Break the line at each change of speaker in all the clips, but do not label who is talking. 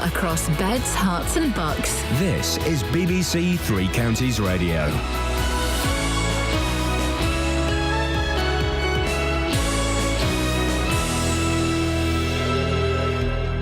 across beds, hearts and bucks.
This is BBC Three Counties Radio.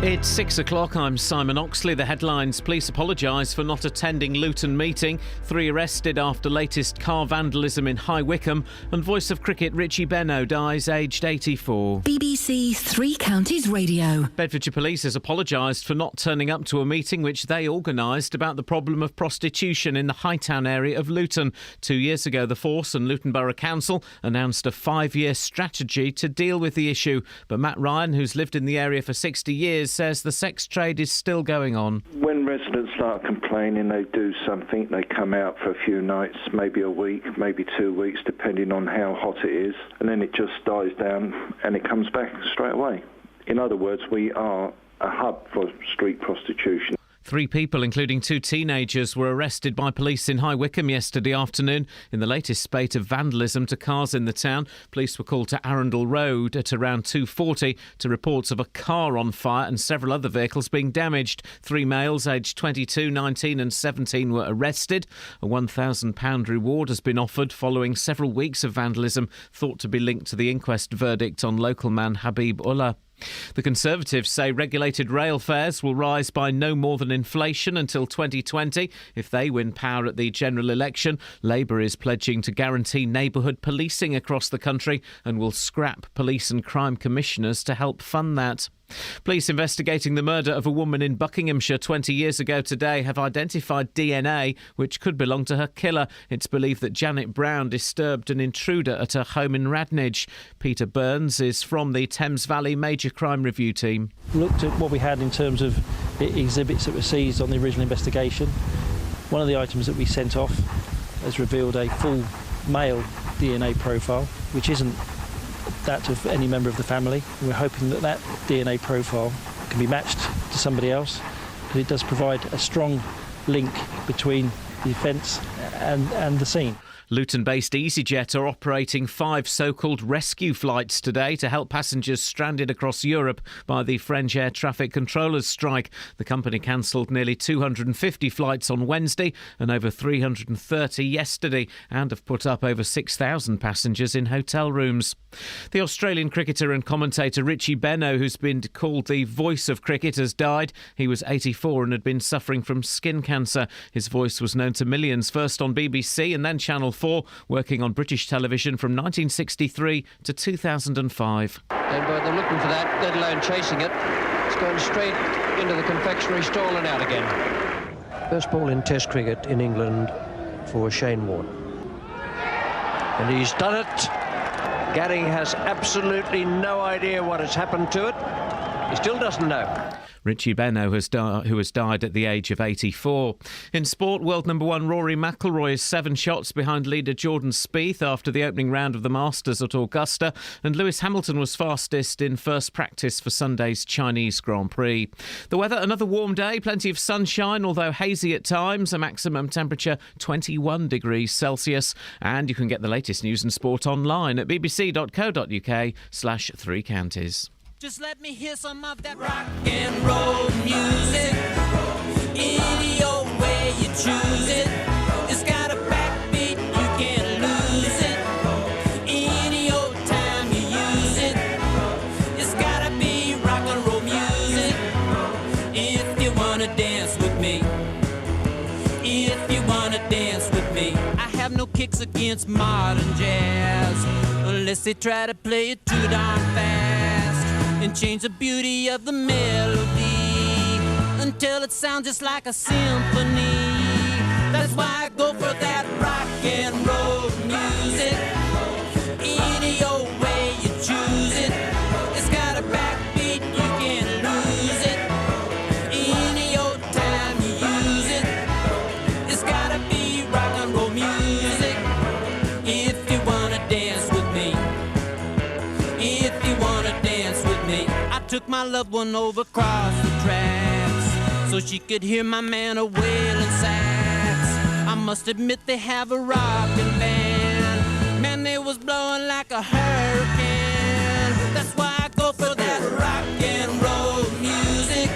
It's 6 o'clock. I'm Simon Oxley. The headlines: police apologise for not attending Luton meeting. 3 arrested after latest car vandalism in High Wycombe. And voice of cricket Richie Benaud dies aged 84.
BBC Three Counties Radio.
Bedfordshire Police has apologised for not turning up to a meeting which they organised about the problem of prostitution in the Hightown area of Luton. 2 years ago, the Force and Luton Borough Council announced a 5-year strategy to deal with the issue. But Matt Ryan, who's lived in the area for 60 years, says the sex trade is still going on.
When residents start complaining, they do something. They come out for a few nights, maybe a week, maybe 2 weeks, depending on how hot it is, and then it just dies down and it comes back straight away. In other words, we are a hub for street prostitution.
3 people, including 2 teenagers, were arrested by police in High Wycombe yesterday afternoon in the latest spate of vandalism to cars in the town. Police were called to Arundel Road at around 2:40 to reports of a car on fire and several other vehicles being damaged. 3 males aged 22, 19 and 17 were arrested. A £1,000 reward has been offered following several weeks of vandalism thought to be linked to the inquest verdict on local man Habib Ullah. The Conservatives say regulated rail fares will rise by no more than inflation until 2020 if they win power at the general election. Labour is pledging to guarantee neighbourhood policing across the country and will scrap police and crime commissioners to help fund that. Police investigating the murder of a woman in Buckinghamshire 20 years ago today have identified DNA which could belong to her killer. It's believed that Janet Brown disturbed an intruder at her home in Radnage. Peter Burns is from the Thames Valley Major Crime Review team.
Looked at what we had in terms of exhibits that were seized on the original investigation. One of the items that we sent off has revealed a full male DNA profile, which isn't that of any member of the family. We're hoping that that DNA profile can be matched to somebody else, but it does provide a strong link between the offence and the scene.
Luton-based EasyJet are operating 5 so-called rescue flights today to help passengers stranded across Europe by the French air traffic controllers' strike. The company cancelled nearly 250 flights on Wednesday and over 330 yesterday and have put up over 6,000 passengers in hotel rooms. The Australian cricketer and commentator Richie Benaud, who's been called the voice of cricket, has died. He was 84 and had been suffering from skin cancer. His voice was known to millions, first on BBC and then Channel 4, working on British television from 1963 to 2005.
And by them looking for that, let alone chasing it, it's gone straight into the confectionery stall and out again. First ball in Test cricket in England for Shane Warne. And he's done it. Gadding has absolutely no idea what has happened to it. He still doesn't know.
Richie Benaud, who has died at the age of 84. In sport, world number 1 Rory McIlroy is 7 shots behind leader Jordan Spieth after the opening round of the Masters at Augusta, and Lewis Hamilton was fastest in first practice for Sunday's Chinese Grand Prix. The weather, another warm day, plenty of sunshine, although hazy at times, a maximum temperature 21 degrees Celsius, and you can get the latest news and sport online at bbc.co.uk/3 counties.
Just let me hear some of that rock and roll music. Any old way you choose it. It's got a backbeat, you can't lose it. Any old time you use it. It's gotta be rock and roll music. If you wanna dance with me. If you wanna dance with me. I have no kicks against modern jazz, unless they try to play it too darn fast and change the beauty of the melody until it sounds just like a symphony. That's why I go for that rock and roll music. Any old way you choose it. It's got a backbeat, you can't lose it. Any old time you use it. It's gotta be rock and roll music. If you wanna dance with me. If you wanna dance with me. I took my loved one over across the tracks so she could hear my man a wailing sax. I must admit they have a rockin' band. Man, they was blowing like a hurricane. That's why I go for that rock and roll music.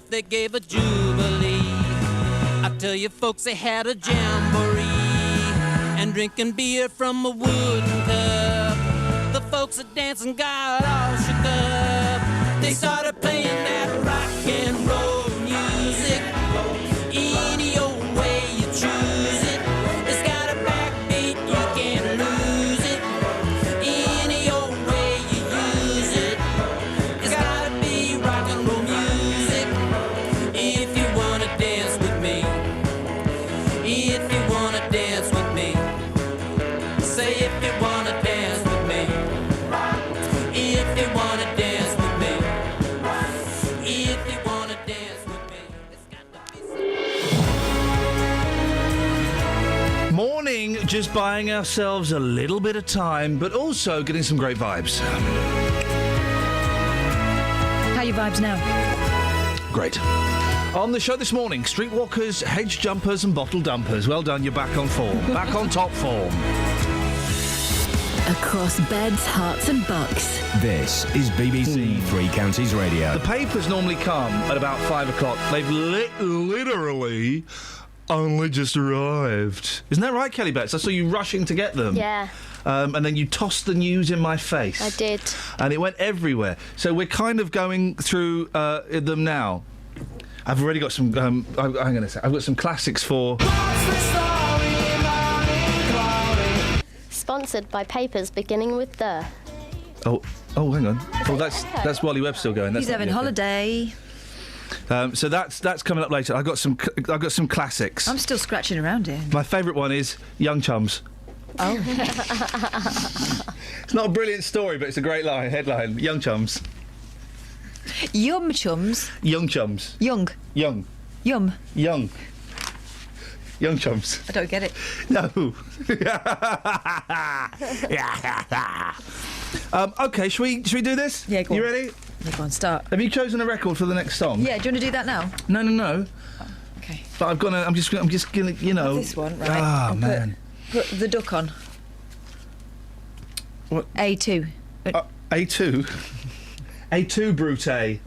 off, they gave a jubilee. I tell you folks, they had a jamboree and drinking beer from a wooden cup. The folks at dancing got all shook up. They started playing that rock and roll music any old way you choose it. It's got a backbeat, you can't lose it. Any old way you use it. It's gotta be rock and roll music. If you wanna dance with me, if you wanna dance with me, say if you wanna dance with me, if you wanna dance with me, if you wanna dance with me. It's got to be
Morning, just buying ourselves a little bit of time, but also getting some great vibes.
How are your vibes now?
Great. On the show this morning, streetwalkers, hedge jumpers and bottle dumpers. Well done, you're back on form. Back on top form.
Across beds, hearts and bucks.
This is BBC Three Counties Radio.
The papers normally come at about 5 o'clock. They've literally only just arrived. Isn't that right, Kelly Betts? I saw you rushing to get them.
Yeah,
And then you tossed the news in my face.
I did.
And it went everywhere. So we're kind of going through them now. I've already got some. Hang on a sec. I've got some classics for.
Sponsored by papers beginning with the.
Oh, hang on. Oh, that's Wally Webb still going. That's
He's
not
having
me, okay.
holiday.
So that's coming up later. I've got some classics.
I'm still scratching around here.
My favourite one is Young Chums.
Oh.
It's not a brilliant story, but it's a great headline. Young Chums.
Yum chums.
Young Chums.
Young.
Young.
Yum.
Young. Young Chums.
I don't get it.
No. Okay, should we do this?
Yeah, go
You
on.
ready?
Yeah, go on, start.
Have you chosen a record for the next song?
Yeah, do you want to do that now?
No.
Okay.
But I'm just gonna, you know.
This one, right?
Ah,
I'll
man.
Put the duck on.
What?
A2.
A2. A2 Brute.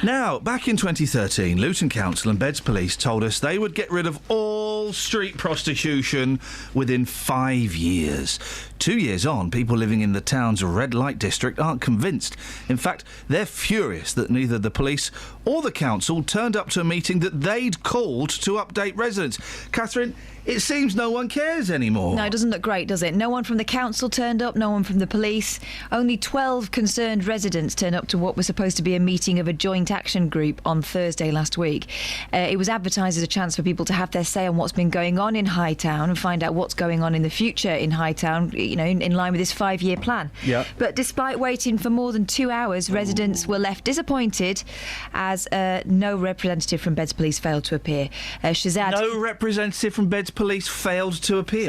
Now, back in 2013, Luton Council and Beds Police told us they would get rid of all street prostitution within 5 years. 2 years on, people living in the town's red light district aren't convinced. In fact, they're furious that neither the police or the council turned up to a meeting that they'd called to update residents. Catherine, it seems no one cares anymore.
No, it doesn't look great, does it? No one from the council turned up, no one from the police. Only 12 concerned residents turned up to what was supposed to be a meeting of a joint action group on Thursday last week. It was advertised as a chance for people to have their say on what's been going on in Hightown and find out what's going on in the future in Hightown, you know, in line with this 5-year plan.
Yeah.
But despite waiting for more than 2 hours, residents were left disappointed as no representative from Beds Police failed to appear. Shazad...
No representative from Beds Police failed to appear?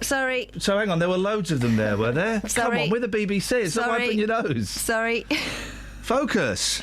Sorry.
So hang on, there were loads of them there, were there?
Sorry.
Come on, we're the BBC. It's not wiping your nose.
Sorry.
Focus.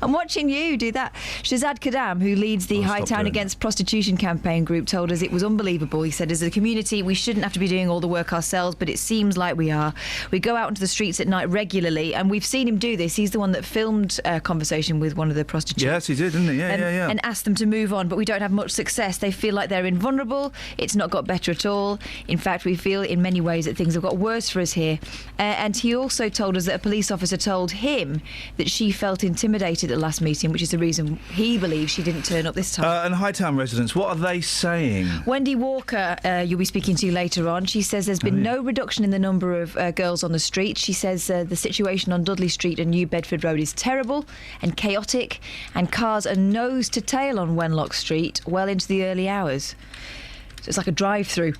I'm watching you do that. Shazad Kadam, who leads the
stop
Hightown
doing
Against Prostitution campaign group, told us it was unbelievable. He said, as a community, we shouldn't have to be doing all the work ourselves, but it seems like we are. We go out into the streets at night regularly, and we've seen him do this. He's the one that filmed a conversation with one of the prostitutes.
Yes, he did, didn't he? Yeah.
And asked them to move on, but we don't have much success. They feel like they're invulnerable. It's not got better at all. In fact, we feel in many ways that things have got worse for us here. And he also told us that a police officer told him that she felt intimidated at the last meeting, which is the reason he believes she didn't turn up this time.
And Hightown residents, what are they saying?
Wendy Walker, you'll be speaking to later on, she says there's been no reduction in the number of girls on the street. She says the situation on Dudley Street and New Bedford Road is terrible and chaotic, and cars are nose to tail on Wenlock Street well into the early hours. So it's like a drive-through.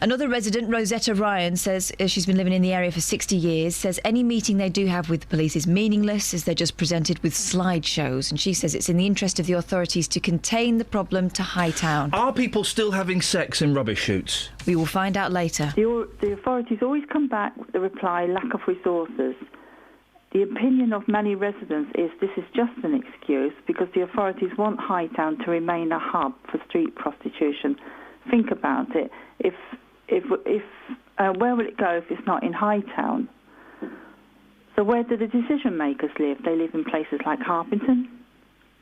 Another resident, Rosetta Ryan, says she's been living in the area for 60 years, says any meeting they do have with the police is meaningless as they're just presented with slideshows. And she says it's in the interest of the authorities to contain the problem to Hightown.
Are people still having sex in rubbish chutes?
We will find out later.
The authorities always come back with the reply, lack of resources. The opinion of many residents is this is just an excuse because the authorities want Hightown to remain a hub for street prostitution. Think about it. If where will it go if it's not in Hightown? So where do the decision makers live? They live in places like Harpington,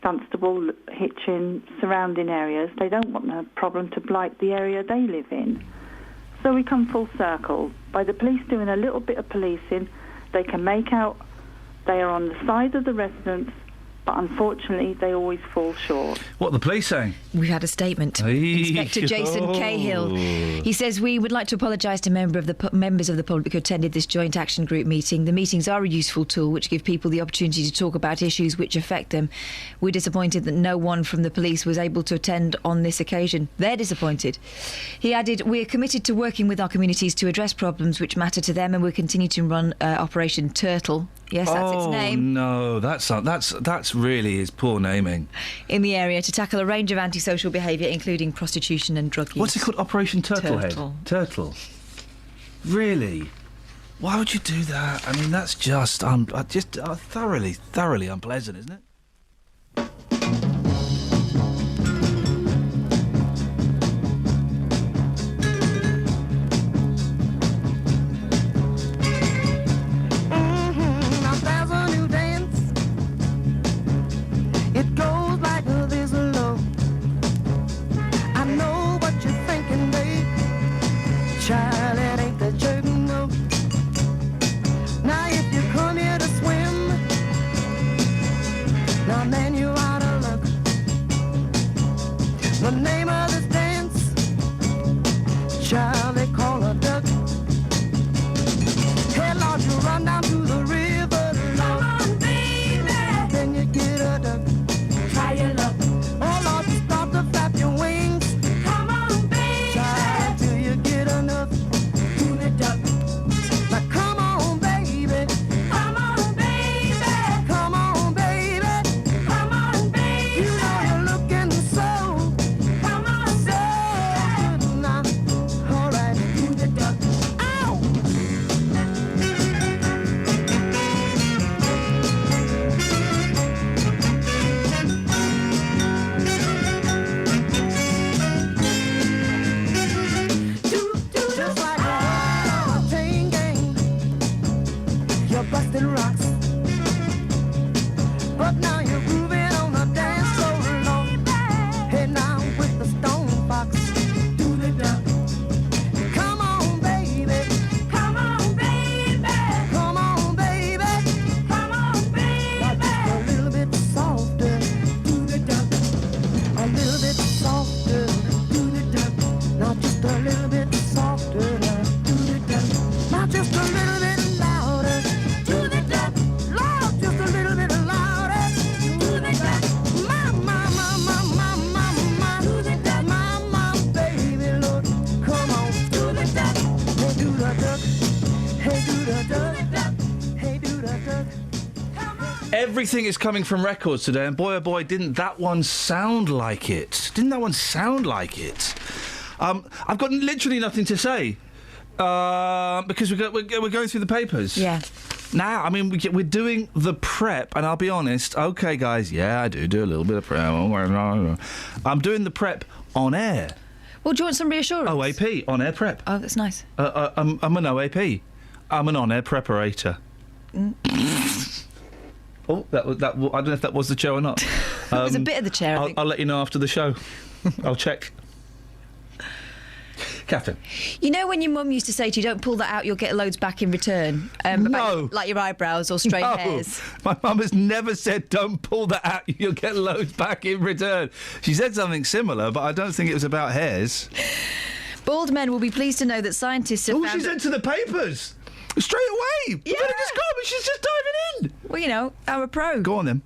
Dunstable, Hitchin, surrounding areas. They don't want the problem to blight the area they live in. So we come full circle. By the police doing a little bit of policing, they can make out they are on the side of the residents, but unfortunately they always fall short.
What are the police saying?
We've had a statement. Inspector Jason Cahill. He says, we would like to apologise to members of the public who attended this joint action group meeting. The meetings are a useful tool which give people the opportunity to talk about issues which affect them. We're disappointed that no one from the police was able to attend on this occasion. They're disappointed. He added, we're committed to working with our communities to address problems which matter to them, and we'll continue to run Operation Turtle. Yes, that's its name.
Oh, no, that's really his poor naming.
In the area to tackle a range of antisocial behaviour, including prostitution and drug use.
What's it called? Operation Turtlehead? Turtle. Really? Why would you do that? I mean, that's just thoroughly unpleasant, isn't it? Everything is coming from records today, and boy, oh boy, didn't that one sound like it. I've got literally nothing to say, because we're going through the papers.
Yeah.
Now, I mean, we're doing the prep, and I'll be honest, OK, guys, yeah, I do a little bit of prep. I'm doing the prep on air.
Well, do you want some reassurance?
OAP, on-air prep.
Oh, that's nice.
I'm an OAP. I'm an on-air preparator. Oh, that I don't know if that was the chair or not.
It was a bit of the chair, I think.
I'll let you know after the show. I'll check. Catherine.
You know when your mum used to say to you, don't pull that out, you'll get loads back in return?
No.
Like your eyebrows or straight hairs.
My mum has never said, don't pull that out, you'll get loads back in return. She said something similar, but I don't think it was about hairs.
Bald men will be pleased to know that scientists have found...
she said to the papers! Straight away!
Yeah.
You better just go, but she's just diving in!
Well, you know, I'm a pro.
Go on, then.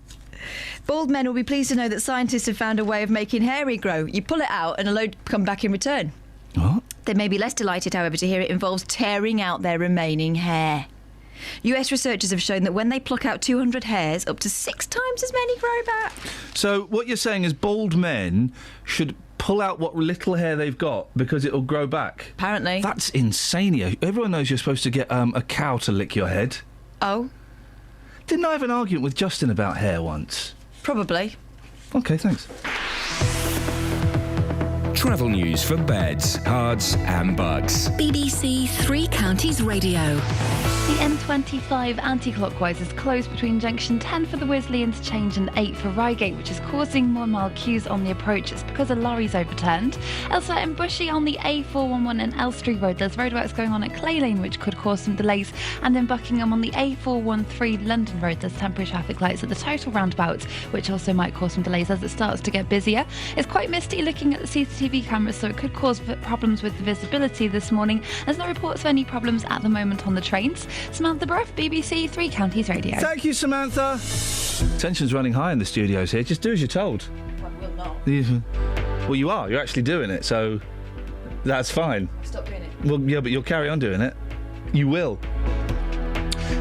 Bald men will be pleased to know that scientists have found a way of making hair regrow. You pull it out and a load come back in return.
What?
They may be less delighted, however, to hear it involves tearing out their remaining hair. US researchers have shown that when they pluck out 200 hairs, up to 6 times as many grow back.
So what you're saying is bald men should pull out what little hair they've got because it'll grow back?
Apparently.
That's insane. Everyone knows you're supposed to get a cow to lick your head.
Oh?
Didn't I have an argument with Justin about hair once?
Probably.
OK, thanks.
Travel news for beds, cards and bugs.
BBC Three Counties Radio.
The M25 anti-clockwise is closed between junction 10 for the Wisley interchange and 8 for Reigate, which is causing more mild queues on the approach. It's because a lorry's overturned. Elsewhere in Bushy on the A411 and Elstree Road, there's roadworks going on at Clay Lane, which could cause some delays. And in Buckingham on the A413 London Road, there's temporary traffic lights at the total roundabout, which also might cause some delays as it starts to get busier. It's quite misty looking at the CCTV cameras, so it could cause problems with the visibility this morning. There's no reports of any problems at the moment on the trains. Samantha Bruff, BBC Three Counties Radio.
Thank you, Samantha. Tension's running high in the studios here. Just do as you're told.
Well, we'll not.
Well, you are. You're actually doing it, so that's fine.
Stop doing it.
Well, yeah, but you'll carry on doing it. You will.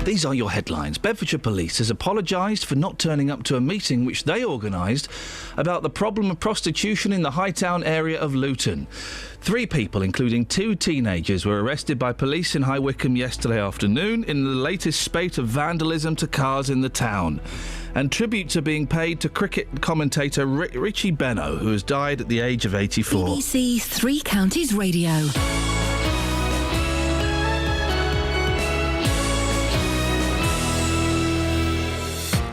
These are your headlines. Bedfordshire Police has apologised for not turning up to a meeting which they organised about the problem of prostitution in the Hightown area of Luton. 3 people, including 2 teenagers, were arrested by police in High Wycombe yesterday afternoon in the latest spate of vandalism to cars in the town. And tributes are being paid to cricket commentator Richie Benno, who has died at the age of 84.
BBC Three Counties Radio.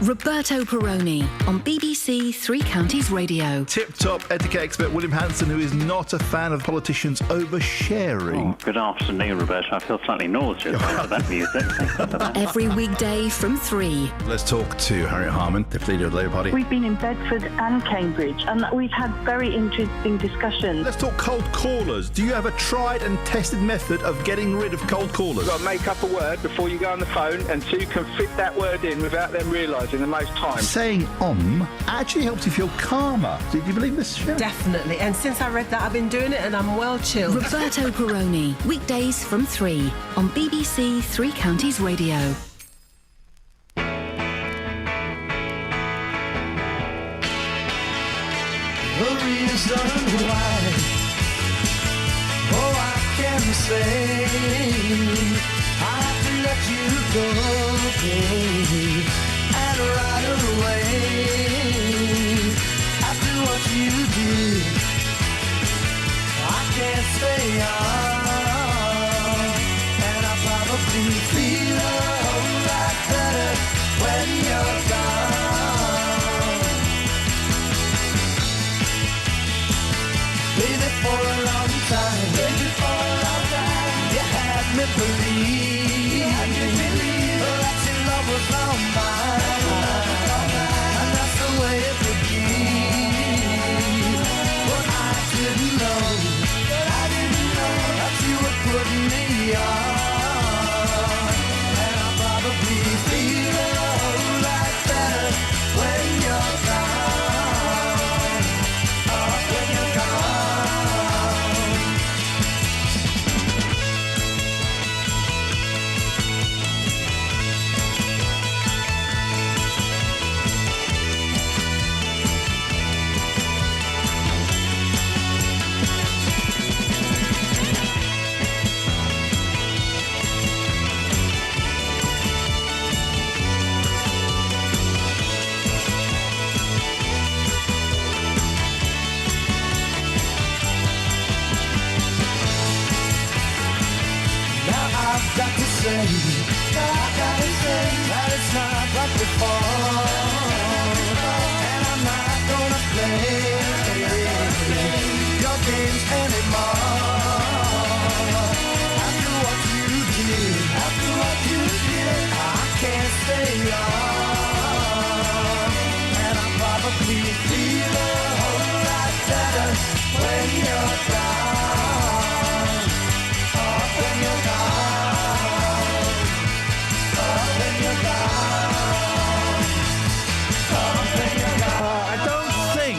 Roberto Perroni on BBC Three Counties Radio.
Tip-top etiquette expert William Hanson, who is not a fan of politicians oversharing.
Oh, good afternoon, Roberto. I feel slightly nauseous about that music.
Every weekday from 3.
Let's talk to Harriet Harman, the leader of the Labour Party.
We've been in Bedford and Cambridge, and we've had very interesting discussions.
Let's talk cold callers. Do you have a tried and tested method of getting rid of cold callers?
You've got to make up a word before you go on the phone, and so you can fit that word in without them realising the most time.
Saying actually helps you feel calmer. Did you believe this, Sharon?
Definitely. And since I read that, I've been doing it and I'm well chilled.
Roberto Perroni, weekdays from 3 on BBC Three Counties Radio.
The reason why, oh, I can say I have to let you go, baby, and right away. After what you did, I can't stay on, and I probably feel a whole lot better when you're gone. Baby, for a long time, you had me believe that your love was all mine, and that's the way it would be. But I didn't know that you would put me on, and I probably feel a whole lot better when you're gone. When you're gone. I've got to say that it's not like before, and I'm not gonna play your games anymore. After what you did, I can't stay on, and I probably feel a whole lot better when you're gone. When you're gone, when you're gone, when you're gone.
I don't think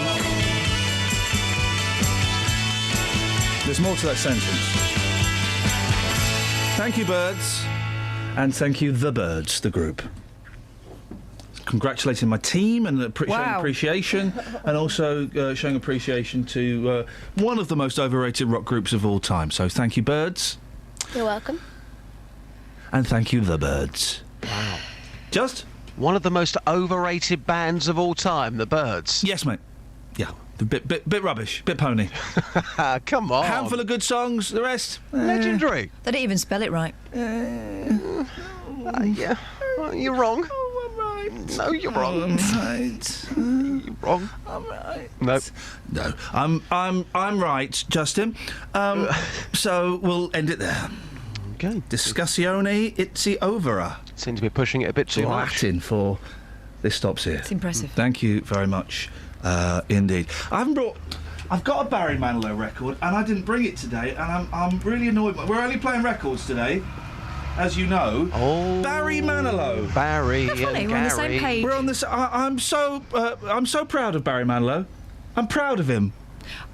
there's more to that sentence. Thank you, Birds, and thank you, The Birds, the group. Congratulating my team and showing appreciation, and also showing appreciation to one of the most overrated rock groups of all time. So thank you, Birds.
You're welcome.
And thank you, The Birds.
Wow.
Just?
One of the most overrated bands of all time, The Birds.
Yes, mate. Yeah. Bit rubbish, bit pony.
Come on.
Handful of good songs, the rest...
Legendary.
They didn't even spell it right.
Yeah. Well, you're wrong.
Oh, I'm right.
No, you're wrong.
Right.
You're wrong.
I'm right.
Nope.
No, I'm right, Justin. So we'll end it there.
Okay.
Discussione itzy overa.
Seem to be pushing it a bit too much.
Latin for this stops here.
It's impressive.
Thank you very much indeed. I've got a Barry Manilow record and I didn't bring it today, and I'm really annoyed. We're only playing records today, as you know.
Oh,
Barry Manilow.
Barry
That's funny,
and
we're on the same
Gary.
page.
We're on this. I'm so proud of Barry Manilow. I'm proud of him.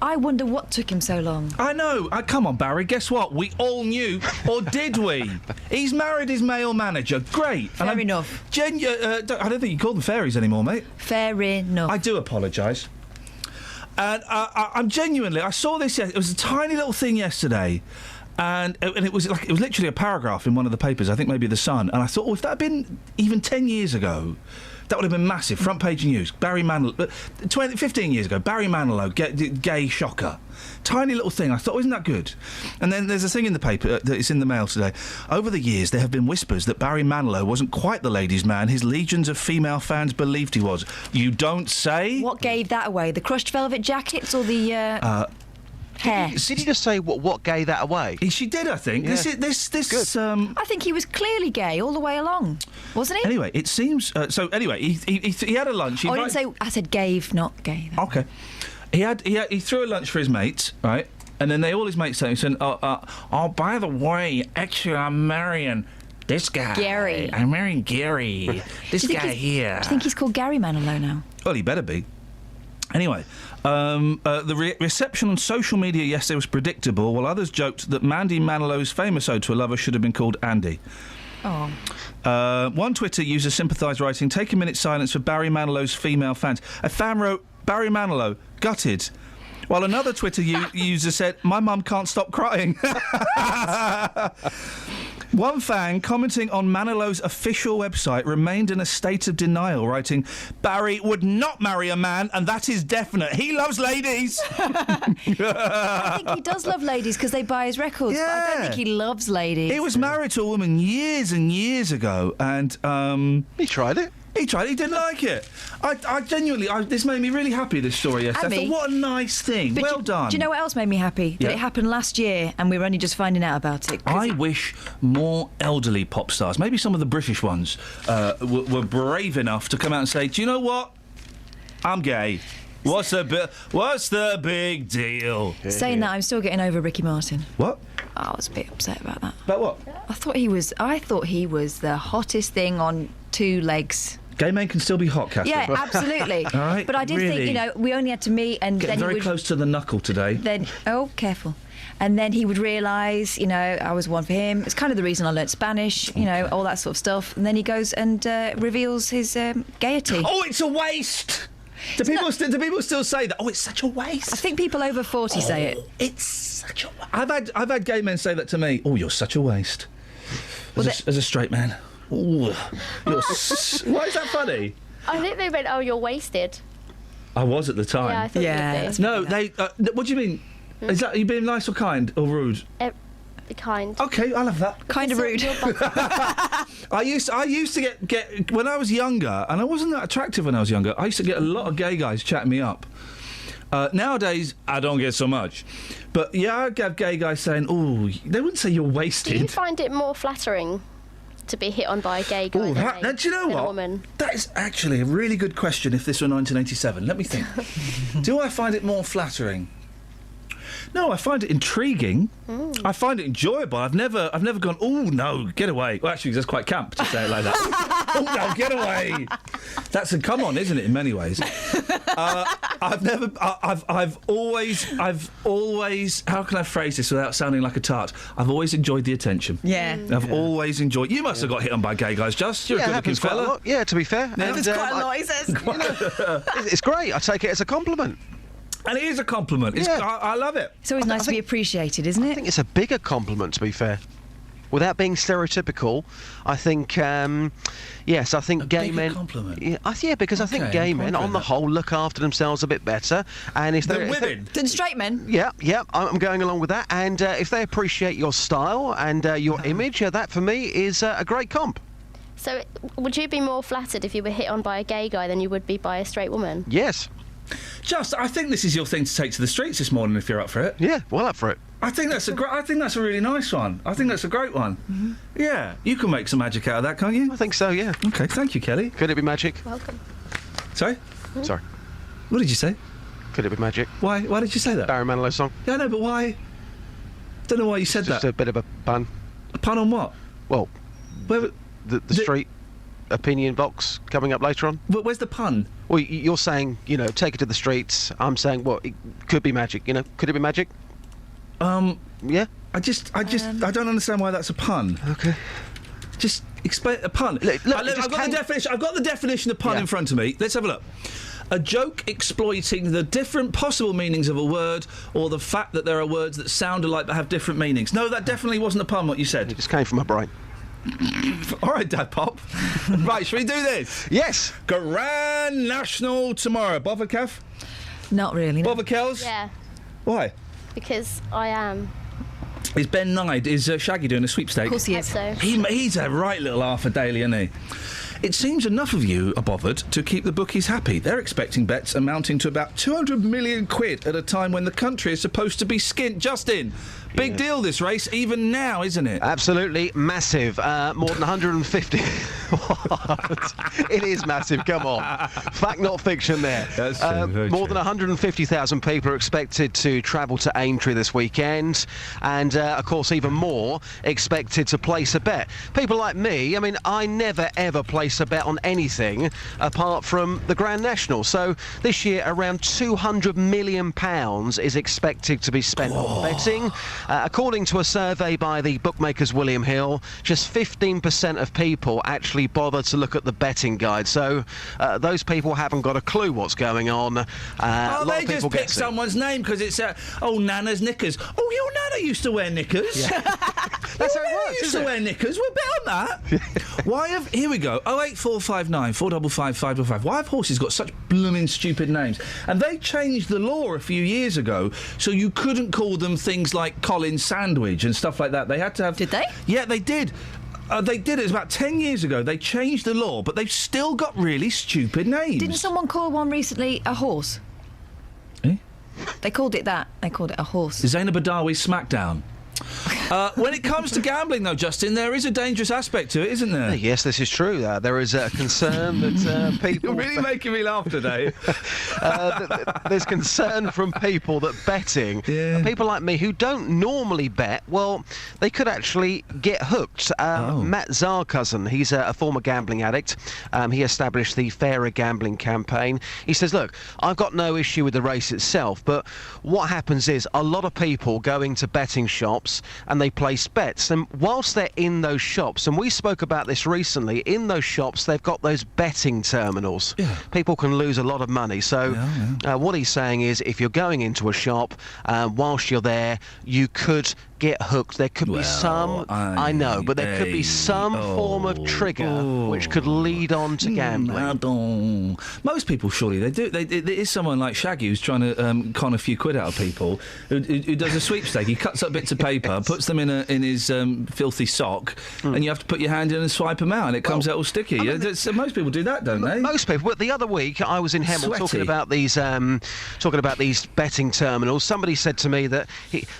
I wonder what took him so long.
I know. Come on, Barry. Guess what? We all knew, or did we? He's married his male manager. Great.
Fair enough.
I don't think you call them fairies anymore, mate.
Fair enough.
I do apologise. And I'm genuinely. I saw this. It was a tiny little thing yesterday, and it was literally a paragraph in one of the papers. I think maybe the Sun. And I thought, if that had been even 10 years ago, that would have been massive. Front page news. Barry Manilow. 15 years ago, Barry Manilow, gay shocker. Tiny little thing. I thought, isn't that good? And then there's a thing in the paper that is in the mail today. Over the years, there have been whispers that Barry Manilow wasn't quite the ladies' man his legions of female fans believed he was. You don't say?
What gave that away? The crushed velvet jackets or the hair?
Did he just say what gave that away?
She did, I think.
Yeah.
This.
I think he was clearly gay all the way along, wasn't he?
Anyway, it seems. So anyway, he had a lunch.
I didn't say. I said gave, not gay.
Okay. He threw a lunch for his mates, right? And then all his mates said, "Oh, by the way, actually, I'm marrying this guy.
Gary.
I'm marrying Gary. This guy here."
Do you think he's called Gary Manilow now?
Well, he better be. Anyway, the reception on social media yesterday was predictable, while others joked that Mandy Manilow's famous ode to a lover should have been called Andy.
Oh.
One Twitter user sympathised, writing, "Take a minute's silence for Barry Manilow's female fans." A fan wrote, "Barry Manilow, gutted." While another Twitter user said, "My mum can't stop crying." One fan, commenting on Manilow's official website, remained in a state of denial, writing, "Barry would not marry a man, and that is definite. He loves ladies."
I think he does love ladies because they buy his records.
Yeah.
But I don't think he loves ladies.
He was married to a woman years and years ago, and
he tried it.
He didn't like it. I genuinely, this made me really happy, this story yesterday. I thought, what a nice thing.
But
well done.
Do you know what else made me happy? That it happened last year and we were only just finding out about it.
I wish more elderly pop stars, maybe some of the British ones, were brave enough to come out and say, "Do you know what? I'm gay. What's the big deal?"
Saying that, I'm still getting over Ricky Martin.
What?
I was a bit upset about that.
About what?
I thought he was the hottest thing on two legs.
Gay men can still be hot, Catherine.
Yeah, absolutely.
All right,
but I did
really?
think, we only had to meet and
Getting
then
very
he would,
close to the knuckle today.
Then, careful. And then he would realise, I was one for him. It's kind of the reason I learnt Spanish, all that sort of stuff. And then he goes and reveals his gaiety.
Oh, it's a waste! Do people still say that? Oh, it's such a waste.
I think people over 40 say it.
It's such a waste. I've had gay men say that to me. Oh, you're such a waste. As a straight man. Ooh, why is that funny?
I think they meant, "Oh, you're wasted."
I was at the time.
Yeah, I thought you would be.
No, they. What do you mean? Is that you being nice or kind or rude?
Kind.
Okay, I love that.
Kind of rude.
I used to get when I was younger, and I wasn't that attractive when I was younger. I used to get a lot of gay guys chatting me up. Nowadays, I don't get so much. But yeah, I get gay guys saying, "Oh," they wouldn't say you're wasted.
Do you find it more flattering to be hit on by a gay guy
do you know
than
what?
a woman?
That is actually a really good question. If this were 1987, let me think. Do I find it more flattering? No, I find it intriguing. I find it enjoyable. I've never gone, "Oh no, get away." Well, actually, that's quite camp to say it like that. "Oh no, get away." That's a come on, isn't it? In many ways. I've always. How can I phrase this without sounding like a tart? I've always enjoyed the attention.
Yeah.
I've always enjoyed. You must have got hit on by gay guys, Just. You're a good-looking fella.
Yeah, to be fair.
There's quite a lot, he says.
It's great. I take it as a compliment.
And it is a compliment. I love it.
It's always nice to be appreciated, isn't it?
I think it's a bigger compliment, to be fair. without being stereotypical, I think, yes, I think gay men.
Compliment.
Yeah, because I think gay men, on the whole, look after themselves a bit better. And if they're
women,
than straight men.
Yeah, I'm going along with that. And if they appreciate your style and your image, that for me is a great comp.
So, would you be more flattered if you were hit on by a gay guy than you would be by a straight woman?
Yes.
I think this is your thing to take to the streets this morning if you're up for it.
Yeah, well up for it.
I think that's a really nice one. I think that's a great one. Mm-hmm. Yeah, you can make some magic out of that, can't you?
I think so, yeah.
Okay, thank you, Kelly.
Could it be magic?
Welcome.
Sorry?
Sorry.
What did you say?
Could it be magic?
Why did you say that?
Barry Manilow song.
Yeah, no, but why? Don't know why you said
Just
that.
a bit of a pun.
A pun on what?
Well, the street opinion box coming up later on.
Where's the pun?
Well, you're saying, take it to the streets. I'm saying, well, it could be magic, Could it be magic? Yeah?
I don't understand why that's a pun.
Okay.
Just explain a pun. Look, I've got the definition. I've got the definition of pun in front of me. Let's have a look. A joke exploiting the different possible meanings of a word, or the fact that there are words that sound alike but have different meanings. No, that definitely wasn't a pun, what you said.
It just came from my brain.
All right, Dad Pop. Right, shall we do this?
Yes.
Grand National tomorrow. Bother, Kath?
Not really. No.
Bother, Kels?
Yeah.
Why?
Because I am.
Is Ben Nyde, is Shaggy doing a sweepstake?
Of course he is.
So.
He's a right little half a daily, isn't he? It seems enough of you are bothered to keep the bookies happy. They're expecting bets amounting to about 200 million quid at a time when the country is supposed to be skint. Justin, big deal this race, even now, isn't it?
Absolutely massive. More than 150. What? It is massive, come on. Fact, not fiction there.
That's true,
more than 150,000 people are expected to travel to Aintree this weekend. And, of course, even more expected to place a bet. People like me, I never, ever place a bet on anything apart from the Grand National. So this year, around £200 million is expected to be spent on betting. According to a survey by the bookmakers William Hill, just 15% of people actually bother to look at the betting guide. So those people haven't got a clue what's going on.
They just pick someone's name because it's Nana's knickers. Oh, your Nana used to wear knickers.
Yeah. That's how it works.
Used to wear knickers. We'll bet on that. Here we go. 08459 455 555. Why have horses got such blooming stupid names? And they changed the law a few years ago, so you couldn't call them things like Colin Sandwich and stuff like that. They had to have.
Did they?
Yeah, they did. They did. It was about 10 years ago. They changed the law, but they've still got really stupid names.
Didn't someone call one recently a horse?
Eh?
They called it that. They called it a horse.
Zainab Badawi's Smackdown. When it comes to gambling, though, Justin, there is a dangerous aspect to it, isn't there?
Yes, this is true. There is a concern that people...
You're really making me laugh today.
There's concern from people that betting, people like me who don't normally bet, well, they could actually get hooked. Matt Zarcousin, he's a former gambling addict. He established the Fairer Gambling campaign. He says, look, I've got no issue with the race itself, but what happens is a lot of people go into betting shops and they place bets, and whilst they're in those shops, and we spoke about this recently, in those shops they've got those betting terminals. People can lose a lot of money, so what he's saying is if you're going into a shop whilst you're there, you could get hooked. There could be some, I know, but there could be some form of trigger which could lead on to gambling.
Most people, surely, they do. There is someone like Shaggy who's trying to con a few quid out of people, who does a sweepstake. He cuts up bits of paper, puts them in his filthy sock, and you have to put your hand in and swipe them out, and it comes out all sticky. Most people do that, don't they?
Most people. But the other week, I was in Hemel talking about these betting terminals. Somebody said to me that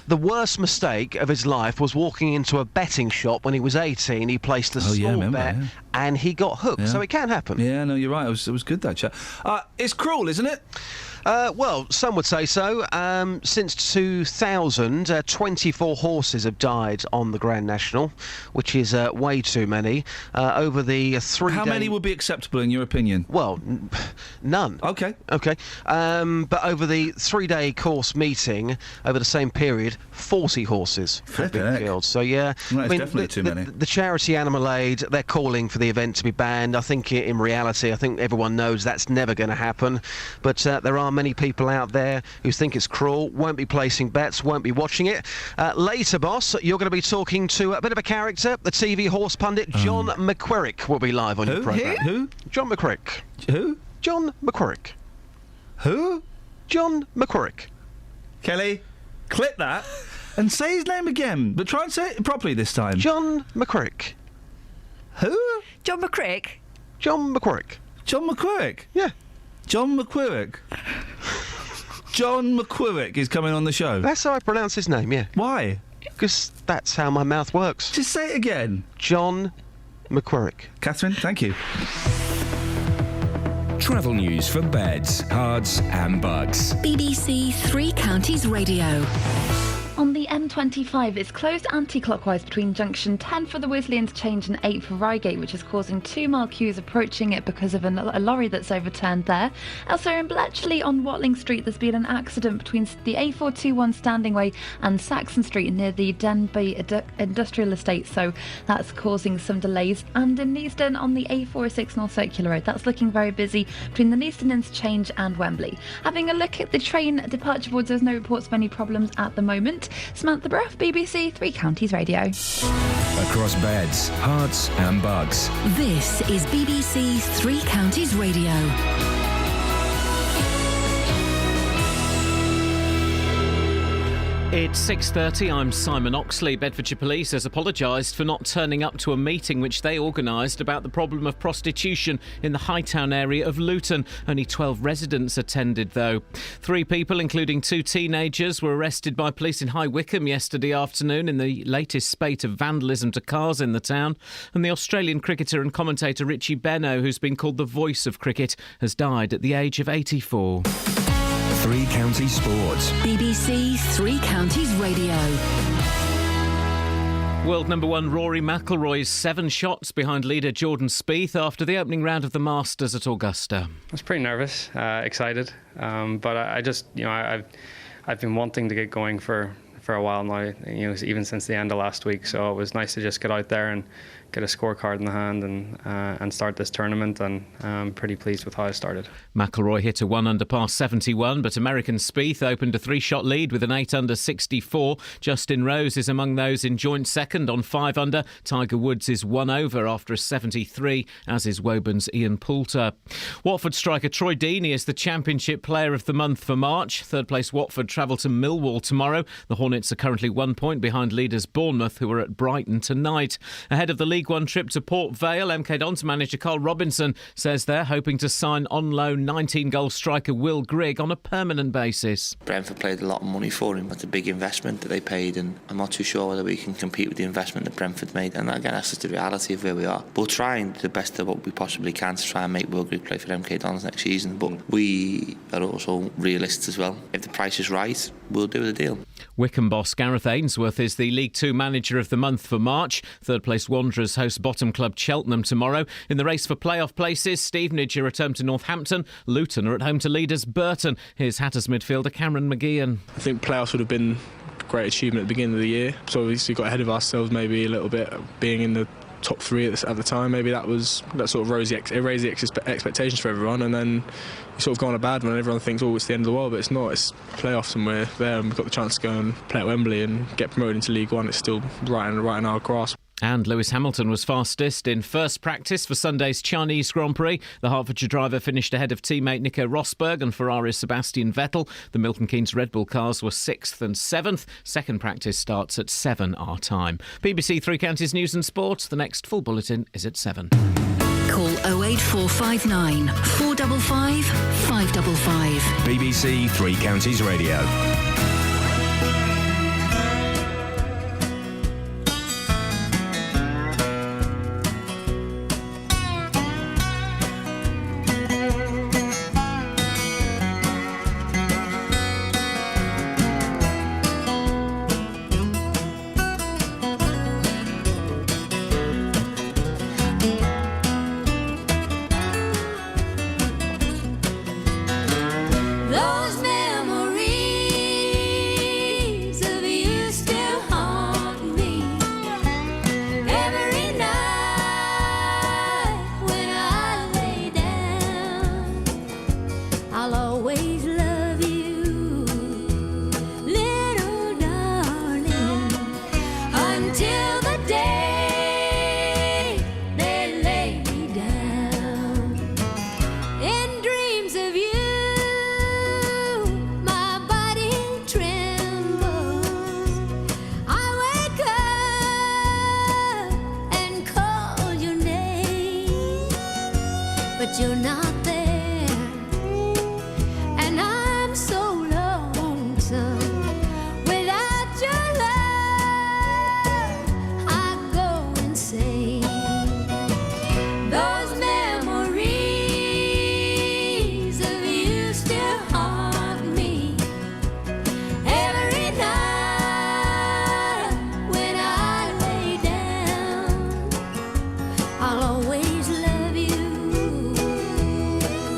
the worst mistake of his life was walking into a betting shop when he was 18. He placed a small bet and he got hooked. So it can happen.
Yeah, no, you're right. It was good, that chat. It's cruel, isn't it?
Well, some would say so. Since 2000, 24 horses have died on the Grand National, which is way too many. Over the 3
How many would be acceptable in your opinion?
Well, none.
Okay.
But over the 3-day course meeting, over the same period, 40 horses horses have
Flipping
been
heck.
killed. So, yeah.
Well, that's definitely too many.
The charity Animal Aid, they're calling for the event to be banned. I think in reality, I think everyone knows that's never going to happen. But there are many people out there who think it's cruel, won't be placing bets, won't be watching it. Later, boss, you're going to be talking to a bit of a character. The TV horse pundit John McQuirrick will be live on your programme.
Who?
John McQuirrick.
Who?
John McQuirrick.
Who?
John McQuirrick.
Kelly, clip that and say his name again, but try and say it properly this time.
John McQuirrick.
Who?
John McCrick.
John McQuirrick.
John McQuirrick?
Yeah.
John McQuirrick. John McQuirrick is coming on the show.
That's how I pronounce his name, yeah.
Why?
Because that's how my mouth works.
Just say it again.
John McQuirrick.
Catherine, thank you.
Travel news for beds, cards and bugs.
BBC Three Counties Radio.
On the M25, it's closed anti-clockwise between junction 10 for the Wisley interchange and 8 for Reigate, which is causing 2-mile queues approaching it because of a lorry that's overturned there. Elsewhere in Bletchley on Watling Street, there's been an accident between the A421 Standing Way and Saxon Street near the Denby Industrial Estate, so that's causing some delays. And in Neasden on the A406 North Circular Road, that's looking very busy between the Neasden interchange and Wembley. Having a look at the train departure boards, there's no reports of any problems at the moment. Samantha Bruff, BBC Three Counties Radio.
Across beds, hearts and bugs.
This is BBC Three Counties Radio.
It's 6:30. I'm Simon Oxley. Bedfordshire Police has apologised for not turning up to a meeting which they organised about the problem of prostitution in the Hightown area of Luton. Only 12 residents attended, though. 3 people, including 2 teenagers, were arrested by police in High Wycombe yesterday afternoon in the latest spate of vandalism to cars in the town. And the Australian cricketer and commentator Richie Benaud, who's been called the voice of cricket, has died at the age of 84.
Three Counties Sports.
BBC Three Counties Radio.
World number 1 Rory McIlroy's 7 shots behind leader Jordan Spieth after the opening round of the Masters at Augusta.
I was pretty nervous, excited, but I just, I've been wanting to get going for a while now, even since the end of last week. So it was nice to just get out there and get a scorecard in the hand and start this tournament, and I'm pretty pleased with how I started.
McIlroy hit a 1 under par 71, but American Spieth opened a 3-shot lead with an 8 under 64. Justin Rose is among those in joint second on 5 under. Tiger Woods is 1 over after a 73, as is Woburn's Ian Poulter. Watford striker Troy Deeney is the Championship Player of the Month for March. Third place Watford travel to Millwall tomorrow. The Hornets are currently 1 point behind leaders Bournemouth, who are at Brighton tonight. Ahead of the League One trip to Port Vale, MK Dons manager Carl Robinson says they're hoping to sign on loan 19-goal striker Will Grigg on a permanent basis.
Brentford paid a lot of money for him. That's a big investment that they paid, and I'm not too sure whether we can compete with the investment that Brentford made. And again, that's just the reality of where we are. We'll try and do the best of what we possibly can to try and make Will Grigg play for MK Dons next season, but we are also realists as well. If the price is right, we'll do the deal.
Wycombe boss Gareth Ainsworth is the League Two Manager of the Month for March. Third place Wanderers host bottom club Cheltenham tomorrow. In the race for playoff places, Stevenage are at home to Northampton. Luton are at home to leaders Burton. Here's Hatters midfielder Cameron McGeehan.
I think playoffs would have been a great achievement at the beginning of the year. So obviously got ahead of ourselves maybe a little bit, being in the top 3 at the time. Maybe that sort of raised the expectations for everyone, and then you sort of go on a bad one and everyone thinks, oh, it's the end of the world, but it's not. It's playoffs and we're there and we've got the chance to go and play at Wembley and get promoted into League One. It's still right in our grasp.
And Lewis Hamilton was fastest in first practice for Sunday's Chinese Grand Prix. The Hertfordshire driver finished ahead of teammate Nico Rosberg and Ferrari's Sebastian Vettel. The Milton Keynes Red Bull cars were 6th and 7th. Second practice starts at 7 our time. BBC Three Counties News and Sport. The next full bulletin is at 7.
Call 08459 455 555.
BBC Three Counties Radio.
Those memories
but you're not there. And I'm so lonesome without your love. I go insane. Those memories of you still haunt me every night when I lay down. I'll always love you,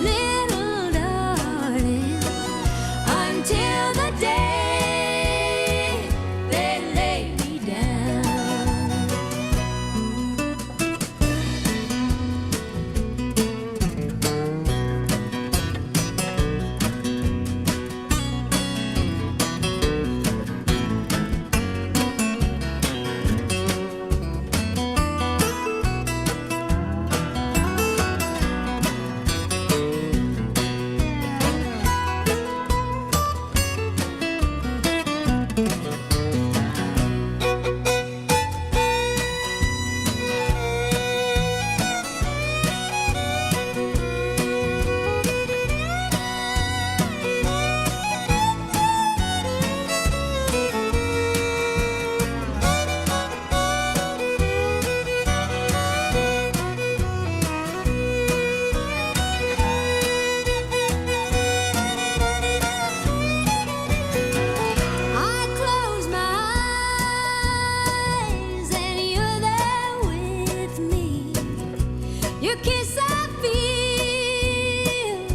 little darling, until the day they lay me down. I close my eyes and you're there with me. Your kiss I feel,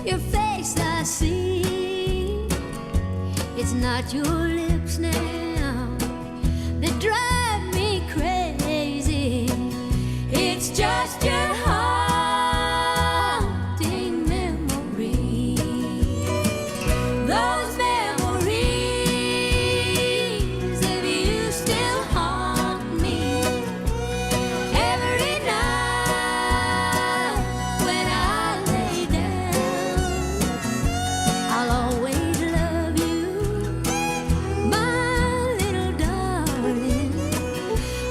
your face I see. It's not your lips now that drive me crazy. It's just your haunting memory. Those memories of you still haunt me every night when I lay down. I'll always love you, my little darling,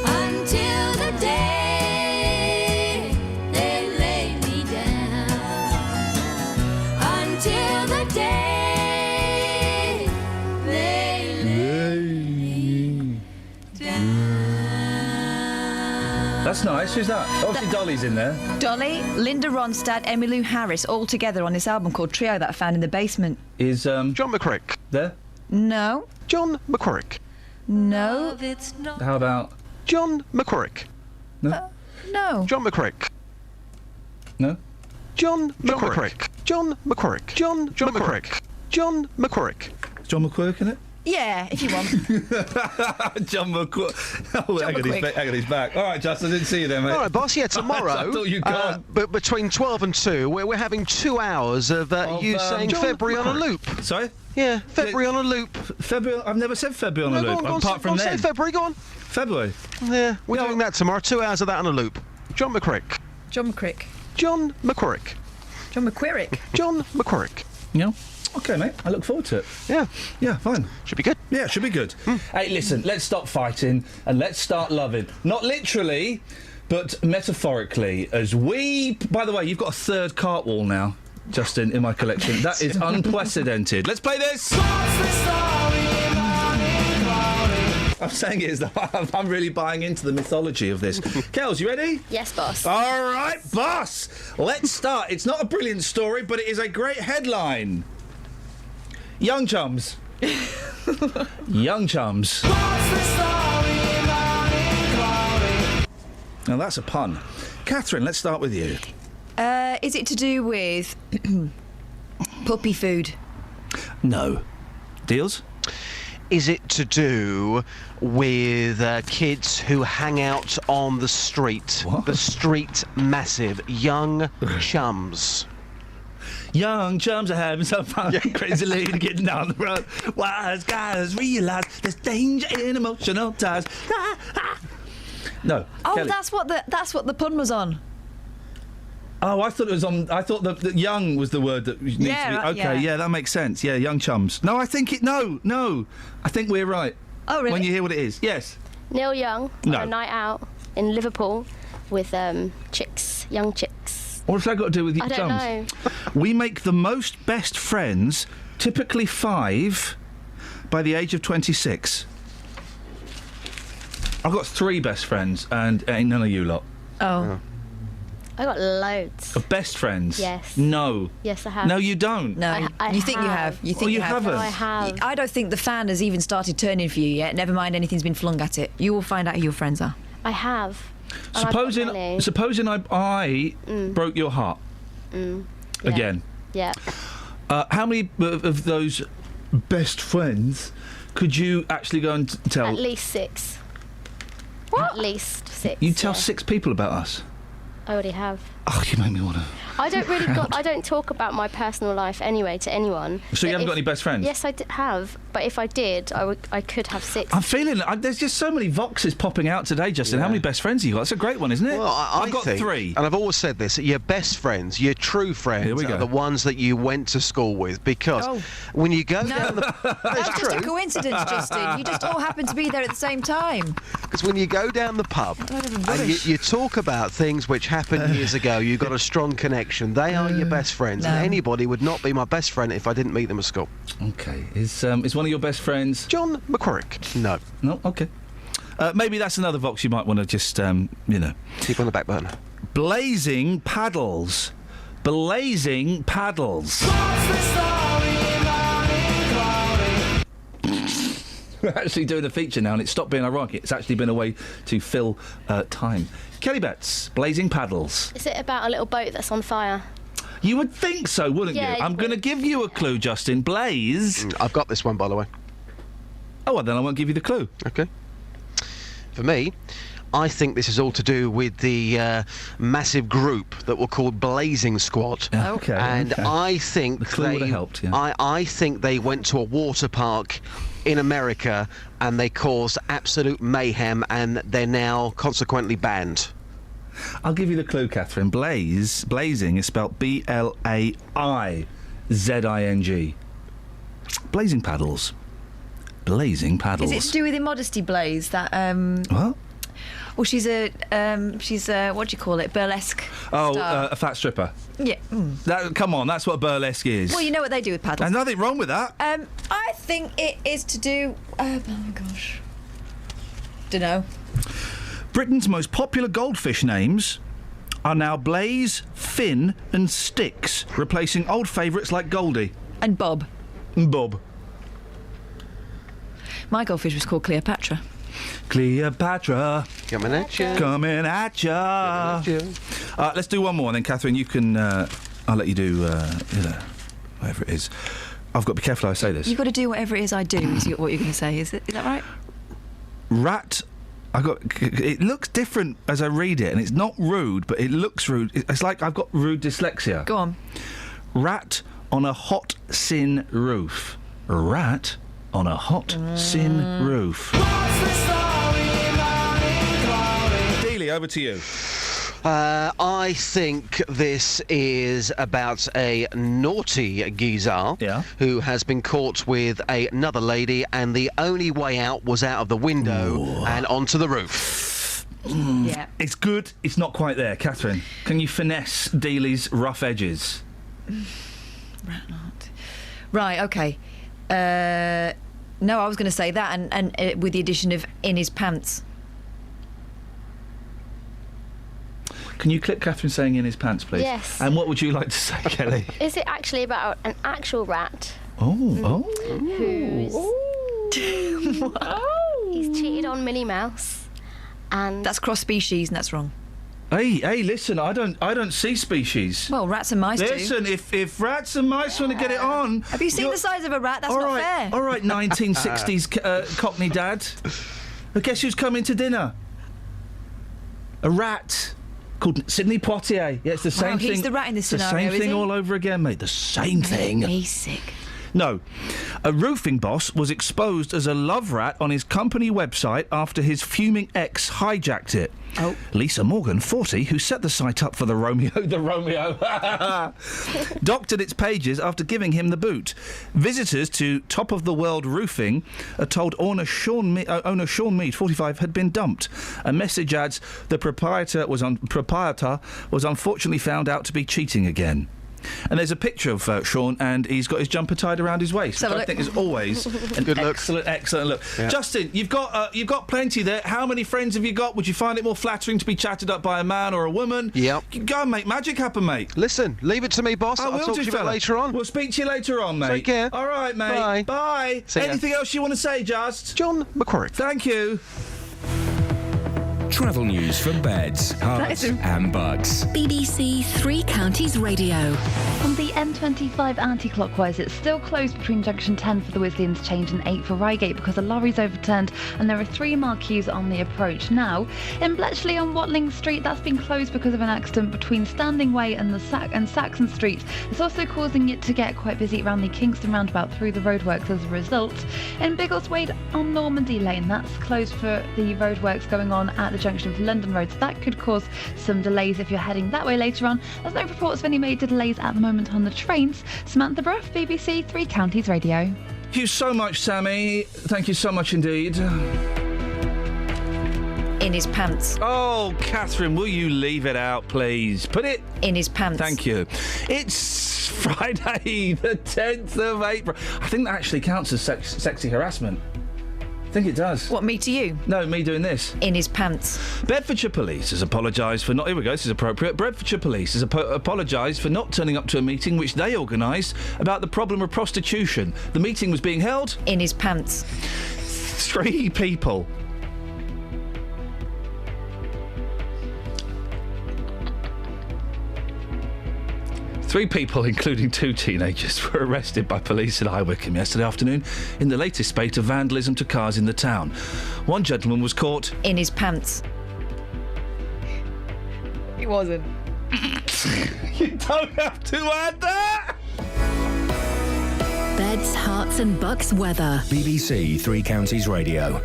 until the day they lay me down. Until the day they lay me down.
That's nice. Who's that? Obviously, Dolly's in there.
Dolly, Linda Ronstadt, Emmylou Harris, all together on this album called Trio that I found in the basement.
Is
John McCrick
there?
No.
John McCrick.
No.
How about
John McCrick.
no?
No.
John McCrick.
No.
John McCrick. John McCrick. John McCrick. John McCrick.
Is John McQuirk in it?
Yeah, if you want.
John McQuirk. Oh, hang on, he's back. All right, Justin, I didn't see you there, mate.
All right, boss. Yeah, tomorrow.
I thought you'd gone.
But between 12 and 2, we're having 2 hours of you saying
John
February on a
McCrick.
loop.
Sorry?
Yeah, February on a loop.
February? I've never said February on a loop.
Go on,
apart from
say
then.
February, go on.
February.
Yeah, we're doing that tomorrow. 2 hours of that on a loop. John McCrick.
John McCrick.
John McCrick.
John McQuirrick.
John McCrick.
Yeah. Okay, mate. I look forward to it.
Yeah.
Yeah, fine.
Should be good.
Yeah, should be good. Hey, listen, let's stop fighting and let's start loving. Not literally, but metaphorically. As we... By the way, you've got a third cart wall now, Justin, in my collection. That is unprecedented. Let's play this! I'm saying it as though I'm really buying into the mythology of this. Kels, you ready?
Yes, boss.
All right, boss. Let's start. It's not a brilliant story, but it is a great headline. Young chums. Young chums. Now that's a pun. Catherine, let's start with you.
Is it to do with puppy food?
No. Deals?
Is it to do with kids who hang out on the street?
What?
The street massive. Young chums.
Young chums are having some fun, crazily getting down the road. Wise guys realise there's danger in emotional ties. No.
Oh,
Kelly.
that's what the pun was on.
Oh, I thought it was on. I thought that young was the word that needs to be. Okay, yeah, that makes sense. Yeah, young chums. No, I think it. No. I think we're right.
Oh, really?
When you hear what it is, yes.
Neil Young
No.
on a night out in Liverpool with chicks, young chicks.
What's that got to do with you?
I don't know.
We make the most best friends, typically 5, by the age of 26. I've got 3 best friends, and ain't none of you lot.
Oh. I got loads.
Of best friends?
Yes.
No.
Yes, I have.
No, you don't.
No, you think you have. You think
you haven't.
No, I have.
I don't think the fan has even started turning for you yet. Never mind anything's been flung at it. You will find out who your friends are.
I have. And I've got many.
Supposing I broke your heart
Yeah.
again.
Yeah.
How many of those best friends could you actually go and tell?
At least 6. What? At least 6.
You tell
yeah.
6 people about us.
I already have.
Oh, you make me want to.
I don't really. I don't talk about my personal life anyway to anyone.
So you haven't got any best friends?
Yes, I have. But if I did, I could have 6.
I'm feeling. There's just so many voxes popping out today, Justin. How many best friends have you got? That's a great one, isn't it?
Well, I've
got
think,
3.
And I've always said this, your best friends, your true friends, are the ones that you went to school with, because when you go down the...
That's just a coincidence, Justin. You just all happen to be there at the same time.
Because when you go down the pub and you talk about things which happened years ago, you've got a strong connection. They are your best friends.
No.
And anybody would not be my best friend if I didn't meet them at school.
Okay. Is one of your best friends...
John McCorrick? No.
No? Okay. Maybe that's another Vox you might want to just,
keep on the back burner.
Blazing paddles. Blazing paddles. We're actually doing a feature now, and it's stopped being ironic. It's actually been a way to fill time. Kelly Betts, Blazing Paddles.
Is it about a little boat that's on fire?
You would think so, wouldn't
Yeah,
you? I'm going to give you a clue, Justin. Blaze.
I've got this one, by the way.
Oh, well, then I won't give you the clue.
Okay. For me, I think this is all to do with the massive group that were called Blazing Squad.
Okay.
And I think
the clue would have helped. Yeah.
I think they went to a water park in America and they caused absolute mayhem, and they're now consequently banned.
I'll give you the clue, Catherine. Blazing is spelt Blaizing. Blazing paddles. Blazing paddles.
Is it to do with Immodesty Blaze? That
What?
Well, she's a what do you call it? Burlesque. star.
A fat stripper.
Yeah.
Come on, that's what burlesque is.
Well, you know what they do with paddles.
There's nothing wrong with that.
I think it is to do. Oh my gosh. Dunno.
Britain's most popular goldfish names are now Blaze, Finn and Styx, replacing old favourites like Goldie.
And Bob.
And Bob.
My goldfish was called Cleopatra.
Cleopatra.
Coming at you.
Coming at ya. Let's do one more, and then, Catherine, you can... I'll let you do, whatever it is. I've got to be careful how I say this.
You've got to do whatever it is I do, is what you're going to say, is that right?
Rat... It looks different as I read it, and it's not rude, but it looks rude. It's like I've got rude dyslexia.
Go on.
Rat on a hot sin roof. Rat on a hot sin roof. Dealey, over to you.
I think this is about a naughty geezer who has been caught with another lady, and the only way out was out of the window and onto the roof.
Yeah.
It's good. It's not quite there. Catherine, can you finesse Dealey's rough edges?
Right, okay. No, I was going to say that, and with the addition of in his pants.
Can you clip Catherine saying in his pants, please?
Yes.
And what would you like to say, Kelly?
Is it actually about an actual rat?
Who's
he's cheated on Minnie Mouse, and
that's cross species, and that's wrong.
Hey, listen, I don't see species.
Well, rats and mice do.
Listen, if rats and mice want to get it on...
Have you seen the size of a rat? That's not fair.
All right, 1960s Cockney dad. But guess who's coming to dinner? A rat called Sidney Poitier. Yeah, it's the same thing.
He's the rat in this
it's
scenario,
the same thing all over again, mate. The same thing.
Basic.
No. A roofing boss was exposed as a love rat on his company website after his fuming ex hijacked it.
Oh.
Lisa Morgan, 40, who set the site up for the Romeo, doctored its pages after giving him the boot. Visitors to Top of the World Roofing are told owner Sean Mead, 45, had been dumped. A message adds the proprietor was unfortunately found out to be cheating again. And there's a picture of Sean, and he's got his jumper tied around his waist, which I think is always an
Good look.
excellent look.
Yeah.
Justin, you've got plenty there. How many friends have you got? Would you find it more flattering to be chatted up by a man or a woman?
Yep.
Go and make magic happen, mate.
Listen, leave it to me, boss. I'll talk to you about later on.
We'll speak to you later on, mate.
Take care.
All right, mate.
Bye.
Bye.
See ya.
Anything else you want to say, Just?
John McQuarrie.
Thank you.
Travel news for beds, cards and bugs.
BBC Three Counties Radio.
On the M25 anti-clockwise, it's still closed between junction 10 for the Wisley interchange and 8 for Reigate because a lorry's overturned and there are 3 mile queues on the approach. Now, in Bletchley on Watling Street, that's been closed because of an accident between Standing Way and Saxon Street. It's also causing it to get quite busy around the Kingston roundabout through the roadworks as a result. In Biggleswade on Normandy Lane, that's closed for the roadworks going on at the junction of London Road, so that could cause some delays if you're heading that way later on. There's no reports of any major delays at the moment on the trains. Samantha Bruff, BBC Three Counties Radio.
Thank you so much, Sammy. Thank you so much indeed.
In his pants.
Oh, Catherine, will you leave it out, please? Put it
in his pants.
Thank you. It's Friday, the 10th of April. I think that actually counts as sexy harassment. I think it does.
What, me to you?
No, me doing this.
In his pants.
Bedfordshire Police has apologised for not... Here we go, this is appropriate. Bedfordshire Police has apologised for not turning up to a meeting which they organised about the problem of prostitution. The meeting was being held...
in his pants.
3 people... 3 people, including 2 teenagers, were arrested by police in High Wycombe yesterday afternoon in the latest spate of vandalism to cars in the town. One gentleman was caught...
in his pants. He wasn't.
You don't have to add that!
Beds, hearts and bucks weather.
BBC Three Counties Radio.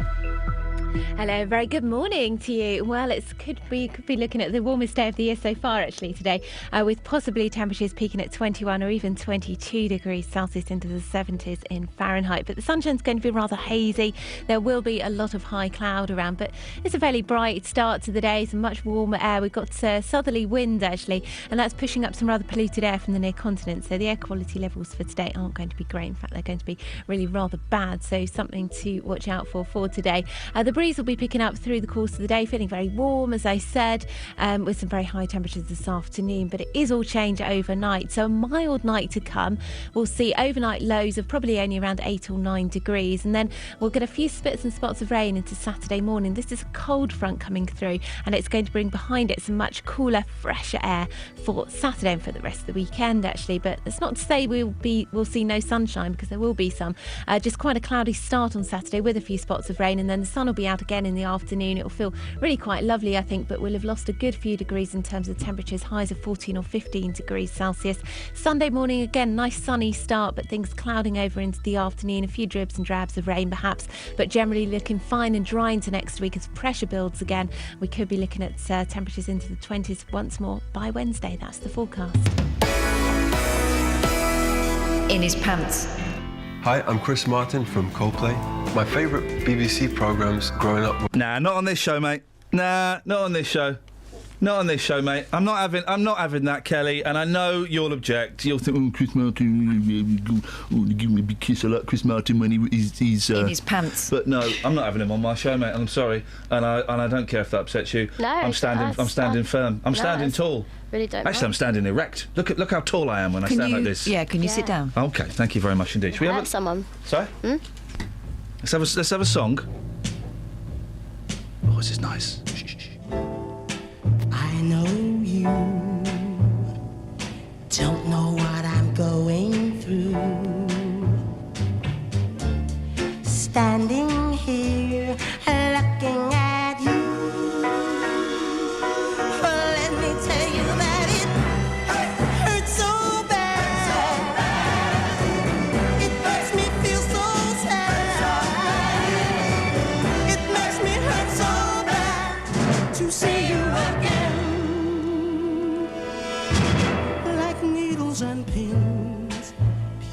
Hello, very good morning to you. Well, we could be looking at the warmest day of the year so far, actually, today, with possibly temperatures peaking at 21 or even 22 degrees Celsius into the 70s in Fahrenheit. But the sunshine's going to be rather hazy. There will be a lot of high cloud around, but it's a fairly bright start to the day, some much warmer air. We've got southerly winds, actually, and that's pushing up some rather polluted air from the near continent. So the air quality levels for today aren't going to be great. In fact, they're going to be really rather bad. So something to watch out for today. The breeze will be picking up through the course of the day, feeling very warm, as I said, with some very high temperatures this afternoon, but it is all change overnight. So a mild night to come. We'll see overnight lows of probably only around 8 or 9 degrees, and then we'll get a few spits and spots of rain into Saturday morning. This is a cold front coming through, and it's going to bring behind it some much cooler, fresher air for Saturday and for the rest of the weekend, actually. But it's not to say we'll see no sunshine, because there will be some. Just quite a cloudy start on Saturday with a few spots of rain, and then the sun will be out again in the afternoon. It will feel really quite lovely, I think, but we'll have lost a good few degrees in terms of temperatures, highs of 14 or 15 degrees Celsius. Sunday morning, again, nice sunny start, but things clouding over into the afternoon, a few dribs and drabs of rain perhaps, but generally looking fine and dry into next week as pressure builds again. We could be looking at temperatures into the 20s once more by Wednesday. That's the forecast.
In his pants.
Hi, I'm Chris Martin from Coldplay. My favourite BBC programmes growing up...
Nah, not on this show, mate. Nah, not on this show. Not on this show, mate. I'm not having that, Kelly, and I know you'll object. You'll think, oh, Chris Martin, give me a big kiss. I like Chris Martin when he's
in his pants.
But no, I'm not having him on my show, mate. I'm sorry, and I don't care if that upsets you.
No,
I'm standing firm. I'm standing tall.
Really don't
Actually, I'm standing erect. Look how tall I am when I stand like this.
Yeah, can you sit down?
Okay, thank you very much indeed. Should we have
someone?
Sorry? Let's have a song. Oh, this is nice.
I know you don't know what I'm going through. Standing here looking at you. Well, let me tell you that it hurts so bad. It and pins.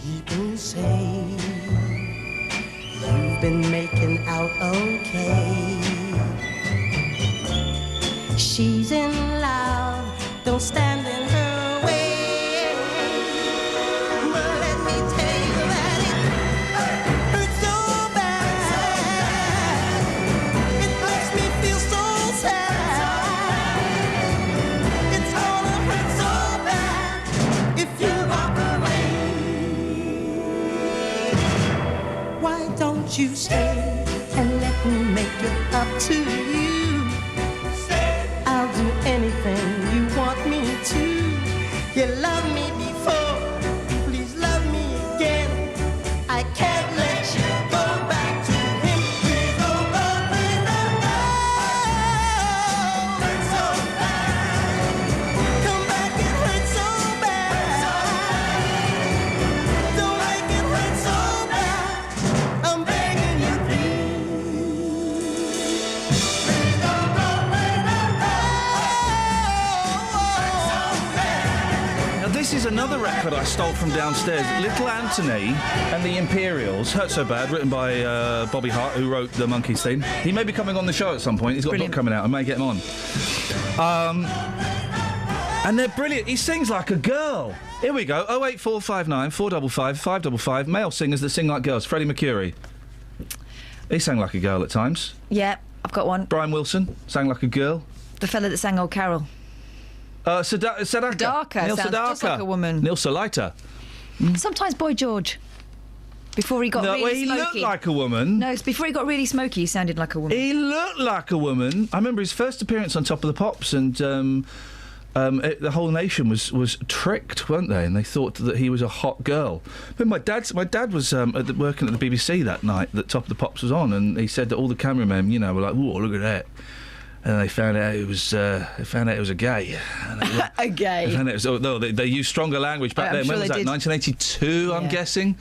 People say you've been making out okay. She's in love, don't stand in her way. But let me tell you that it hurts so bad. It makes me feel so sad. It's gonna hurt so bad if you walk away. Why don't you stay and let me make it up to you? I'll do anything you want me to. You loved me before, please love me again. I can't let you go back to him. Please don't go, please don't go. Hurts so bad. Come back, it hurts so bad. Don't make it hurt so bad. I'm begging you, please. Please don't go, please don't go.
Now, this is another record I stole from downstairs. Little Anthony and the Imperials, Hurt So Bad, written by Bobby Hart, who wrote the Monkees theme. He may be coming on the show at some point. He's got a book coming out. I may get him on. And they're brilliant. He sings like a girl. Here we go. 08459 455 555. Male singers that sing like girls. Freddie Mercury. He sang like a girl at times.
Yeah, I've got one.
Brian Wilson sang like a girl.
The fella that sang Old Carol.
Sedaka.
Sedaka
Neil
sounds
Sedaka.
just like a woman.
Neil Solita.
Sometimes Boy George. Before he got
No,
really
well, he
smoky.
looked like a woman.
No, it's before he got really smoky, he sounded like a woman.
He looked like a woman. I remember his first appearance on Top of the Pops, and the whole nation was tricked, weren't they? And they thought that he was a hot girl. But my dad was working at the BBC that night that Top of the Pops was on, and he said that all the cameramen, you know, were like, "Whoa, look at that." And they found out it was a gay.
A gay.
They found out it was, they used stronger language back then.
I'm
When
sure
was
they
that?
did.
1982, I'm guessing.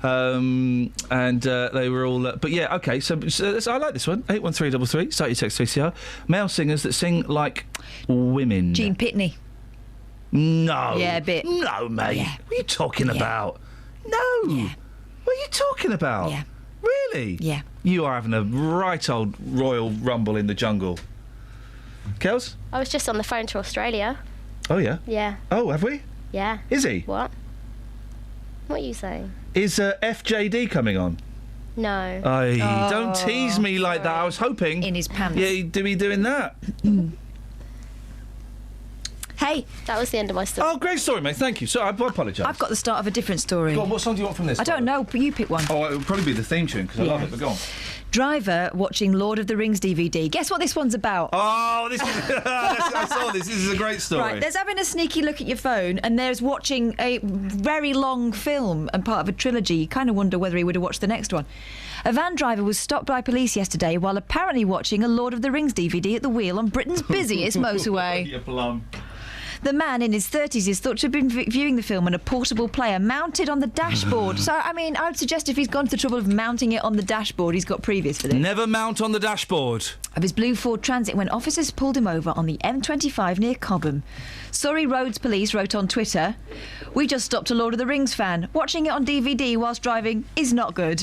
And they were all. But yeah, okay. So I like this one. 81333. Start your text 3CR. Male singers that sing like women.
Gene Pitney.
No.
Yeah, a bit.
No, mate.
Yeah.
What are you talking about? No.
Yeah.
What are you talking about?
Yeah.
Really?
Yeah.
You are having a right old Royal Rumble in the jungle. Kels?
I was just on the phone to Australia.
Oh, yeah?
Yeah.
Oh, have we?
Yeah.
Is he?
What? What are you saying?
Is FJD coming on?
No.
Don't tease me like that. I was hoping.
In his pants.
Yeah, he'd be doing that.
Hey.
That was the end of my story.
Oh, great story, mate. Thank you. So I apologise.
I've got the start of a different story.
Go on, what song do you want from this?
I don't know, but you pick one.
Oh, it would probably be the theme tune, because I love it, but go on.
Driver watching Lord of the Rings DVD. Guess what this one's about?
Oh, this is... I saw this. This is a great story.
Right, there's having a sneaky look at your phone, and there's watching a very long film and part of a trilogy. You kind of wonder whether he would have watched the next one. A van driver was stopped by police yesterday while apparently watching a Lord of the Rings DVD at the wheel on Britain's busiest motorway.
You plum.
The man in his 30s is thought to have been viewing the film on a portable player mounted on the dashboard. So, I mean, I would suggest if he's gone to the trouble of mounting it on the dashboard, he's got previous for this.
Never mount on the dashboard.
Of his blue Ford Transit when officers pulled him over on the M25 near Cobham. Surrey Roads Police wrote on Twitter, "We just stopped a Lord of the Rings fan. Watching it on DVD whilst driving is not good."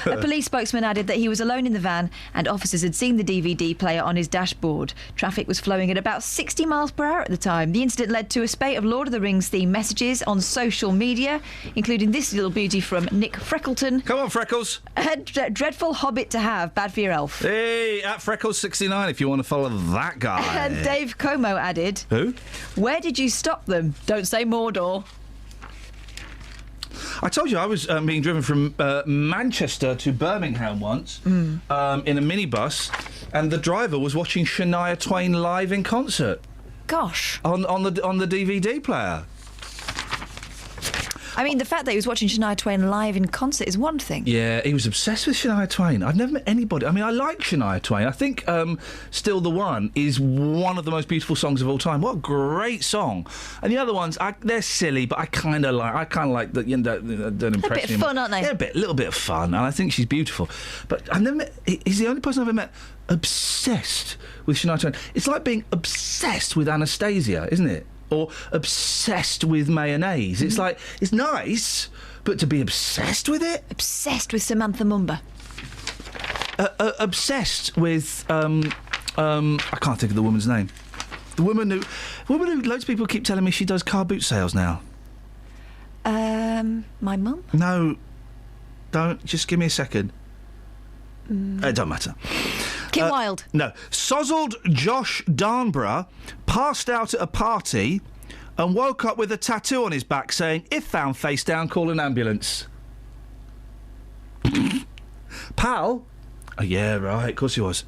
A police spokesman added that he was alone in the van and officers had seen the DVD player on his dashboard. Traffic was flowing at about 60 miles per hour at the time. The incident led to a spate of Lord of the Rings themed messages on social media, including this little beauty from Nick Freckleton.
Come on, Freckles.
A dreadful hobbit to have, bad for your elf.
Hey, at Freckles69 if you want to follow that guy.
And Dave Como added,
Who?
"Where did you stop them? Don't say Mordor."
I told you I was being driven from Manchester to Birmingham once in a minibus, and the driver was watching Shania Twain live in concert.
Gosh.
On the DVD player.
I mean, the fact that he was watching Shania Twain live in concert is one thing.
Yeah, he was obsessed with Shania Twain. I've never met anybody... I mean, I like Shania Twain. I think Still the One is one of the most beautiful songs of all time. What a great song. And the other ones, they're silly, but I kind of like that. You know, don't impress me.
A bit of fun, aren't they?
Yeah, a little bit of fun. And I think she's beautiful. But I've never met... He's the only person I've ever met obsessed with Shania Twain. It's like being obsessed with Anastasia, isn't it? or obsessed with mayonnaise. It's like, it's nice, but to be obsessed with it?
Obsessed with Samantha Mumba.
Obsessed with, I can't think of the woman's name. The woman who loads of people keep telling me she does car boot sales now.
My mum?
No, don't. Just give me a second. It don't matter.
Kim Wilde?
No. Sozzled Josh Darnborough passed out at a party and woke up with a tattoo on his back saying, "If found face down, call an ambulance." Pal? Oh, yeah, right, of course he was.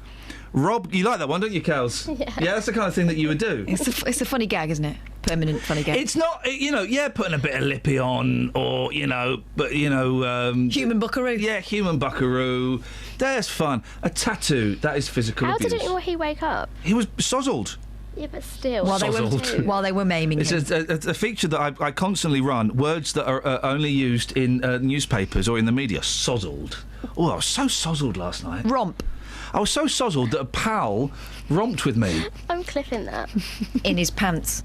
Rob, you like that one, don't you, Kels? Yeah, that's the kind of thing that you would do.
It's a funny gag, isn't it? Permanent funny gag.
It's not, putting a bit of lippy on, or,
human buckaroo.
Yeah, human buckaroo. That's fun. A tattoo, that is physical
How
abuse.
didn't he wake up?
He was sozzled.
Yeah, but still.
While they were maiming
it's
him.
It's a feature that I constantly run. Words that are only used in newspapers or in the media. Sozzled. Oh, I was so sozzled last night.
Romp.
I was so sozzled that a pal romped with me.
I'm clipping that.
In his pants.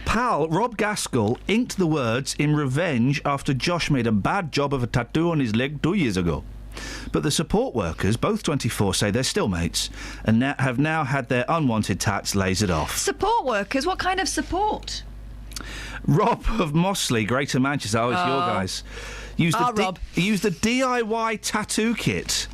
Pal Rob Gaskell inked the words in revenge after Josh made a bad job of a tattoo on his leg 2 years ago. But the support workers, both 24, say they're still mates and have now had their unwanted tats lasered off.
Support workers? What kind of support?
Rob of Mossley, Greater Manchester, it's your guys, used the DIY tattoo kit.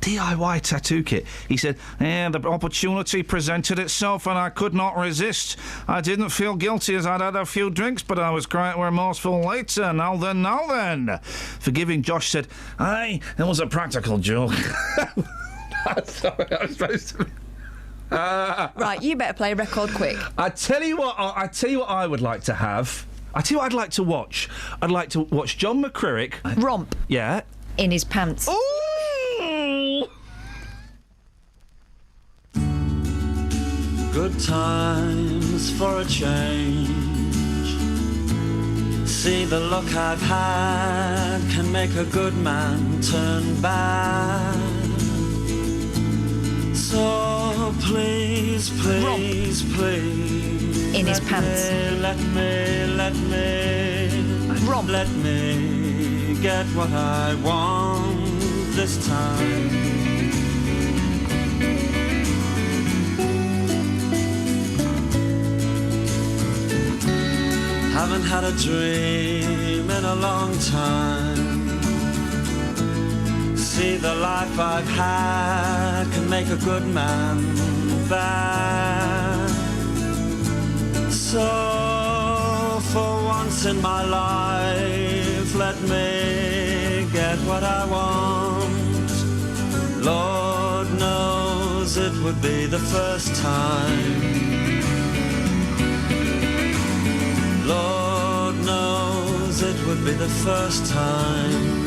DIY tattoo kit. He said, the opportunity presented itself and I could not resist. I didn't feel guilty as I'd had a few drinks, but I was quite remorseful later. Now then. Forgiving Josh said, aye, it was a practical joke. Sorry, I was supposed to...
Right, you better play a record quick.
I tell you what I would like to have. I tell you what I'd like to watch. I'd like to watch John McCririck
romp.
Yeah.
In his pants.
Ooh!
Good times for a change. See, the luck I've had can make a good man turn bad. So please, please, please,
in his pants.
Let me get what I want this time. Haven't had a dream in a long time. See, the life I've had can make a good man bad. So for once in my life, let me get what I want. Lord knows it would be the first time. Lord knows it would be the first time.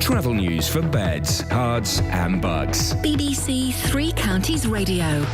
Travel news for beds, cards and bugs.
BBC Three Counties Radio.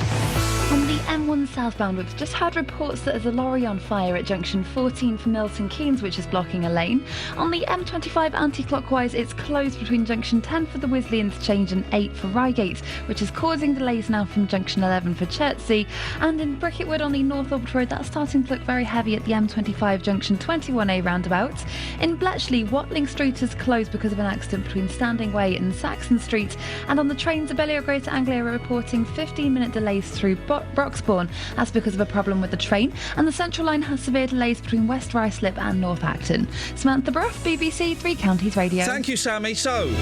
On the M1 southbound, we've just had reports that there's a lorry on fire at junction 14 for Milton Keynes, which is blocking a lane. On the M25 anti-clockwise, it's closed between junction 10 for the Wisley interchange and 8 for Reigate, which is causing delays now from junction 11 for Chertsey. And in Bricketwood on the North Orbit Road, that's starting to look very heavy at the M25 junction 21A roundabout. In Bletchley, Watling Street is closed because of an accident between Standing Way and Saxon Street. And on the trains, Abellio Greater Anglia are reporting 15-minute delays through Box Broxbourne. That's because of a problem with the train, and the Central Line has severe delays between West Ruislip and North Acton. Samantha Bruff, BBC Three Counties Radio.
Thank you, Sammy. So,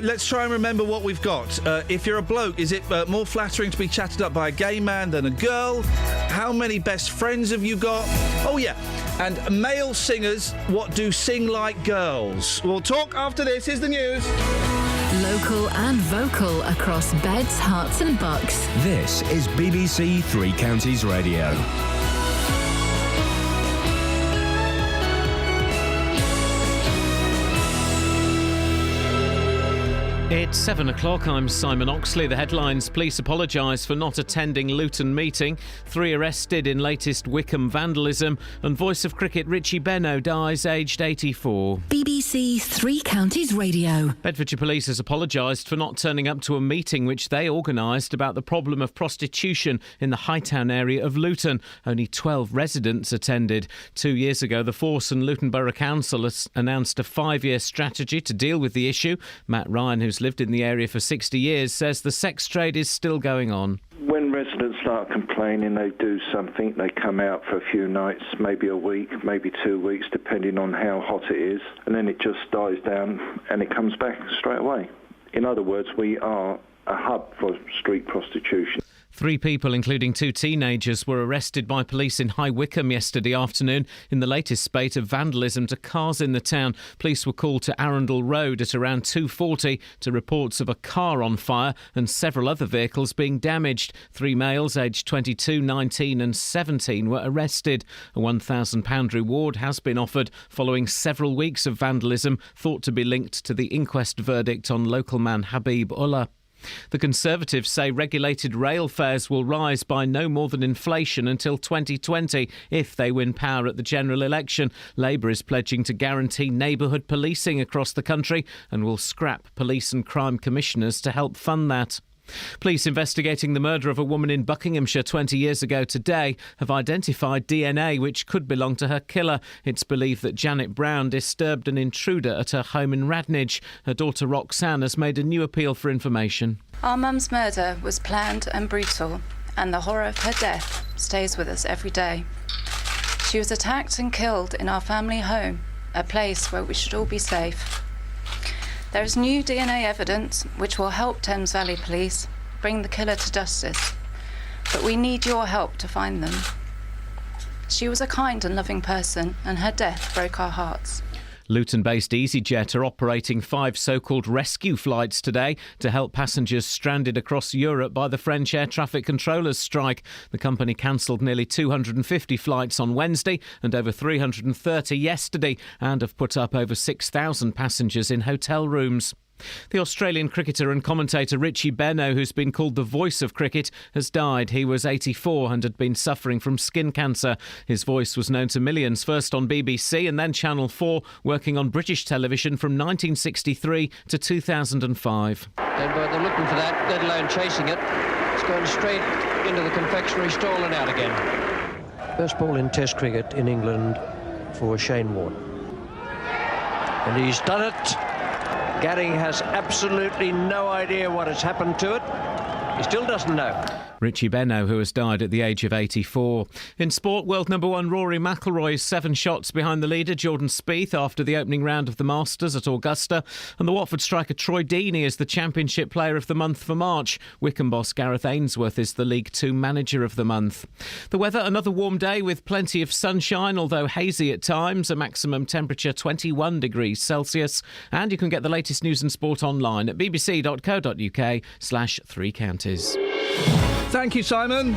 let's try and remember what we've got. If you're a bloke, is it more flattering to be chatted up by a gay man than a girl? How many best friends have you got? Oh, yeah. And male singers, what do sing like girls? We'll talk after this. Here's the news.
Local and vocal across Beds, Herts and Bucks.
This is BBC Three Counties Radio.
It's 7 o'clock. I'm Simon Oxley. The headlines: police apologise for not attending Luton meeting. 3 arrested in latest Wickham vandalism. And voice of cricket Richie Benno dies aged 84.
BBC Three Counties Radio.
Bedfordshire Police has apologised for not turning up to a meeting which they organised about the problem of prostitution in the Hightown area of Luton. Only 12 residents attended. 2 years ago, the Force and Luton Borough Council has announced a 5-year strategy to deal with the issue. Matt Ryan, who's lived in the area for 60 years, says the sex trade is still going on.
When residents start complaining, they do something. They come out for a few nights, maybe a week, maybe 2 weeks, depending on how hot it is, and then it just dies down and it comes back straight away. In other words, we are a hub for street prostitution.
3 people, including 2 teenagers, were arrested by police in High Wycombe yesterday afternoon in the latest spate of vandalism to cars in the town. Police were called to Arundel Road at around 2:40 to reports of a car on fire and several other vehicles being damaged. 3 males aged 22, 19 and 17 were arrested. A £1,000 reward has been offered following several weeks of vandalism thought to be linked to the inquest verdict on local man Habib Ullah. The Conservatives say regulated rail fares will rise by no more than inflation until 2020 if they win power at the general election. Labour is pledging to guarantee neighbourhood policing across the country and will scrap police and crime commissioners to help fund that. Police investigating the murder of a woman in Buckinghamshire 20 years ago today have identified DNA which could belong to her killer. It's believed that Janet Brown disturbed an intruder at her home in Radnage. Her daughter Roxanne has made a new appeal for information.
Our mum's murder was planned and brutal, and the horror of her death stays with us every day. She was attacked and killed in our family home, a place where we should all be safe. There is new DNA evidence which will help Thames Valley Police bring the killer to justice, but we need your help to find them. She was a kind and loving person, and her death broke our hearts.
Luton-based EasyJet are operating 5 so-called rescue flights today to help passengers stranded across Europe by the French air traffic controllers' strike. The company cancelled nearly 250 flights on Wednesday and over 330 yesterday, and have put up over 6,000 passengers in hotel rooms. The Australian cricketer and commentator Richie Benno, who's been called the voice of cricket, has died. He was 84 and had been suffering from skin cancer. His voice was known to millions, first on BBC and then Channel 4, working on British television from 1963 to 2005.
They're looking for that, let alone chasing it. It's gone straight into the confectionery stall and out again. First ball in Test cricket in England for Shane Warne. And he's done it. Gary has absolutely no idea what has happened to it. He still doesn't know.
Richie Benno, who has died at the age of 84. In sport, world number 1 Rory McIlroy is 7 shots behind the leader Jordan Spieth after the opening round of the Masters at Augusta. And the Watford striker Troy Deeney is the Championship Player of the Month for March. Wycombe boss Gareth Ainsworth is the League 2 Manager of the Month. The weather, another warm day with plenty of sunshine, although hazy at times. A maximum temperature 21 degrees Celsius. And you can get the latest news and sport online at bbc.co.uk/3 counties.
Thank you, Simon.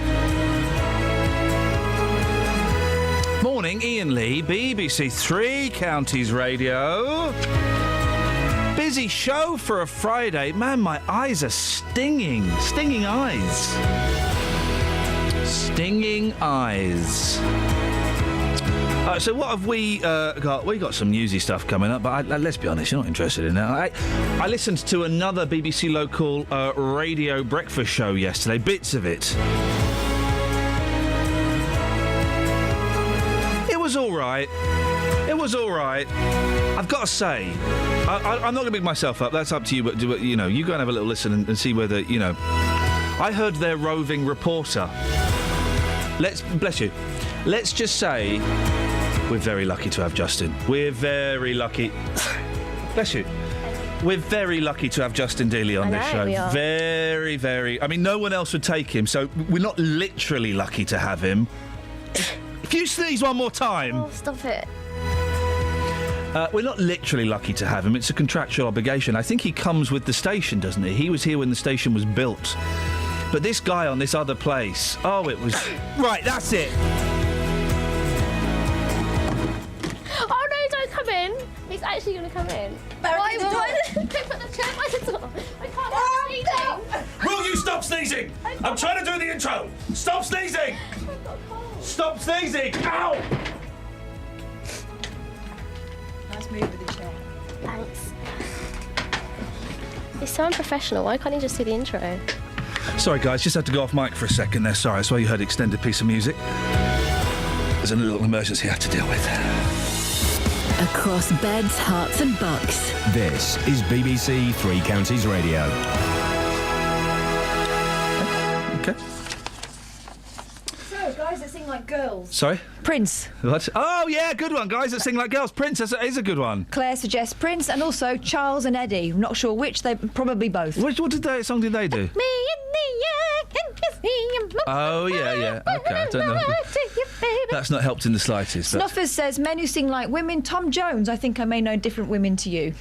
Morning, Iain Lee, BBC Three Counties Radio. Busy show for a Friday. Man, my eyes are stinging. Stinging eyes. Stinging eyes. So what have we got? We got some newsy stuff coming up, but let's be honest, you're not interested in that. I listened to another BBC local radio breakfast show yesterday, bits of it. It was all right. It was all right. I've got to say, I'm not going to big myself up. That's up to you, but you know, you go and have a little listen and see whether, you know. I heard their roving reporter. Bless you. Let's just say we're very lucky to have Justin. We're very lucky. Bless you. We're very lucky to have Justin Dealey on this show.
We are.
Very, very. I mean, no one else would take him, so we're not literally lucky to have him. If you sneeze one more time...
Oh, stop it.
We're not literally lucky to have him. It's a contractual obligation. I think he comes with the station, doesn't he? He was here when the station was built. But this guy on this other place... Oh, it was... Right, that's it.
Oh, no, don't come in. He's actually going to come in. Why? Don't put the chair by the door. I can't have sneezing.
Will you stop sneezing? I'm trying to do the intro. Stop sneezing. Stop sneezing. Ow.
Nice move with the chair.
Thanks. He's so unprofessional. Why can't he just do the intro?
Sorry, guys. Just had to go off mic for a second there. Sorry. That's why you heard extended piece of music. There's a little emergency I had to deal with.
Across beds, hearts and bucks.
This is BBC Three Counties Radio.
Okay.
So, guys that sing like girls.
Sorry?
Prince.
What? Oh, yeah, good one. Guys that sing like girls. Prince is a good one.
Claire suggests Prince and also Charles and Eddie. I'm not sure which. They probably both.
What song did they do?
Me and the air can kiss me.
Oh, yeah. Okay, I don't know. That's not helped in the slightest.
Snuffers says men who sing like women. Tom Jones. I think I may know different women to you.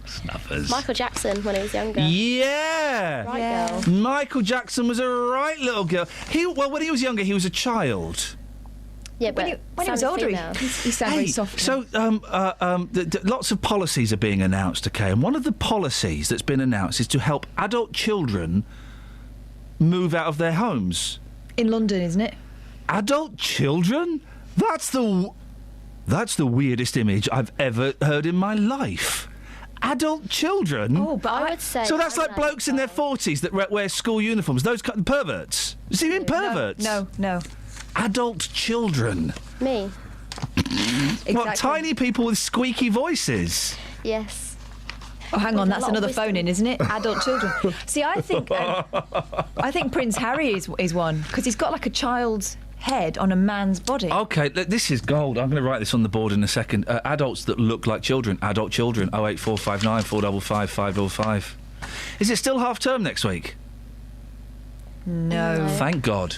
Snuffers.
Michael Jackson when he was younger.
Yeah.
Right, girl.
Michael Jackson was a right little girl. When he was younger, he was a child.
Yeah, but
when he was older, he sounded very soft.
So, lots of policies are being announced, okay? And one of the policies that's been announced is to help adult children move out of their homes.
In London, isn't it?
Adult children? That's the weirdest image I've ever heard in my life. Adult children?
Oh, but
I would say...
So that's like blokes in their 40s that wear school uniforms. Those perverts. Does he mean perverts?
No.
Adult children.
Me.
Exactly.
What, tiny people with squeaky voices?
Yes.
Oh, hang on,
There's a
that's
lot of
another
wisdom.
phone in, isn't it? Adult children. See, I think Prince Harry is one because he's got like a child's head on a man's body.
OK, this is gold. I'm going to write this on the board in a second. Adults that look like children. Adult children. 08459 455 555. Is it still half term next week?
No.
Thank God.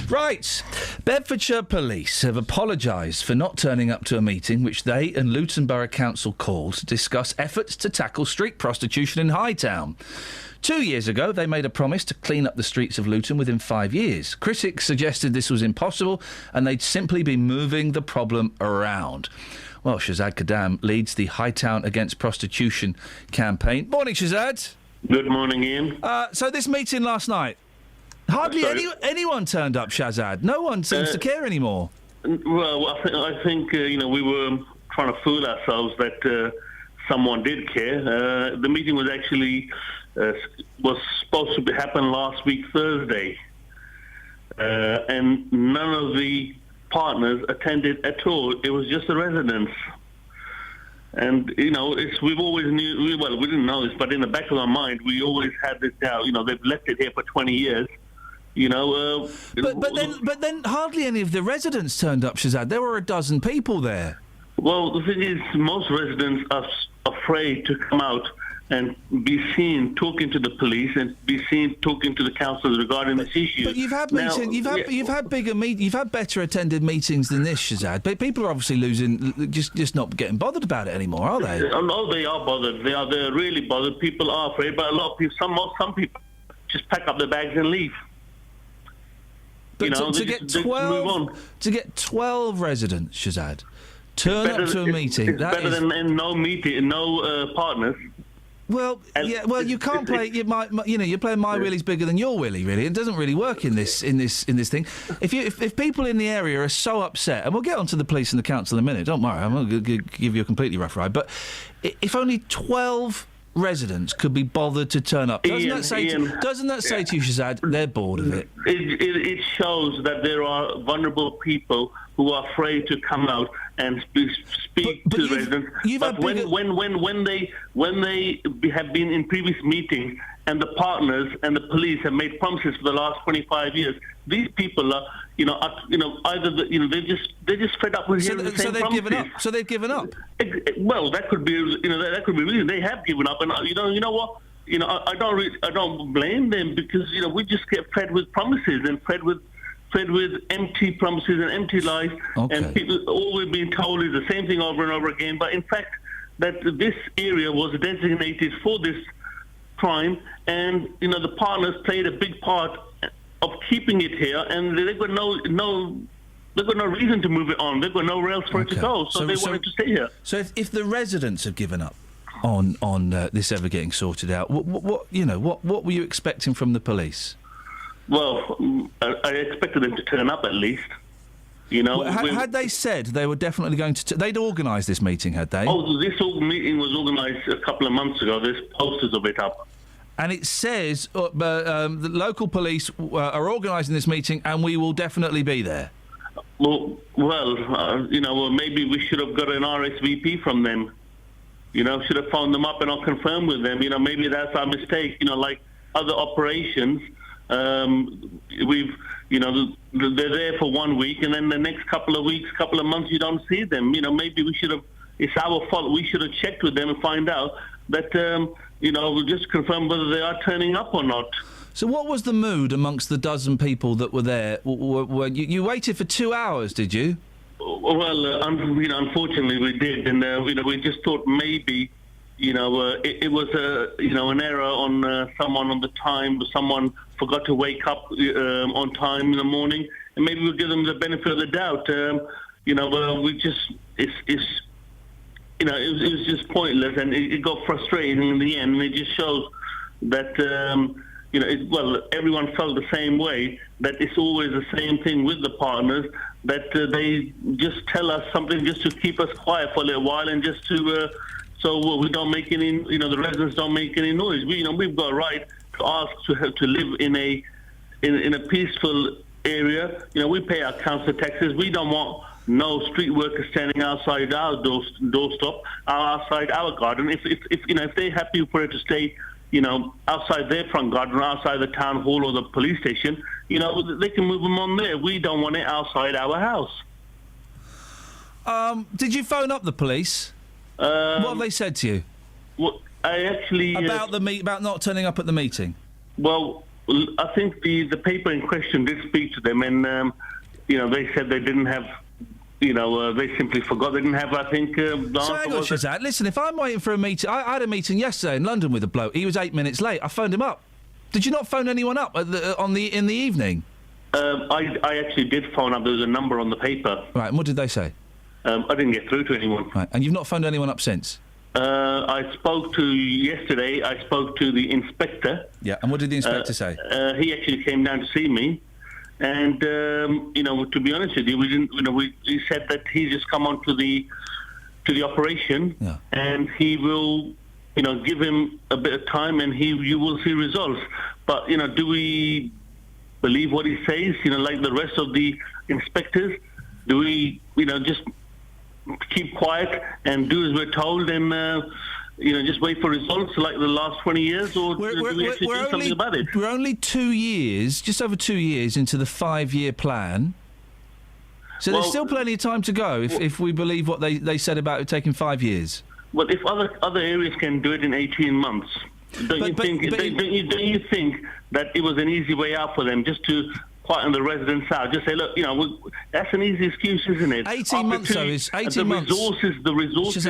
Right. Bedfordshire Police have apologised for not turning up to a meeting which they and Luton Borough Council called to discuss efforts to tackle street prostitution in Hightown. 2 years ago, they made a promise to clean up the streets of Luton within 5 years. Critics suggested this was impossible and they'd simply be moving the problem around. Well, Shazad Kadam leads the Hightown Against Prostitution campaign. Morning, Shazad.
Good morning, Ian.
So this meeting last night, hardly anyone turned up, Shazad. No one seems to care anymore.
Well, I think we were trying to fool ourselves that someone did care. The meeting was actually was supposed to happen last week, Thursday, and none of the partners attended at all. It was just the residents. And, we've always knew, well, we didn't know this, but in the back of our mind, we always had this doubt. They've left it here for 20 years.
But then hardly any of the residents turned up, Shazad. There were a dozen people there.
Well, the thing is, most residents are afraid to come out and be seen talking to the police and be seen talking to the councillors regarding this issue.
But you've had you've had better attended meetings than this, Shazad. But people are obviously just not getting bothered about it anymore, are they?
No, they are bothered. They're really bothered. People are afraid, but a lot of people, some people, just pack up their bags and leave.
But to get 12 residents, Shazad, turn up to a meeting.
It's better than no meeting, no partners.
Well, you can't play. You're playing my willy's bigger than your willy. Really, it doesn't really work in this thing. If people in the area are so upset, and we'll get onto the police and the council in a minute. Don't worry, I'm not going to give you a completely rough ride. But if only 12 residents could be bothered to turn up, doesn't that say to you, Shazad, they're bored of it?
It shows that there are vulnerable people who are afraid to come out and speak to residents. But when they have been in previous meetings and the partners and the police have made promises for the last 25 years. These people are, either they're just fed up with hearing the same promises.
Given up. So they've given up.
Well, that could be, that could be reason they have given up, and you know what? I don't blame them, because we just get fed with promises and fed with empty promises and empty lies, and people, all we've been told is the same thing over and over again. But in fact, that this area was designated for this crime, and the partners played a big part of keeping it here, and they've got no reason to move it on. They've got nowhere else for it to go, so they wanted to stay here.
So if the residents have given up on this ever getting sorted out, what were you expecting from the police?
Well, I expected them to turn up at least.
Had they said they were definitely going to... they'd organised this meeting, had they?
Oh, this meeting was organised a couple of months ago. There's posters of it up.
And it says the local police are organising this meeting, and we will definitely be there.
Well, maybe we should have got an RSVP from them. Should have phoned them up and I'll confirm with them. Maybe that's our mistake. Like other operations, they're there for 1 week, and then the next couple of months, you don't see them. Maybe we should have. It's our fault. We should have checked with them and find out that. We'll just confirm whether they are turning up or not.
So, what was the mood amongst the dozen people that were there? You waited for 2 hours, did you?
Well, unfortunately, we did, and we just thought maybe. It was an error on someone on the time. Someone forgot to wake up on time in the morning, and maybe we'll give them the benefit of the doubt. It was just pointless, and it got frustrating in the end. And it just shows that everyone felt the same way. That it's always the same thing with the partners. That they just tell us something just to keep us quiet for a little while, and just to. So we don't make any, the residents don't make any noise. We've got a right to ask to live in a peaceful area. We pay our council taxes. We don't want no street workers standing outside our doorstep, outside our garden. If they're happy for it to stay, outside their front garden, or outside the town hall or the police station, they can move them on there. We don't want it outside our house.
Did you phone up the police? What have they said to you?
Well, I actually
about not turning up at the meeting.
Well, I think the paper in question did speak to them, and they said they didn't have. They simply forgot. They didn't have. I think.
So hang on, Shazad. Listen, if I'm waiting for a meeting, I had a meeting yesterday in London with a bloke. He was 8 minutes late. I phoned him up. Did you not phone anyone up in the evening?
I actually did phone up. There was a number on the paper.
Right, and what did they say?
I didn't get through to anyone.
Right, and you've not phoned anyone up since?
Yesterday, I spoke to the inspector.
Yeah, and what did the inspector say?
He actually came down to see me, and, to be honest with you, we didn't, he said that he just come on to the operation, and he will, give him a bit of time, and you will see results. But, do we believe what he says, like the rest of the inspectors? Do we, just keep quiet and do as we're told, and just wait for results like the last 20 years, or do we actually do something about it?
We're only 2 years, just over 2 years into the 5-year plan, so there's still plenty of time to go if we believe what they said about it taking 5 years.
Well, if other areas can do it in 18 months, don't you think that it was an easy way out for them just to quieten the residents out? Just say, look, that's an easy excuse, isn't it?
18 months, though, is 18 months.
The resources.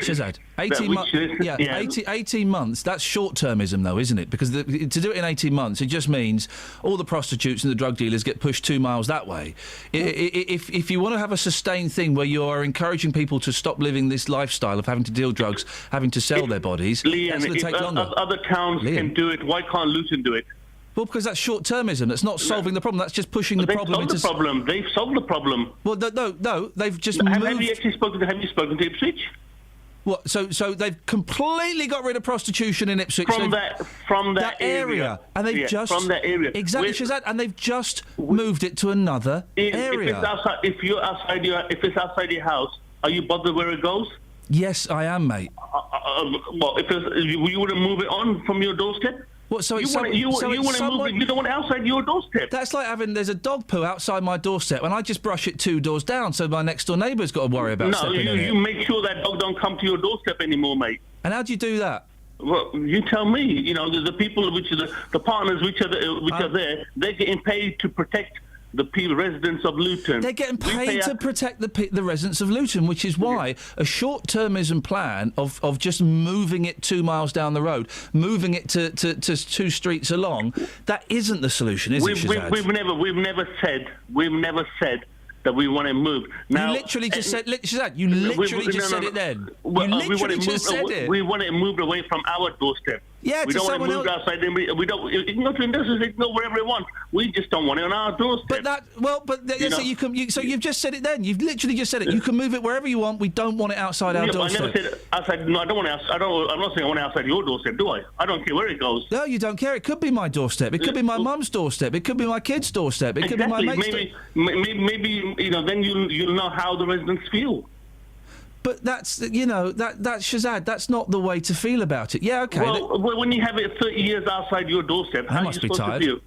Shazad, 18 months, that's short-termism, though, isn't it? Because to do it in 18 months, it just means all the prostitutes and the drug dealers get pushed 2 miles that way. If you want to have a sustained thing where you are encouraging people to stop living this lifestyle of having to deal drugs, having to sell their bodies, that's going to take longer.
Other towns can do it, why can't Luton do it?
Well, because that's short-termism. That's not solving the problem. That's just pushing the problem into...
They've solved the problem.
Well, no, they've just moved...
Have you spoken to Ipswich?
What? So they've completely got rid of prostitution in Ipswich
from that area,
and they've just
from that area
exactly, Shazad, and they've just moved it to another area.
If it's outside your house, are you bothered where it goes?
Yes, I am, mate.
Well, if you wouldn't move it on from your doorstep?
What? So
you
it's
want it, you want to move it. You don't want it outside your doorstep.
That's like there's a dog poo outside my doorstep, and I just brush it 2 doors down, so my next door neighbour's got to worry about stepping in it.
You make sure that dog don't come to your doorstep anymore, mate.
And how do you do that?
Well, you tell me. You know, the people which are the partners which are there, they're getting paid to protect the residents of Luton.
They're getting paid to protect the residents of Luton, which is why a short-termism plan of just moving it 2 miles down the road, moving it to 2 streets along, that isn't the solution, is it, Shazad?
We've never said that we want to move. Now,
you literally just said, Shazad, you literally just said it then. You literally just said it.
We want it moved away from our doorstep.
Yeah,
we don't want it moved outside. We don't. It can go to industries. It can go wherever it wants. We just don't want it on our doorstep.
So you've just said it then. You've literally just said it. You can move it wherever you want. We don't want it outside our doorstep.
I never said outside. No, I don't want it. I'm not saying I want it outside your doorstep, do I? I don't care where it goes.
No, you don't care. It could be my doorstep. It could be my mum's doorstep. It could be my kid's doorstep. It could be my mate's doorstep.
Maybe then you'll know how the residents feel.
But that's Shazad. That's not the way to feel about it. Yeah, okay.
Well, when you have it 30 years outside your doorstep, how
must
are you
be
supposed
tired.
to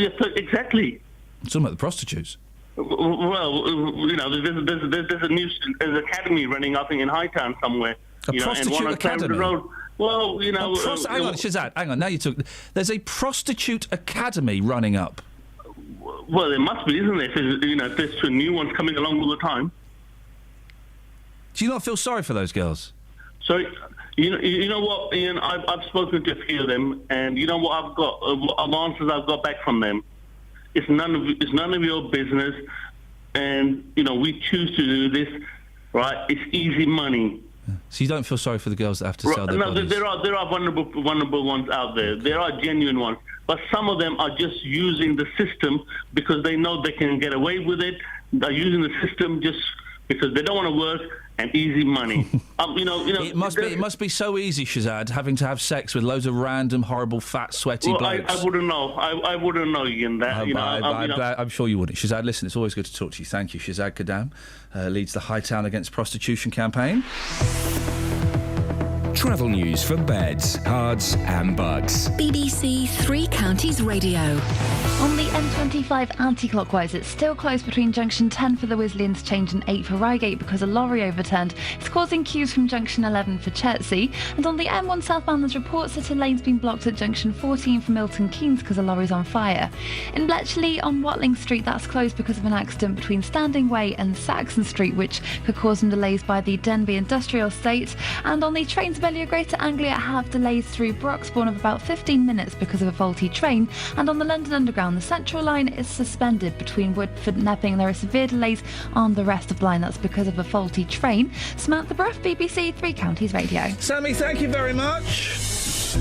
feel? Exactly.
I'm talking about the prostitutes.
Well, there's a new academy running, I think, in Hightown somewhere.
A prostitute
and one
academy.
On Road. Well,
hang on, Shazad. Hang on. Now you took. There's a prostitute academy running up.
Well, there must be, isn't there? If there's 2 new ones coming along all the time.
Do you not feel sorry for those girls?
So, you know what, Ian? I've spoken to a few of them, and you know what I've got? Answers I've got back from them. It's none of your business, and we choose to do this, right? It's easy money.
So you don't feel sorry for the girls that have to sell their bodies?
No, there are vulnerable ones out there. There are genuine ones, but some of them are just using the system because they know they can get away with it. They're using the system just because they don't want to work and easy money.
It must be so easy, Shazad, having to have sex with loads of random, horrible, fat, sweaty blokes.
I wouldn't know. I wouldn't know, Ian.
I'm sure you wouldn't. Shazad, listen, it's always good to talk to you. Thank you. Shazad Kadam leads the Hightown Against Prostitution campaign.
Travel news for beds, cards and bugs.
BBC Three Counties Radio.
On the M25 anti-clockwise, it's still closed between junction 10 for the Wisley interchange and 8 for Reigate because a lorry overturned. It's causing queues from junction 11 for Chertsey. And on the M1 southbound, there's reports that a lane's been blocked at junction 14 for Milton Keynes because a lorry's on fire. In Bletchley on Watling Street, that's closed because of an accident between Standing Way and Saxon Street, which could cause some delays by the Denby Industrial Estate. And on the train to Bellier Greater Anglia have delays through Broxbourne of about 15 minutes because of a faulty train. And on the London Underground, the Central Line is suspended between Woodford and Epping. There are severe delays on the rest of the line. That's because of a faulty train. Samantha Bruff, BBC Three Counties Radio.
Sammy, thank you very much.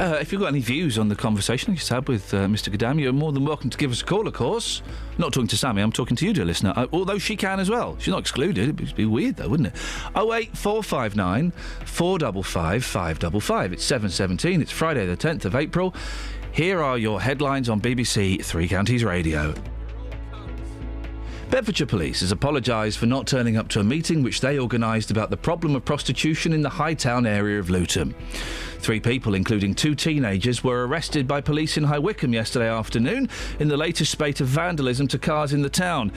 If you've got any views on the conversation I just had with Mr. Gadam, you're more than welcome to give us a call, of course. I'm not talking to Sammy, I'm talking to you, dear listener, although she can as well. She's not excluded. It'd be weird, though, wouldn't it? 08459 455 555. It's 7:17. It's Friday the 10th of April. Here are your headlines on BBC Three Counties Radio. Bedfordshire Police has apologised for not turning up to a meeting which they organised about the problem of prostitution in the Hightown area of Luton. 3 people, including 2 teenagers, were arrested by police in High Wycombe yesterday afternoon in the latest spate of vandalism to cars in the town.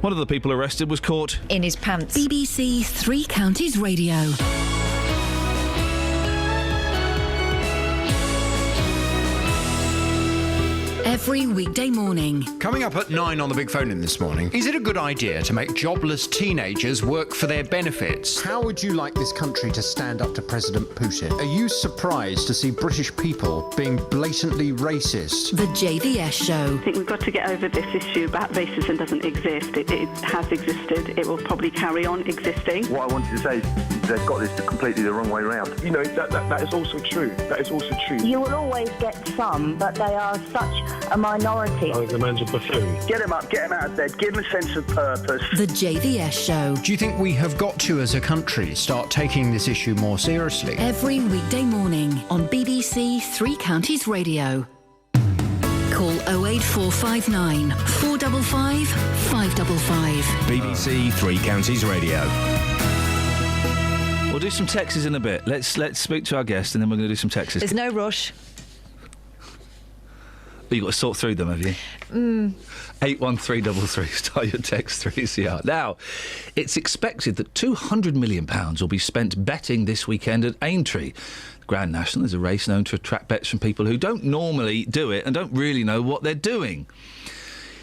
One of the people arrested was caught
in his pants.
BBC Three Counties Radio. Every weekday morning.
Coming up at 9 on the Big Phone In this morning, is it a good idea to make jobless teenagers work for their benefits?
How would you like this country to stand up to President Putin? Are you surprised to see British people being blatantly racist?
The JVS Show.
I think we've got to get over this issue about racism doesn't exist. It has existed. It will probably carry on existing.
What I wanted to say is they've got this completely the wrong way around. You know, that is also true. That is also true.
You will always get some, but they are such a minority.
I think the man's a buffoon. Get him up, get him out of bed, give him a sense of purpose.
The JVS Show.
Do you think we have got to, as a country, start taking this issue more seriously?
Every weekday morning on BBC Three Counties Radio. Call 08459 455 555.
BBC Three Counties Radio.
We'll do some texts in a bit. Let's speak to our guest, and then we're going to do some texts.
There's no rush.
You've got to sort through them, have you? 81333, start your text 3CR. Now, it's expected that £200 million will be spent betting this weekend at Aintree. The Grand National is a race known to attract bets from people who don't normally do it and don't really know what they're doing.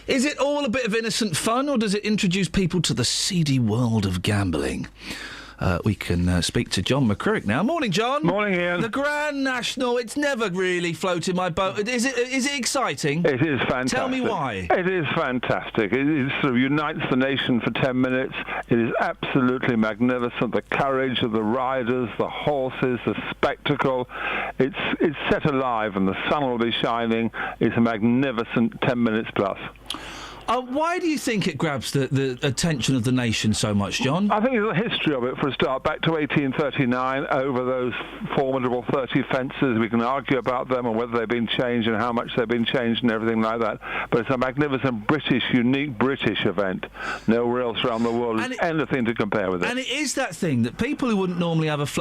Is it all a bit of innocent fun, or does it introduce people to the seedy world of gambling? We can speak to John McCurrick now. Morning, John.
Morning, Iain.
The Grand National, it's never really floated my boat. Is it exciting?
It is fantastic.
Tell me why.
It is fantastic. It sort of unites the nation for 10 minutes. It is absolutely magnificent. The courage of the riders, the horses, the spectacle. It's set alive and the sun will be shining. It's a magnificent 10 minutes plus.
Why do you think it grabs the attention of the nation so much, John?
I think it's the history of it, for a start, back to 1839, over those formidable 30 fences. We can argue about them and whether they've been changed and how much they've been changed and everything like that. But it's a magnificent unique British event. Nowhere else around the world is anything to compare with it.
And it is that thing that people who wouldn't normally have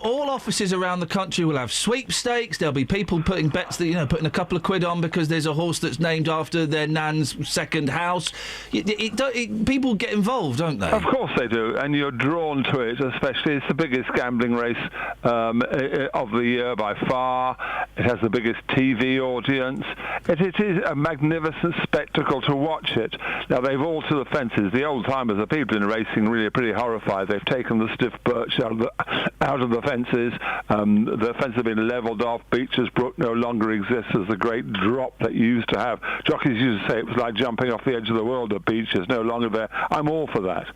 all offices around the country will have sweepstakes. There'll be people putting bets that, putting a couple of quid on because there's a horse that's named after their nan's second house. People get involved, don't they?
Of course they do, and you're drawn to it, especially. It's the biggest gambling race of the year by far. It has the biggest TV audience. It is a magnificent spectacle to watch it. Now, they've altered the fences. The old-timers, the people in racing, really are pretty horrified. They've taken the stiff birch out of the fences. The fences have been levelled off. Beecher's Brook no longer exists as the great drop that you used to have. Jockeys used to say it was like jumping off the edge of the world at Beecher's. No longer there. I'm all for that.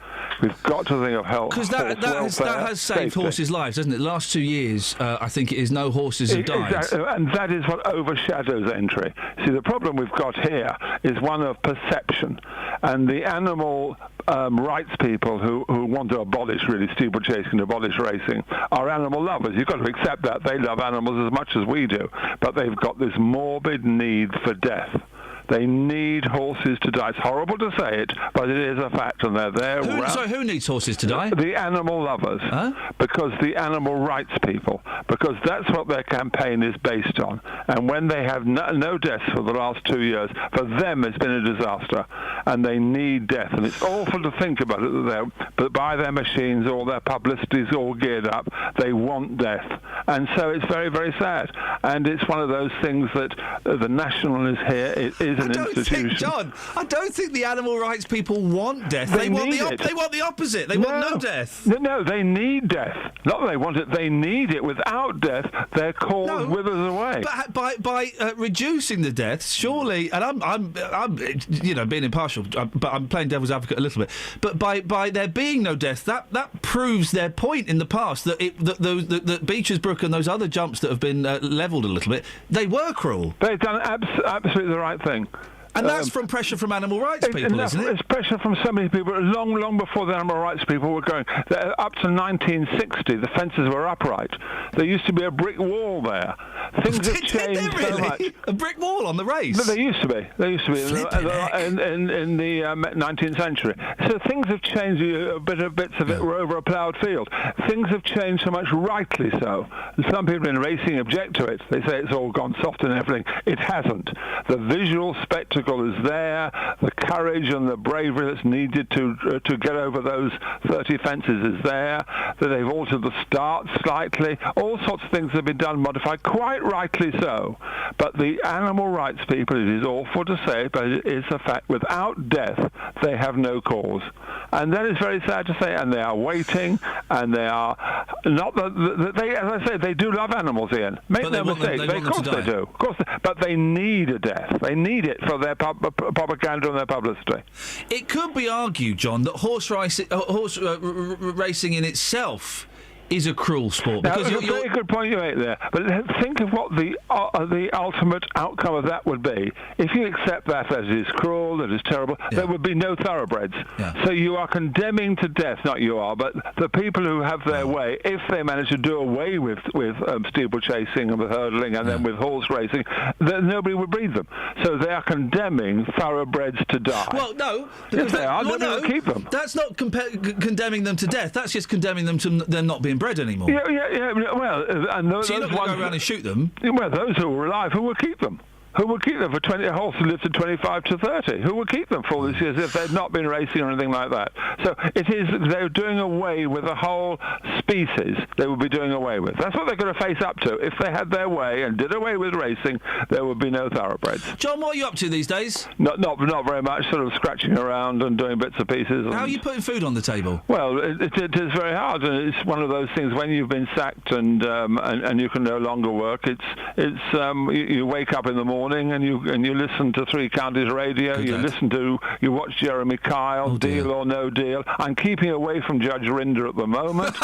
We've got to think of health.
Because that has saved horses' lives, hasn't it? The last 2 years, I think it is no horses have died.
Exactly. And that is what overshadows Aintree. See, the problem we've got here is one of perception. And the animal rights people who want to abolish really steeplechasing, abolish racing, are animal lovers. You've got to accept that. They love animals as much as we do. But they've got this morbid need for death. They need horses to die. It's horrible to say it, but it is a fact, and they're there.
Who needs horses to die?
The animal lovers. Huh? Because the animal rights people. Because that's what their campaign is based on. And when they have no deaths for the last 2 years, for them it's been a disaster. And they need death. And it's awful to think about it, but by their machines, all their publicity is all geared up. They want death. And so it's very, very sad. And it's one of those things that the National is here. It is an institution.
I don't think the animal rights people want death. They want the opposite. They want no death.
No, they need death. Not that they want it, they need it. Without death, their cause withers away.
But by reducing the deaths, surely, and I'm being impartial, but I'm playing devil's advocate a little bit. But by there being no death, that proves their point in the past that Beecher's Brook and those other jumps that have been levelled a little bit, they were cruel.
They've done absolutely the right thing.
And that's from pressure from animal rights people, isn't it?
It's pressure from so many people. Long before the animal rights people were going. Up to 1960, the fences were upright. There used to be a brick wall there. Things have changed so much.
A brick wall on the race?
But there used to be. There used to be in the 19th century. So things have changed. Bits of it were over a ploughed field. Things have changed so much, rightly so. Some people in racing object to it. They say it's all gone soft and everything. It hasn't. The visual spectacle is there, the courage and the bravery that's needed to get over those 30 fences is there, that they've altered the start slightly, all sorts of things have been done, modified, quite rightly so. But the animal rights people, it is awful to say, but it is a fact, without death, they have no cause. And that is very sad to say, and they are waiting, and they are not, they, as I say, they do love animals, Iain. Make no mistake, of course they do. Of course, but they need a death. They need it for their propaganda and their publicity.
It could be argued, John, that horse racing in itself is a cruel sport.
Now,
Because
it's a very good point you make there. But think of what the ultimate outcome of that would be. If you accept that it is cruel, that is terrible, there would be no thoroughbreds. So you are condemning to death, not you are, but the people who have their way, if they manage to do away with steeplechasing and with hurdling and then with horse racing, then nobody would breed them. So they are condemning thoroughbreds to die.
Well, no.
Yes, they are. Nobody will keep them.
That's not condemning them to death. That's just condemning them to them not being bred anymore.
Yeah. Well, and those
so you're not going to go around and shoot them?
Well, those who are alive, who will keep them? Who would keep them for 20? A horse who lives to 25 to 30. Who would keep them for all these years if they'd not been racing or anything like that? So they're doing away with a whole species. They would be doing away with. That's what they're going to face up to. If they had their way and did away with racing, there would be no thoroughbreds.
John, what are you up to these days?
Not very much. Sort of scratching around and doing bits and pieces.
How are you putting food on the table?
Well, it is very hard, and it's one of those things when you've been sacked and you can no longer work. You wake up in the morning and you listen to Three Counties Radio. You watch Jeremy Kyle, Deal or No Deal. I'm keeping away from Judge Rinder at the moment.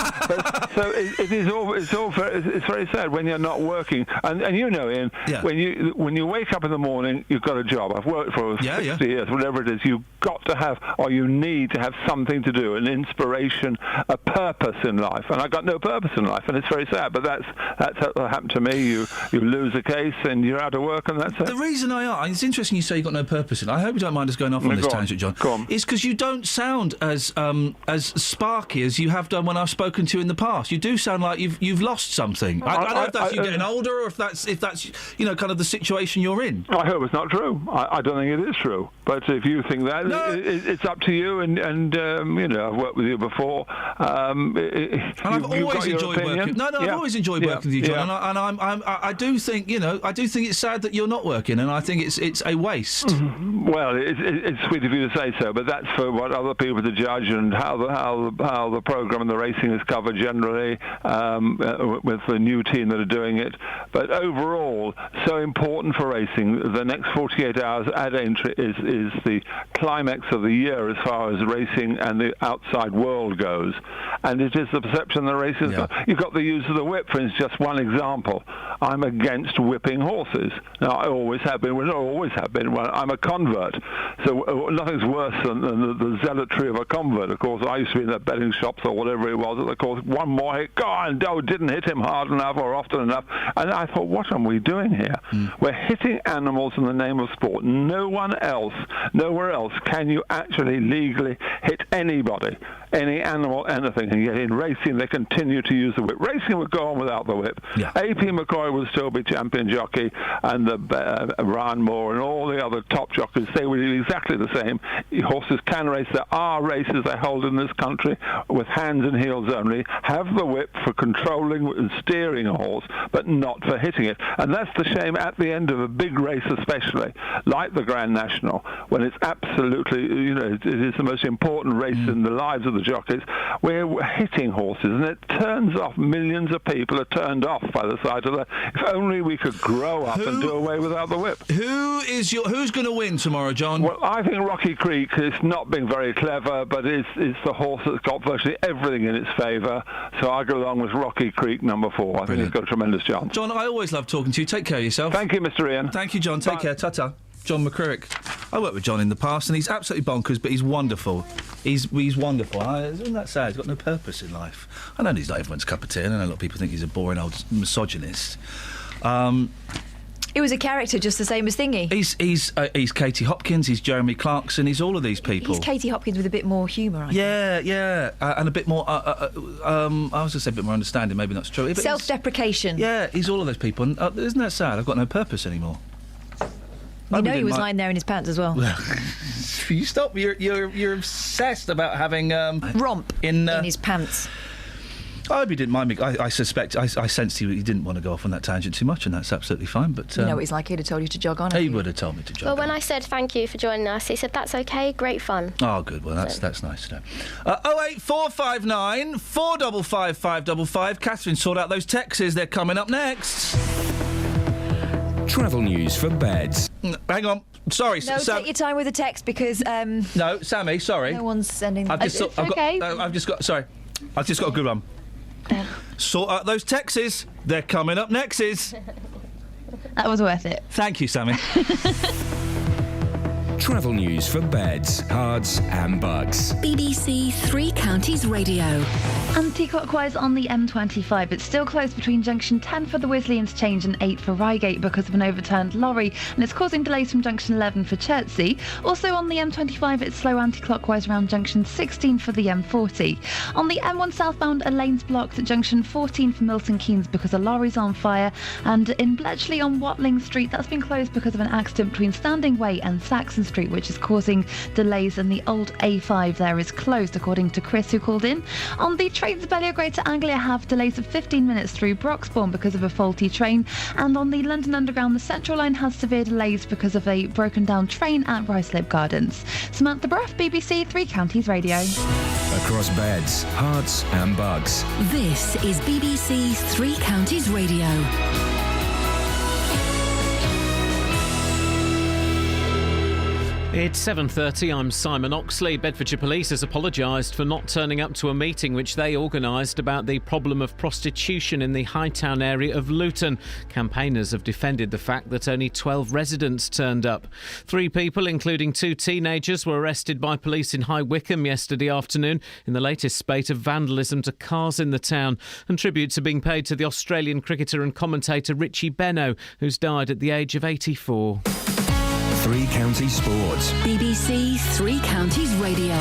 So it's very sad when you're not working. And you know, Ian, when you wake up in the morning, you've got a job. I've worked for 60 years, whatever it is. You've got to have, or you need to have something to do, an inspiration, a purpose in life. And I got no purpose in life, and it's very sad. But that's what happened to me. You lose a case and you're out of work, and that's it.
The reason it's interesting you say you've got no purpose in it. I hope you don't mind us going off on this tangent, John.
Go on.
It's because you don't sound as sparky as you have done when I've spoken to you in the past. You do sound like you've lost something. I don't know if that's you getting older or if that's kind of the situation you're in.
I hope it's not true. I don't think it is true. But if you think that, it's up to you. And I've worked with you before.
And I've always enjoyed working. I've always enjoyed working with you, John. And I do think it's sad that you're not working, and I think it's a waste.
Well, it's sweet of you to say so, but that's for what other people to judge and how the programme and the racing is covered generally with the new team that are doing it. But overall, so important for racing. The next 48 hours at Aintree is the climax of the year as far as racing and the outside world goes, and it is the perception that racing. You've got the use of the whip, for instance. Just one example. I'm against whipping horses. Now, I always have been. Well, not always have been. Well, I'm a convert, so nothing's worse than the zealotry of a convert. Of course, I used to be in the betting shops or whatever it was. Of course, one more hit, didn't hit him hard enough or often enough, and I thought, what are we doing here? We're hitting animals in the name of sport. Nowhere else can you actually legally hit anybody, any animal, anything. And yet in racing, they continue to use the whip. Racing would go on without the whip. A.P. McCoy would still be champion jockey, and Ryan Moore and all the other top jockeys, they would do exactly the same. Horses can race. There are races they hold in this country with hands and heels only. Have the whip for controlling and steering a horse, but not for hitting it. And that's the shame at the end of a big race, especially like the Grand National, when it's absolutely, it is the most important race in the lives of the jockeys. We're hitting horses, and it turns off. Millions of people are turned off by the sight of that. If only we could grow up and do away without the whip.
Who's going to win tomorrow, John?
Well, I think Rocky Creek is not being very clever, but it's the horse that's got virtually everything in its favour. So I go along with Rocky Creek, number 4. I think he's got a tremendous chance.
John, I always love talking to you. Take care of yourself.
Thank you, Mr. Iain.
Thank you, John. Take care. Ta-ta. John McCririck. I worked with John in the past, and he's absolutely bonkers, but he's wonderful. He's wonderful. Isn't that sad? He's got no purpose in life. I know he's not everyone's cup of tea, and I know a lot of people think he's a boring old misogynist.
It was a character just the same as Thingy.
He's Katie Hopkins, he's Jeremy Clarkson, he's all of these people.
He's Katie Hopkins with a bit more humour, I think.
Yeah, and a bit more, I was going to say a bit more understanding, maybe that's true.
Self-deprecation.
Yeah, he's all of those people, and isn't that sad? I've got no purpose anymore.
He was lying there in his pants as well.
You stop, you're obsessed about having...
romp in his pants.
I hope he didn't mind me. I suspect, I sensed he didn't want to go off on that tangent too much, and that's absolutely fine. But
you know what he's like, he'd have told you to jog on.
He would have told me to jog on.
Well, when I said thank you for joining us, he said that's okay, great fun.
Oh, good. Well, that's nice to know. 08459 455 555. Catherine, sort out those texts. They're coming up next.
Travel news for beds.
Hang on. Sorry,
No, take your time with the text because...
No, Sammy, sorry.
No one's sending...
I've just got a good one. Sort out those Texes. They're coming up nexes.
That was worth it.
Thank you, Sammy.
Travel news for beds, cards and bugs.
BBC Three Counties Radio.
Anti-clockwise on the M25. It's still closed between junction 10 for the Wisley Interchange and 8 for Reigate because of an overturned lorry, and it's causing delays from junction 11 for Chertsey. Also on the M25, it's slow anti-clockwise around junction 16 for the M40. On the M1 southbound, a lane's blocked at junction 14 for Milton Keynes because a lorry's on fire, and in Bletchley on Watling Street, that's been closed because of an accident between Standing Way and Saxon Street, which is causing delays, and the old A5 there is closed, according to Chris, who called in. On the trains, Bellier Greater Anglia have delays of 15 minutes through Broxbourne because of a faulty train, and on the London Underground, the Central Line has severe delays because of a broken down train at Ruislip Gardens. Samantha Bruff, BBC Three Counties Radio.
Across beds, cards and bugs.
This is BBC Three Counties Radio.
It's 7:30. I'm Simon Oxley. Bedfordshire Police has apologised for not turning up to a meeting which they organised about the problem of prostitution in the Hightown area of Luton. Campaigners have defended the fact that only 12 residents turned up. 3 people, including 2 teenagers, were arrested by police in High Wycombe yesterday afternoon in the latest spate of vandalism to cars in the town. And tributes are being paid to the Australian cricketer and commentator Richie Benaud, who's died at the age of 84.
Three Counties Sports.
BBC Three Counties Radio.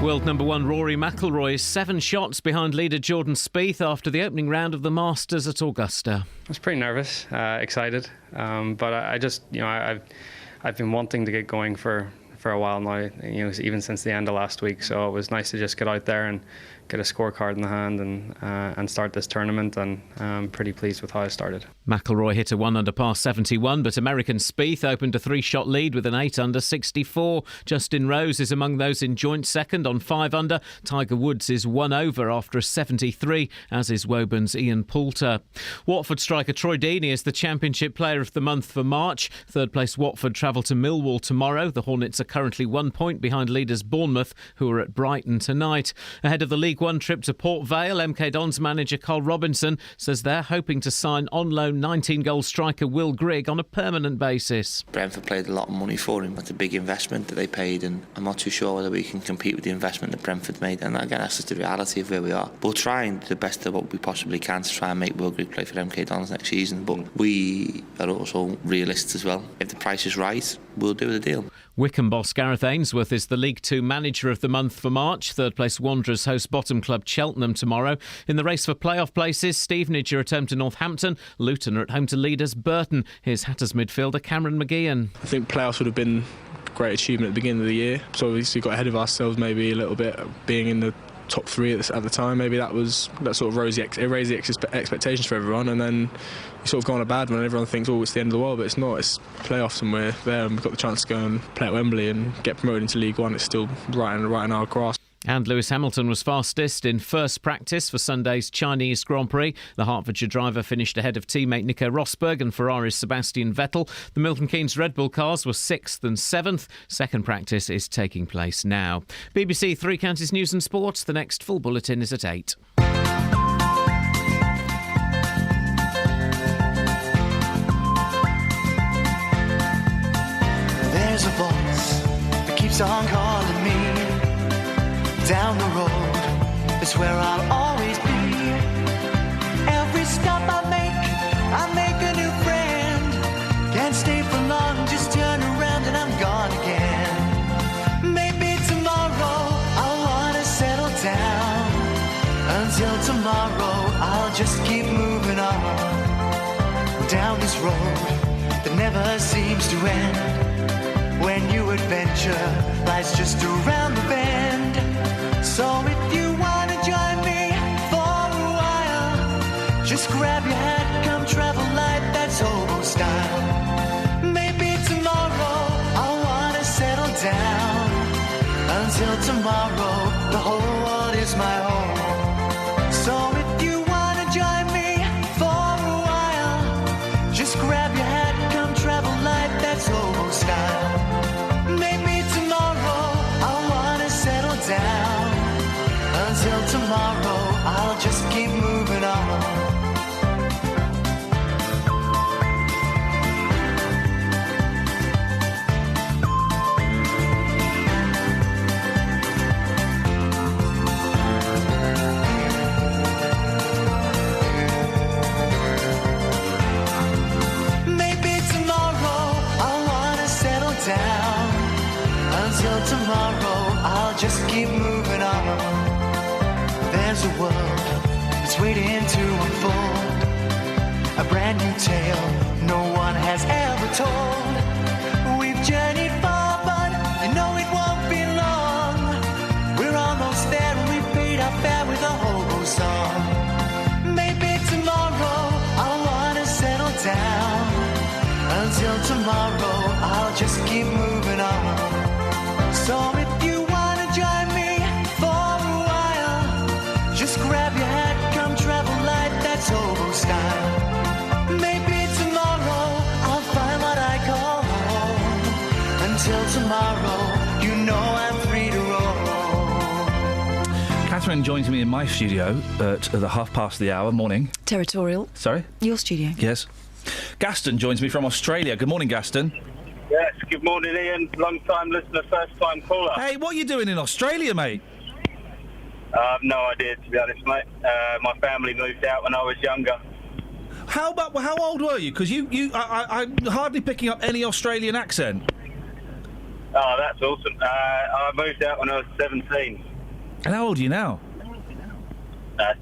World number 1 Rory McIlroy is 7 shots behind leader Jordan Spieth after the opening round of the Masters at Augusta.
I was pretty nervous, excited, but I just, I've been wanting to get going for a while now, even since the end of last week. So it was nice to just get out there and get a scorecard in the hand and start this tournament, and I'm pretty pleased with how I started.
McIlroy hit a 1-under par 71, but American Spieth opened a 3-shot lead with an 8-under 64. Justin Rose is among those in joint second on 5-under. Tiger Woods is 1 over after a 73, as is Woburn's Ian Poulter. Watford striker Troy Deeney is the Championship Player of the Month for March. Third place Watford travel to Millwall tomorrow. The Hornets are currently 1 point behind leaders Bournemouth, who are at Brighton tonight. Ahead of the League One trip to Port Vale, MK Dons manager Carl Robinson says they're hoping to sign on loan 19-goal striker Will Grigg on a permanent basis.
Brentford paid a lot of money for him. It's a big investment that they paid, and I'm not too sure whether we can compete with the investment that Brentford made. And again, that's just the reality of where we are. We'll try and do the best of what we possibly can to try and make Will Grigg play for MK Dons next season, but we are also realists as well. If the price is right, we'll do the deal.
Wycombe boss Gareth Ainsworth is the League Two Manager of the Month for March. Third place Wanderers host bottom club Cheltenham tomorrow. In the race for playoff places, Stevenage are at home to Northampton. Luton are at home to leaders Burton. Here's Hatters midfielder Cameron McGeehan.
I think playoffs would have been a great achievement at the beginning of the year. So obviously got ahead of ourselves maybe a little bit, being in the top 3 at the time. Maybe that sort of raised the expectations for everyone, and then you sort of go on a bad one and everyone thinks, oh, it's the end of the world, but it's not. It's playoffs and we're there and we've got the chance to go and play at Wembley and get promoted into League One. It's still right in our grasp.
And Lewis Hamilton was fastest in first practice for Sunday's Chinese Grand Prix. The Hertfordshire driver finished ahead of teammate Nico Rosberg and Ferrari's Sebastian Vettel. The Milton Keynes Red Bull cars were 6th and 7th. Second practice is taking place now. BBC Three Counties News and Sports. The next full bulletin is at 8.
There's a voice that keeps on calling me. Down the road is where I'll always be. Every stop I make a new friend. Can't stay for long, just turn around and I'm gone again. Maybe tomorrow I'll wanna settle down. Until tomorrow I'll just keep moving on. Down this road that never seems to end. When new adventure lies just around the bend. So if you wanna join me for a while, just grab your hat, come travel light, that's hobo style. Maybe tomorrow I'll wanna settle down. Until tomorrow, the whole world is my home. So if you wanna join me for a while, just grab your hat, come travel light, that's hobo style. Maybe tomorrow I'll wanna settle down. Until tomorrow. there's a world that's waiting to unfold. A brand new tale no one has ever told. We've journeyed far, but you know it won't be long. We're almost there and we paid our fare with a hobo song. Maybe tomorrow I'll wanna settle down. Until tomorrow I'll just keep moving on. So if you wanna join me for a while, just grab your hat, come travel light, that's hobo style. Maybe tomorrow I'll find what I call home. Until tomorrow, you know I'm free to roll.
Catherine joins me in my studio at the hour. Morning.
Territorial.
Sorry?
Your studio.
Yes. Gaston joins me from Australia. Good morning, Gaston.
Yes, good morning, Ian. Long-time listener, first-time caller.
Hey, what are you doing in Australia, mate?
I've no idea, to be honest, mate. My family moved out when I was younger.
How old were you? Because I'm hardly picking up any Australian accent.
Oh, that's awesome. I moved out when I was 17.
And how old are you now?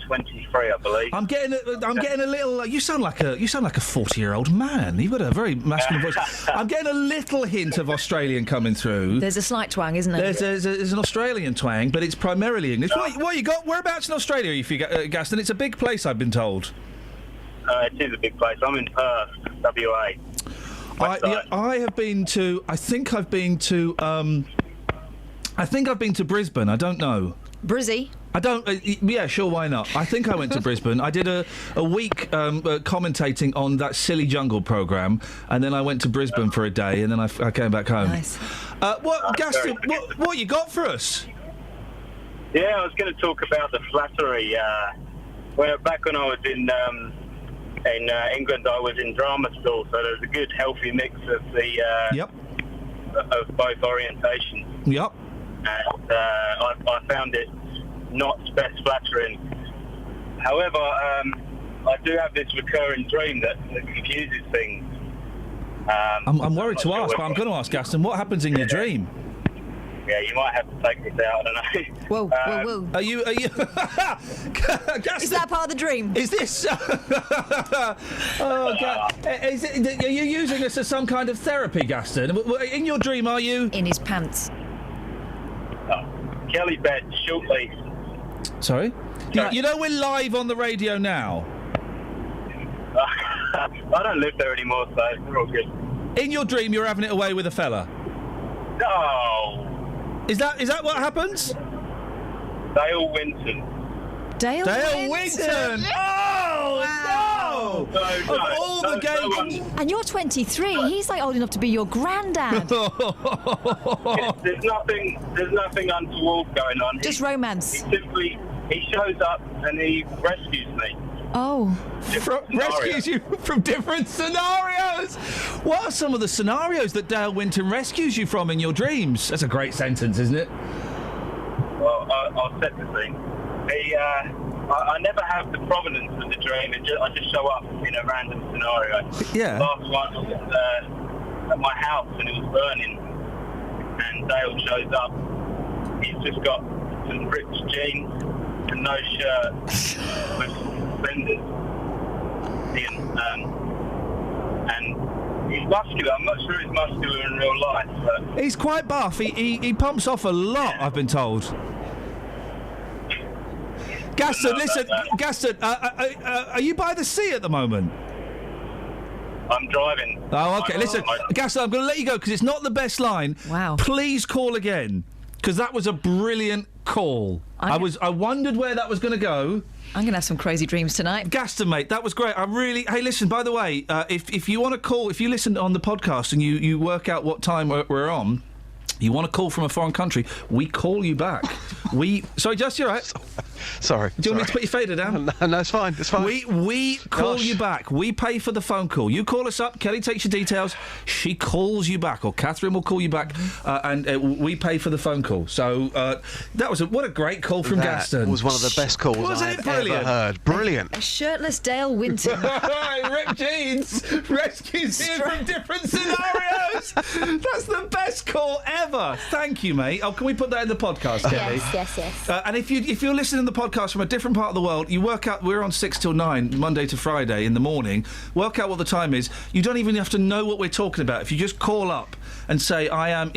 23, I believe.
I'm getting a little. You sound like a 40-year-old man. You've got a very masculine voice. I'm getting a little hint of Australian coming through.
There's a slight twang, isn't there?
There's an Australian twang, but it's primarily English. What you got? Whereabouts in Australia, if you Gaston? It's a big place, I've been told.
It is a big place. I'm in Perth, WA.
I have been to. I think I've been to Brisbane. I don't know.
Brizzy.
I don't. Yeah, sure. Why not? I think I went to Brisbane. I did a week commentating on that Silly Jungle programme, and then I went to Brisbane for a day, and then I came back home.
Nice.
Gaston? What you got for us?
Yeah, I was going to talk about the flattery. Back when I was in England, I was in drama school, so there was a good, healthy mix of the of both orientations.
Yep.
And I found it not best flattering. However, I do have this recurring dream that confuses things.
I'm worried to ask, but I'm going to ask Gaston. What happens in your dream?
Yeah, you might have to take this out. I don't know.
Whoa.
Are you? Gaston,
is that part of the dream?
Is this? Are you using this as some kind of therapy, Gaston? In your dream, are you?
In his pants.
Kelly bed, shortly.
Sorry? You know we're live on the radio now.
I don't live there anymore, so we're all good.
In your dream, you're having it away with a fella?
No.
Is that what happens?
Dale Winton.
Dale
Winton! Oh, wow.
No!
Of all the games...
And you're 23. He's like old enough to be your granddad.
There's nothing untoward going on.
Just romance.
He shows up and he rescues me.
Oh.
Rescues you from different scenarios? What are some of the scenarios that Dale Winton rescues you from in your dreams? That's a great sentence, isn't it?
Well, I'll set the scene. I never have the provenance of the dream. I just show up in a random scenario.
Yeah.
Last one was at my house and it was burning. And Dale shows up. He's just got some ripped jeans and no shirt with suspenders. And he's muscular. I'm not sure he's muscular in real life. But
he's quite buff. He pumps off a lot, I've been told. Gaston, listen, Gaston, are you by the sea at the moment?
I'm driving.
Oh, okay. Listen, Gaston, I'm going to let you go because it's not the best line.
Wow.
Please call again because that was a brilliant call. I wondered where that was going to go.
I'm going to have some crazy dreams tonight.
Gaston, mate, that was great. Hey, listen, by the way, if you want to call, if you listen on the podcast and you work out what time we're on, you want to call from a foreign country, we call you back. Sorry, Just, you all right?
Sorry.
Do you want me to put your fader down?
No, it's fine. It's fine.
We call you back. We pay for the phone call. You call us up. Kelly takes your details. She calls you back, or Catherine will call you back, and we pay for the phone call. So that was what a great call from Gaston.
That was one of the best calls I've ever heard. Brilliant.
A shirtless Dale Winton.
Ripped jeans rescues you from different scenarios. That's the best call ever. Thank you, mate. Oh, can we put that in the podcast, Kelly?
Yes,
Yes.
And if you're listening to the podcast from a different part of the world, you work out. We're on 6 till 9, Monday to Friday in the morning. Work out what the time is. You don't even have to know what we're talking about. If you just call up and say, I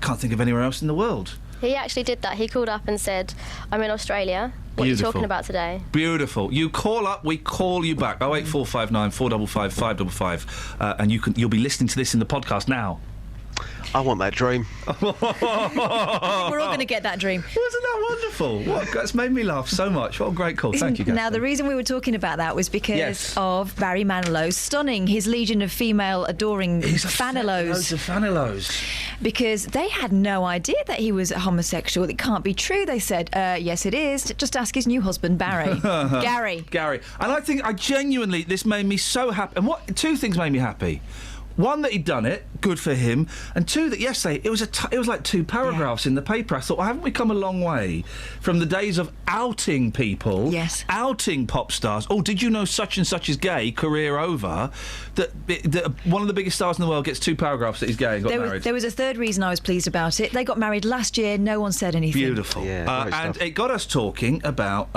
can't think of anywhere else in the world.
He actually did that. He called up and said, I'm in Australia. What are you talking about today?
Beautiful. You call up, we call you back. 08459 455 555, and you'll be listening to this in the podcast now.
I want that dream.
We're all going to get that dream.
Wasn't that wonderful? That's made me laugh so much. What a great call. Thank you, Gaston.
Now, the reason we were talking about that was because of Barry Manilow stunning his legion of female adoring Fanilows.
Loads of Fanilows.
Because they had no idea that he was homosexual. It can't be true, they said. Yes, it is. Just ask his new husband, Barry. Gary.
And I genuinely, this made me so happy. And two things made me happy. One, that he'd done it, good for him, and two, that yesterday it was like 2 paragraphs in the paper. I thought, well, haven't we come a long way from the days of outing people, outing pop stars? Oh, did you know such and such is gay? Career over. That one of the biggest stars in the world gets 2 paragraphs that he's gay and got married.
There was a third reason I was pleased about it. They got married last year. No one said anything.
Beautiful. And it got us talking about,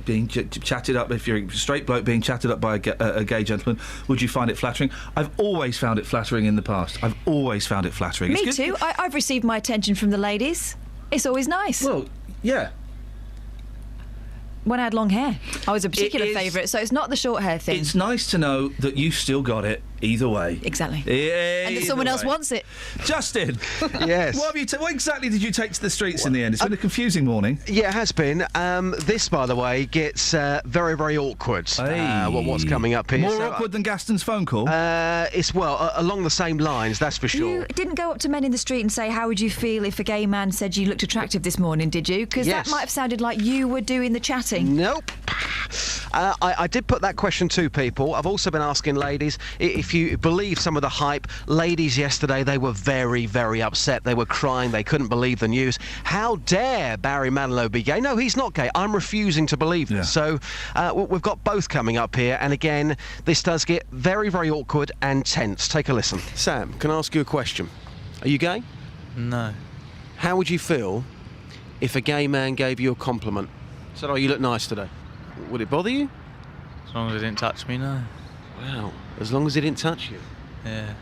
being chatted up. If you're a straight bloke being chatted up by a gay gentleman, would you find it flattering? I've always found it flattering in the past. I've always found it flattering.
Me too. I've received my attention from the ladies. It's always nice.
Well, yeah.
When I had long hair, I was a particular favourite, so it's not the short hair thing.
It's nice to know that you've still got it either way.
Exactly. And that someone else wants it.
Justin.
Yes.
What exactly did you take to the streets in the end? It's been a confusing morning.
Yeah, it has been. This, by the way, gets very, very awkward. What's coming up here?
More awkward than Gaston's phone call?
It's, along the same lines, that's for sure.
You didn't go up to men in the street and say, how would you feel if a gay man said you looked attractive this morning, did you? Because that might have sounded like you were doing the chatting.
Nope. I did put that question to people. I've also been asking ladies, if you believe some of the hype. Ladies yesterday, they were very, very upset. They were crying. They couldn't believe the news. How dare Barry Manilow be gay? No, he's not gay. I'm refusing to believe this. So we've got both coming up here. And again, this does get very, very awkward and tense. Take a listen. Sam, can I ask you a question? Are you gay?
No.
How would you feel if a gay man gave you a compliment? Said, oh, you look nice today. Would it bother you?
As long as it didn't touch me, no.
Wow. As long as it didn't touch you?
Yeah.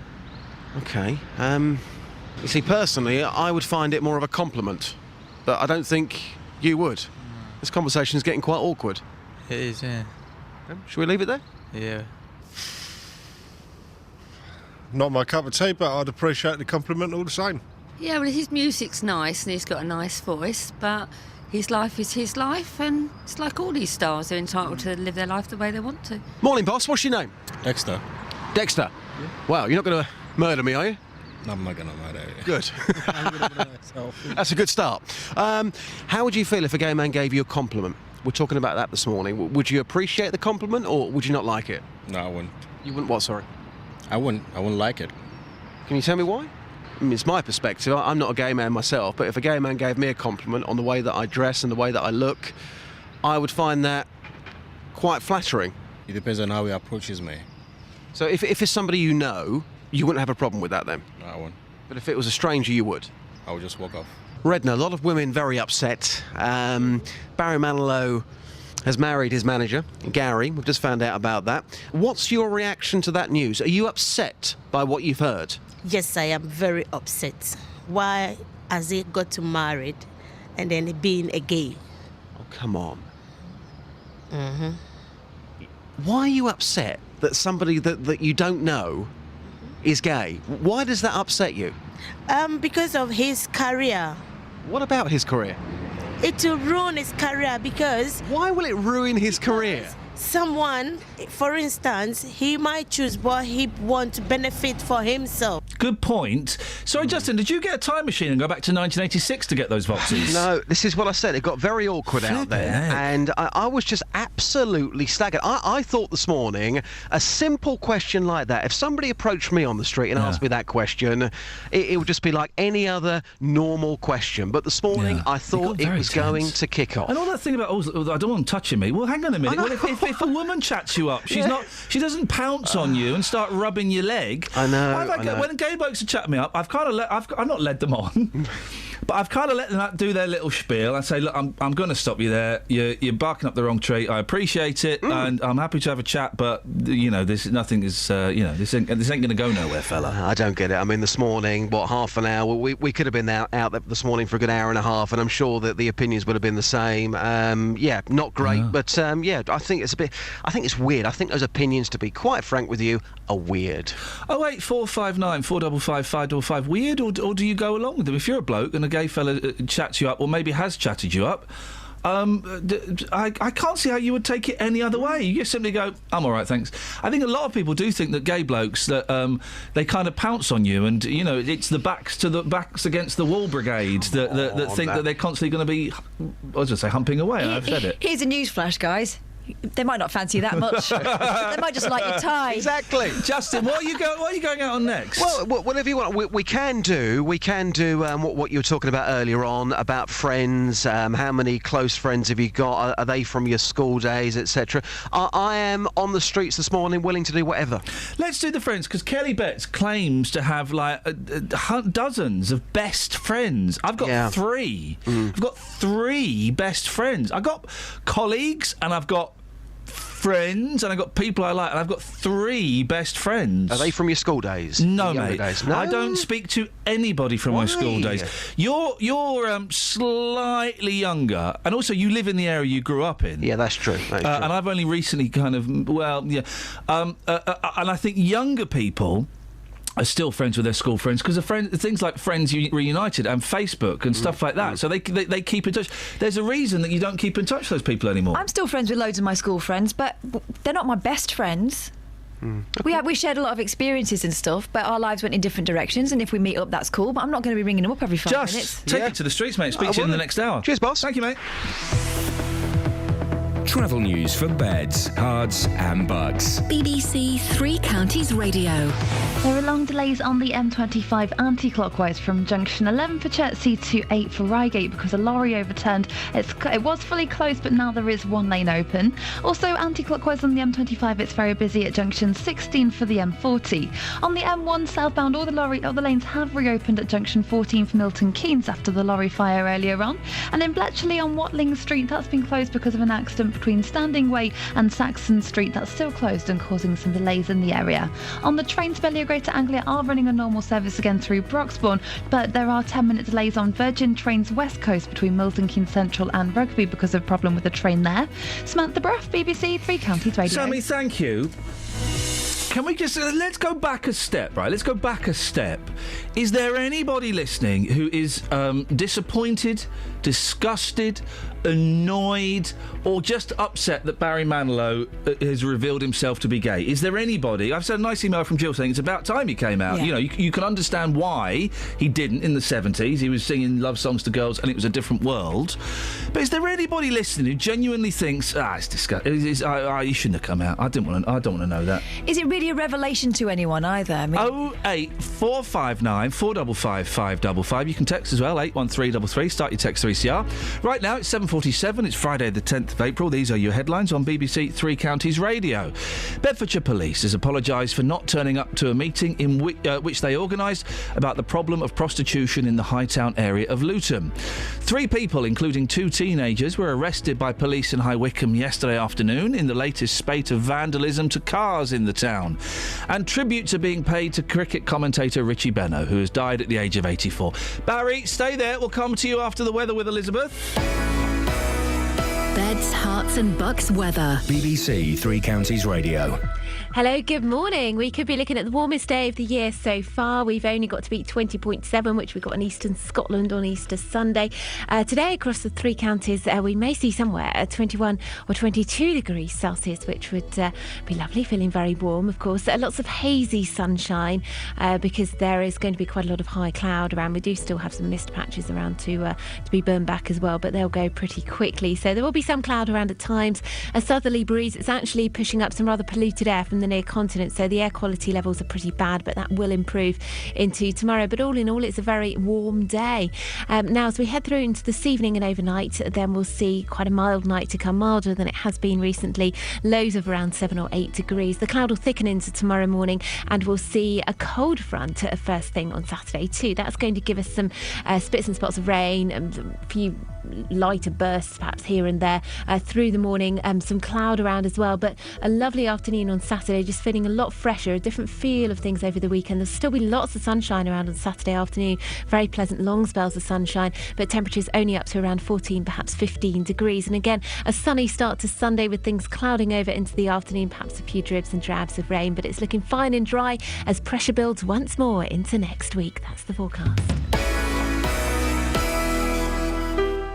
Okay. You see, personally, I would find it more of a compliment. But I don't think you would. This conversation is getting quite awkward.
It is, yeah.
Should we leave it there?
Yeah.
Not my cup of tea, but I'd appreciate the compliment all the same.
Yeah, well, his music's nice and he's got a nice voice, but his life is his life, and it's like all these stars. They're entitled to live their life the way they want to.
Morning, boss. What's your name?
Dexter.
Dexter? Yeah. Wow, you're not going to murder me, are you?
No, I'm not going to murder you.
Good. That's a good start. How would you feel if a gay man gave you a compliment? We're talking about that this morning. Would you appreciate the compliment, or would you not like it?
No, I wouldn't.
You wouldn't what, sorry?
I wouldn't like it.
Can you tell me why? I mean, it's my perspective. I'm not a gay man myself, but if a gay man gave me a compliment on the way that I dress and the way that I look, I would find that quite flattering.
It depends on how he approaches me.
So if it's somebody you know, you wouldn't have a problem with that then?
No, I wouldn't.
But if it was a stranger, you would?
I would just walk off.
Redna, a lot of women very upset. Barry Manilow has married his manager, Gary. We've just found out about that. What's your reaction to that news? Are you upset by what you've heard?
Yes, I am very upset. Why has he got married and then being a gay?
Oh, come on.
Mm-hmm.
Why are you upset that somebody that you don't know is gay? Why does that upset you?
Because of his career.
What about his career?
It will ruin his career because...
Why will it ruin his career?
Someone, for instance, he might choose what he wants to benefit for himself.
Good point. Sorry, Justin, did you get a time machine and go back to 1986 to get those Voxes?
No, this is what I said. It got very awkward out there. And I was just absolutely staggered. I thought this morning, a simple question like that, if somebody approached me on the street and asked me that question, it would just be like any other normal question. But this morning, I thought it was going to kick off.
And all that thing about, I don't want him touching me. Well, hang on a minute. Well, if a woman chats you up, she doesn't pounce on you and start rubbing your leg.
I know.
When gay blokes are chatting me up, I've not led them on, But I've kind of let them do their little spiel. I say, look, I'm going to stop you there. You're barking up the wrong tree. I appreciate it, and I'm happy to have a chat. But this nothing is. This ain't going to go nowhere, fella.
I don't get it. I mean, this morning, half an hour? We could have been out there this morning for a good hour and a half, and I'm sure that the opinions would have been the same. Not great, but I think it's it's weird. I think those opinions, to be quite frank with you, are weird.
08459 455 555. Weird, or do you go along with them? If you're a bloke and a gay fella chats you up, or maybe has chatted you up, I can't see how you would take it any other way. You just simply go, I'm all right, thanks. I think a lot of people do think that gay blokes, that they kind of pounce on you, and it's the backs against the wall brigade that think that they're constantly going to be, I was going to say, humping away. I've said it.
Here's a newsflash, guys. They might not fancy you that much. They might just like your tie.
Exactly.
Justin, what are you going out on next?
Well, whatever you want. We can do what you were talking about earlier on about friends. How many close friends have you got? Are they from your school days, etc.? I am on the streets this morning, willing to do whatever.
Let's do the friends, because Kelly Betts claims to have dozens of best friends. I've got 3. I've got 3 best friends. I've got colleagues, and I've got friends, and I've got people I like, and I've got 3 best friends.
Are they from your school days?
No, mate.
Days? No?
I don't speak to anybody from my school days. You're slightly younger, and also you live in the area you grew up in.
Yeah, that's true.
And I've only recently and I think younger people are still friends with their school friends, because things like Friends Reunited and Facebook and stuff like that. So they keep in touch. There's a reason that you don't keep in touch with those people anymore.
I'm still friends with loads of my school friends, but they're not my best friends. We shared a lot of experiences and stuff, but our lives went in different directions, and if we meet up, that's cool, but I'm not going to be ringing them up every 5 minutes.
Just take it to the streets, mate. Speak to you in the next hour.
Cheers, boss.
Thank you, mate.
Travel news for beds, cards and bugs.
BBC Three Counties Radio.
There are long delays on the M25 anti-clockwise from junction 11 for Chertsey to 8 for Reigate because a lorry overturned. It was fully closed, but now there is one lane open. Also anti-clockwise on the M25, it's very busy at junction 16 for the M40. On the M1 southbound, all the lanes have reopened at junction 14 for Milton Keynes after the lorry fire earlier on. And in Bletchley on Watling Street, that's been closed because of an accident between Standing Way and Saxon Street. That's still closed and causing some delays in the area. On the trains, Bellier Greater Anglia are running a normal service again through Broxbourne, but there are 10-minute delays on Virgin Trains West Coast between Milton Keynes Central and Rugby because of a problem with the train there. Samantha Bruff, BBC Three Counties Radio.
Sammy, thank you. Can we just let's go back a step, right? Let's go back a step. Is there anybody listening who is disappointed, disgusted, annoyed, or just upset that Barry Manilow has revealed himself to be gay? Is there anybody? I've had a nice email from Jill saying it's about time he came out.
Yeah.
You can understand why he didn't in the 70s. He was singing love songs to girls, and it was a different world. But is there anybody listening who genuinely thinks, it's disgusting? You shouldn't have come out. I don't want to know that.
Is it really a revelation to anyone either? I mean,
08459 455 555. You can text as well, 81333. Start your text 3CR. Right now, it's 7:47. It's Friday the 10th of April. These are your headlines on BBC Three Counties Radio. Bedfordshire Police has apologised for not turning up to a meeting in which they organised about the problem of prostitution in the Hightown area of Luton. 3 people, including 2 teenagers, were arrested by police in High Wycombe yesterday afternoon in the latest spate of vandalism to cars in the town. And tributes are being paid to cricket commentator Richie Benno, who has died at the age of 84. Barry, stay there. We'll come to you after the weather with Elizabeth.
Beds, Hearts and Bucks weather.
BBC Three Counties Radio.
Hello, good morning. We could be looking at the warmest day of the year so far. We've only got to beat 20.7, which we've got in eastern Scotland on Easter Sunday. Today, across the 3 counties, we may see somewhere at 21 or 22 degrees Celsius, which would be lovely, feeling very warm, of course. Lots of hazy sunshine because there is going to be quite a lot of high cloud around. We do still have some mist patches around to be burned back as well, but they'll go pretty quickly. So there will be some cloud around at times. A southerly breeze. It's actually pushing up some rather polluted air air from the near continent, so the air quality levels are pretty bad, but that will improve into tomorrow. But all in all, it's a very warm day. Now, as we head through into this evening and overnight, then we'll see quite a mild night to come, milder than it has been recently, lows of around 7 or 8 degrees. The cloud will thicken into tomorrow morning, and we'll see a cold front first thing on Saturday too. That's going to give us some spits and spots of rain, and a few lighter bursts perhaps here and there through the morning, some cloud around as well, but a lovely afternoon on Saturday, just feeling a lot fresher, a different feel of things over the weekend. There'll still be lots of sunshine around on Saturday afternoon, very pleasant long spells of sunshine, but temperatures only up to around 14, perhaps 15 degrees. And again, a sunny start to Sunday with things clouding over into the afternoon, perhaps a few dribs and drabs of rain, but it's looking fine and dry as pressure builds once more into next week. That's the forecast.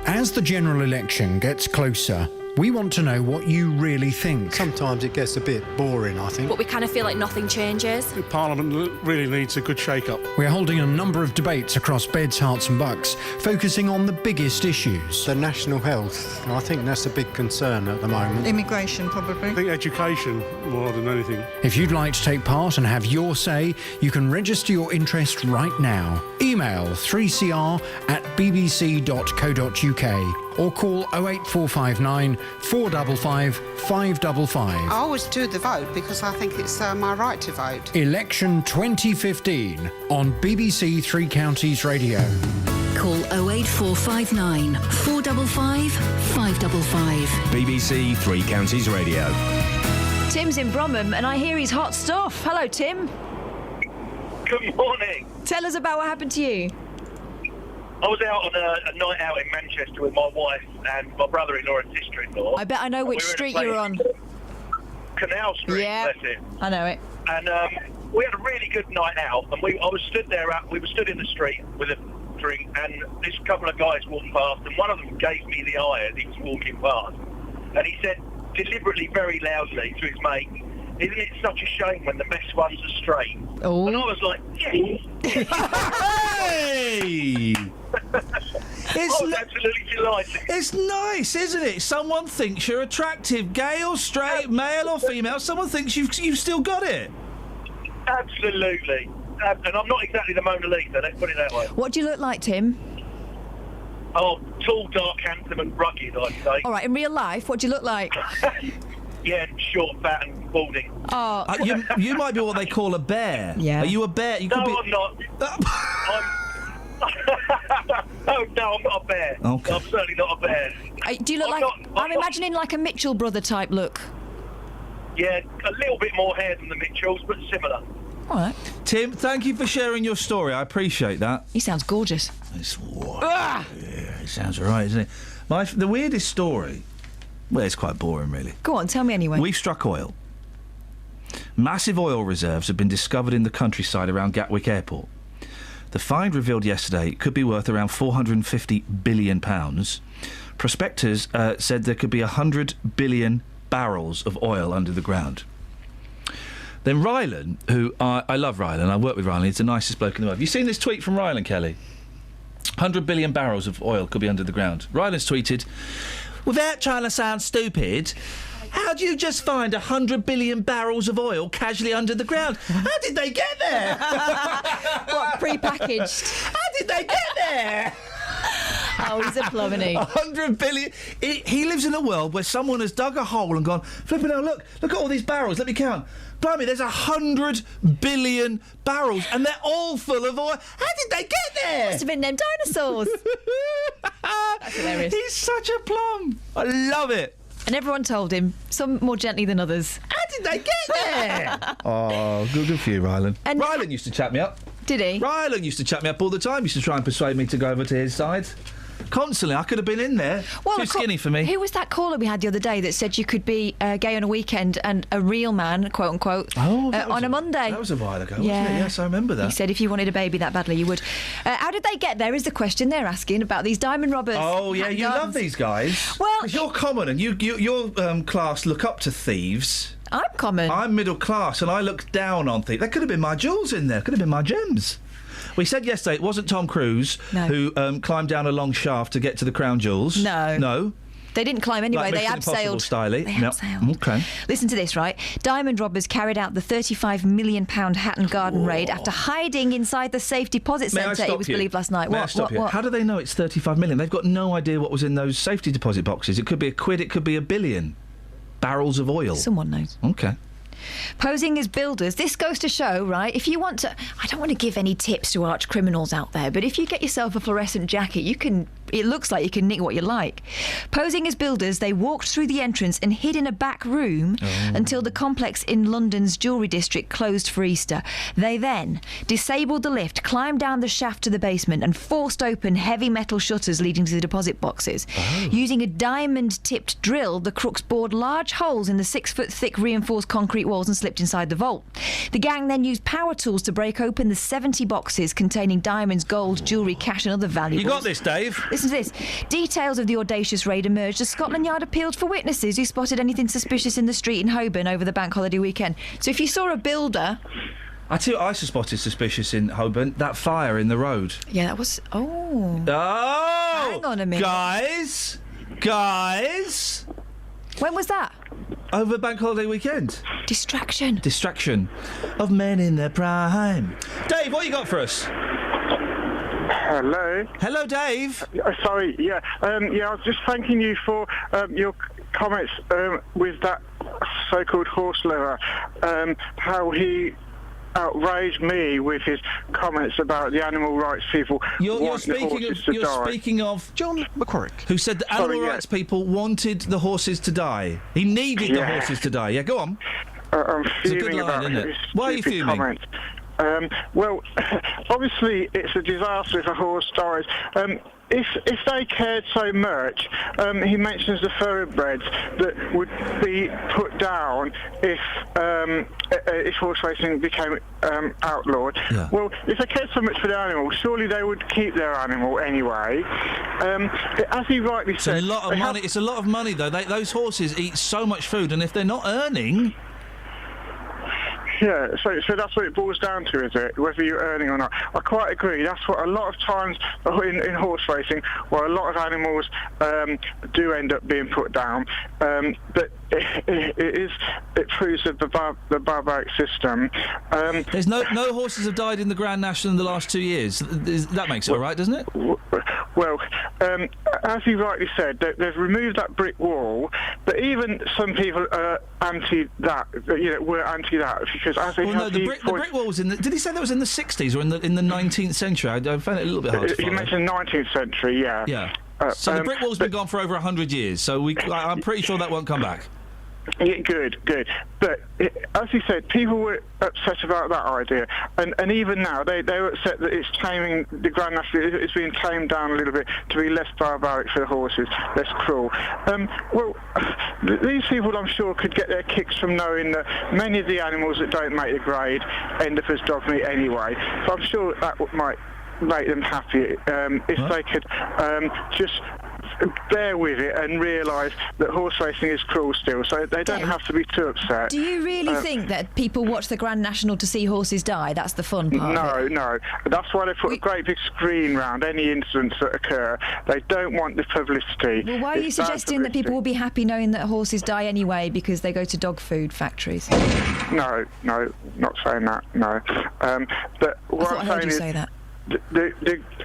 As the general election gets closer, we want to know what you really think.
Sometimes it gets a bit boring, I think.
But we kind of feel like nothing changes.
Parliament really needs a good shake-up.
We're holding a number of debates across Beds, Herts and Bucks, focusing on the biggest issues.
The national health, I think that's a big concern at the moment.
Immigration, probably.
I think education more than anything.
If you'd like to take part and have your say, you can register your interest right now. Email 3cr@bbc.co.uk or call 08459 455 555.
I always do the vote because I think it's my right to vote.
Election 2015 on BBC Three Counties Radio.
Call 08459 455 555.
BBC Three Counties Radio.
Tim's in Bromham, and I hear he's hot stuff. Hello, Tim.
Good morning.
Tell us about what happened to you.
I was out on a night out in Manchester with my wife and my brother-in-law and sister-in-law.
I bet I know which street you're on.
Canal Street,
yeah,
that's it.
I know it.
And we had a really good night out, and we were stood in the street with a drink, and this couple of guys walked past, and one of them gave me the eye as he was walking past, and he said deliberately, very loudly to his mate, "Isn't it such a shame when the best ones are straight?"
Oh.
And I was like, yes.
Hey!
I was absolutely delighted.
It's nice, isn't it? Someone thinks you're attractive, gay or straight, male or female. Someone thinks you've still got it.
Absolutely. And I'm not exactly the Mona Lisa, let's put it that way.
What do you look like, Tim?
Oh, tall, dark, handsome and rugged, I'd say.
All right, in real life, what do you look like?
Yeah, short, fat and balding.
Oh.
You might be what they call a bear.
Yeah.
Are you a bear? You
No,
could be...
I'm not. Oh, no, I'm not a bear.
Okay.
I'm certainly not a bear.
Do you look I'm imagining like a Mitchell brother type look.
Yeah, a little bit more hair than the Mitchells, but similar.
All right.
Tim, thank you for sharing your story. I appreciate that.
He sounds gorgeous.
Yeah, it sounds all right, isn't it? The weirdest story... Well, it's quite boring, really.
Go on, tell me anyway.
We've struck oil. Massive oil reserves have been discovered in the countryside around Gatwick Airport. The find revealed yesterday it could be worth around £450 billion. Prospectors said there could be 100 billion barrels of oil under the ground. Then Rylan, who I love Rylan, I work with Rylan, he's the nicest bloke in the world. Have you seen this tweet from Rylan, Kelly? 100 billion barrels of oil could be under the ground. Rylan's tweeted, "Without trying to sound stupid, how do you just find 100 billion barrels of oil casually under the ground? How did they get there?"
What, pre-packaged?
How did they get there?
Oh, he's a plumber, isn't he?
100 billion... He lives in a world where someone has dug a hole and gone, flipping out, look at all these barrels, let me count. Blimey, there's 100 billion barrels, and they're all full of oil. How did they get there?
Must have been them dinosaurs. That's hilarious.
He's such a plum. I love it.
And everyone told him, some more gently than others.
How did they get there? Oh, good for you, Rylan.
And
Rylan used to chat me up.
Did he?
Rylan used to chat me up all the time. Used to try and persuade me to go over to his side. Constantly. I could have been in there.
Well,
too skinny for me.
Who was that caller we had the other day that said you could be gay on a weekend and a real man, quote unquote, on a Monday?
That was a while ago, wasn't it? Yes, I remember that.
He said if you wanted a baby that badly, you would. How did they get there is the question they're asking about these diamond robbers.
Oh, yeah, you love these guys.
Well...
'Cause you're common and your class look up to thieves.
I'm common.
I'm middle class and I look down on thieves. That could have been my jewels in there. Could have been my gems. We said yesterday it wasn't Tom Cruise who climbed down a long shaft to get to the crown jewels.
No.
No.
They didn't climb anyway.
Like
They
Mission Impossible
abseiled.
styly.
They
Yep.
abseiled.
Okay.
Listen to this, right? Diamond robbers carried out the £35 million Hatton Garden raid after hiding inside the safe deposit
May I
centre,
stop
it was
you?
believed last night.
May I stop you? How do they know it's 35 million? They've got no idea what was in those safety deposit boxes. It could be £1, it could be £1 billion. Barrels of oil.
Someone knows.
Okay.
Posing as builders. This goes to show, right, if you want to... I don't want to give any tips to arch criminals out there, but if you get yourself a fluorescent jacket, you can... It looks like you can nick what you like. Posing as builders, they walked through the entrance and hid in a back room until the complex in London's jewellery district closed for Easter. They then disabled the lift, climbed down the shaft to the basement and forced open heavy metal shutters leading to the deposit boxes. Using a diamond-tipped drill, the crooks bored large holes in the 6-foot-thick reinforced concrete walls and slipped inside the vault. The gang then used power tools to break open the 70 boxes containing diamonds, gold, jewellery, cash and other valuables.
You got this, Dave.
Listen to this. Details of the audacious raid emerged as Scotland Yard appealed for witnesses who spotted anything suspicious in the street in Holborn over the bank holiday weekend. So if you saw a builder...
I tell you what I spotted suspicious in Holborn, that fire in the road.
Yeah, that was... Oh!
Hang
on a minute.
Guys!
When was that?
Over bank holiday weekend.
Distraction
of men in their prime. Dave, what you got for us?
Hello,
Dave.
Sorry, yeah. I was just thanking you for your comments with that so-called horse lover. How he outraged me with his comments about the animal rights people.
You're speaking of
John McCorrick,
who said that animal rights people wanted the horses to die. He needed the horses to die. Yeah, go on.
I'm
It's a good
fuming
line,
about
isn't it?
his
Why are you
stupid
fuming?
comments. Well, obviously it's a disaster if a horse dies. If they cared so much, he mentions the thoroughbreds that would be put down if horse racing became outlawed.
Yeah.
Well, if they cared so much for the animal, surely they would keep their animal anyway. As he rightly said,
It's a lot of money. It's a lot of money, though. Those horses eat so much food, and if they're not earning.
Yeah, so that's what it boils down to, is it? Whether you're earning or not. I quite agree. That's what a lot of times in horse racing, where a lot of animals do end up being put down. But it proves the barbaric system.
There's no horses have died in the Grand National in the last 2 years. That makes it all right, doesn't it?
Well, as he rightly said, they've removed that brick wall, but even some people are anti that. Were anti that because as
the brick wall was in. Did he say that was in the 60s or in the 19th century? I found it a little bit hard to follow.
You mentioned 19th century, yeah.
Yeah. So the brick wall's been gone for over 100 years. So I'm pretty sure that won't come back.
Yeah, good. But as he said, people were upset about that idea, and even now they're upset that it's taming the Grand National. It's being tamed down a little bit to be less barbaric for the horses, less cruel. Well, these people, I'm sure, could get their kicks from knowing that many of the animals that don't make the grade end up as dog meat anyway. So I'm sure that might make them happy if they could just bear with it and realise that horse racing is cruel still, so they don't have to be too upset.
Do you really think that people watch the Grand National to see horses die? That's the fun part of it.
No. That's why they put a great big screen round any incidents that occur. They don't want the publicity.
Well, why are you suggesting that people will be happy knowing that horses die anyway because they go to dog food factories?
No, not saying that, no. But what
I heard you say that.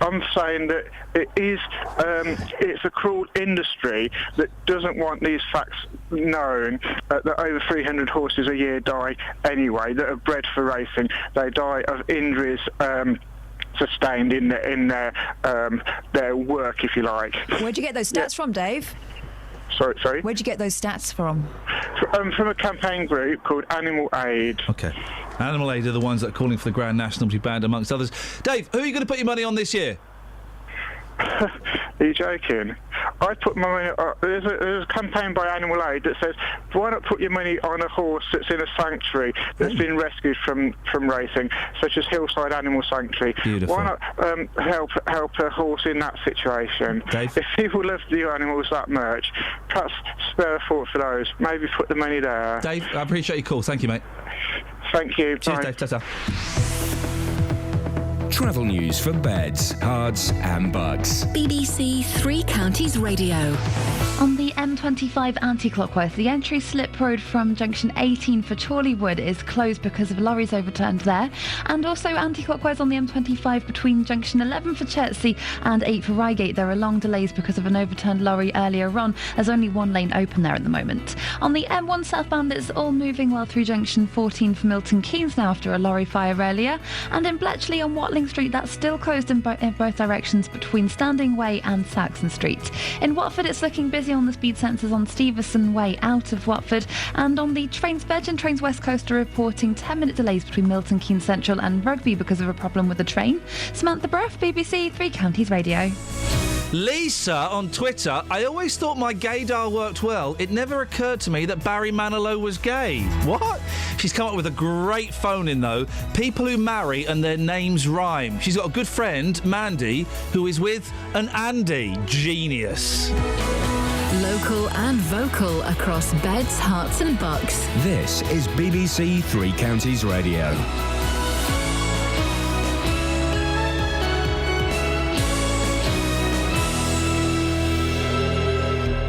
I'm saying that it's a cruel industry that doesn't want these facts known, that over 300 horses a year die anyway that are bred for racing. They die of injuries sustained in their work, if you like.
Where'd you get those stats from, Dave?
Sorry?
Where'd you get those stats from?
From a campaign group called Animal Aid.
Okay. Animal Aid are the ones that are calling for the Grand National to be banned, amongst others. Dave, who are you going to put your money on this year?
Are you joking? I put my money. There's a campaign by Animal Aid that says, "Why not put your money on a horse that's in a sanctuary that's been rescued from racing, such as Hillside Animal Sanctuary?
Beautiful.
Why not help a horse in that situation?
Dave?
If people love the animals that much, perhaps spare a thought for those. Maybe put the money there."
Dave, I appreciate your call. Thank you, mate.
Thank you.
Cheers,
Bye.
Dave. Ta-ta.
Travel news for beds, cards and bugs.
BBC Three Counties Radio.
On the M25 anti-clockwise, the entry slip road from junction 18 for Chorleywood is closed because of lorries overturned there. And also anti-clockwise on the M25 between junction 11 for Chertsey and 8 for Reigate. There are long delays because of an overturned lorry earlier on. There's only one lane open there at the moment. On the M1 southbound, it's all moving well through junction 14 for Milton Keynes now after a lorry fire earlier. And in Bletchley on Watling Street, that's still closed in both directions between Standing Way and Saxon Street. In Watford, it's looking busy on the speed sensors on Stevenson Way out of Watford, and on the trains, Virgin Trains West Coast are reporting 10-minute delays between Milton Keynes Central and Rugby because of a problem with the train. Samantha Bruff, BBC Three Counties Radio.
Lisa on Twitter, I always thought my gaydar worked well. It never occurred to me that Barry Manilow was gay. What? She's come up with a great phone-in, though. People who marry and their names rhyme. She's got a good friend, Mandy, who is with an Andy. Genius.
Local and vocal across beds, hearts and bucks.
This is BBC Three Counties Radio.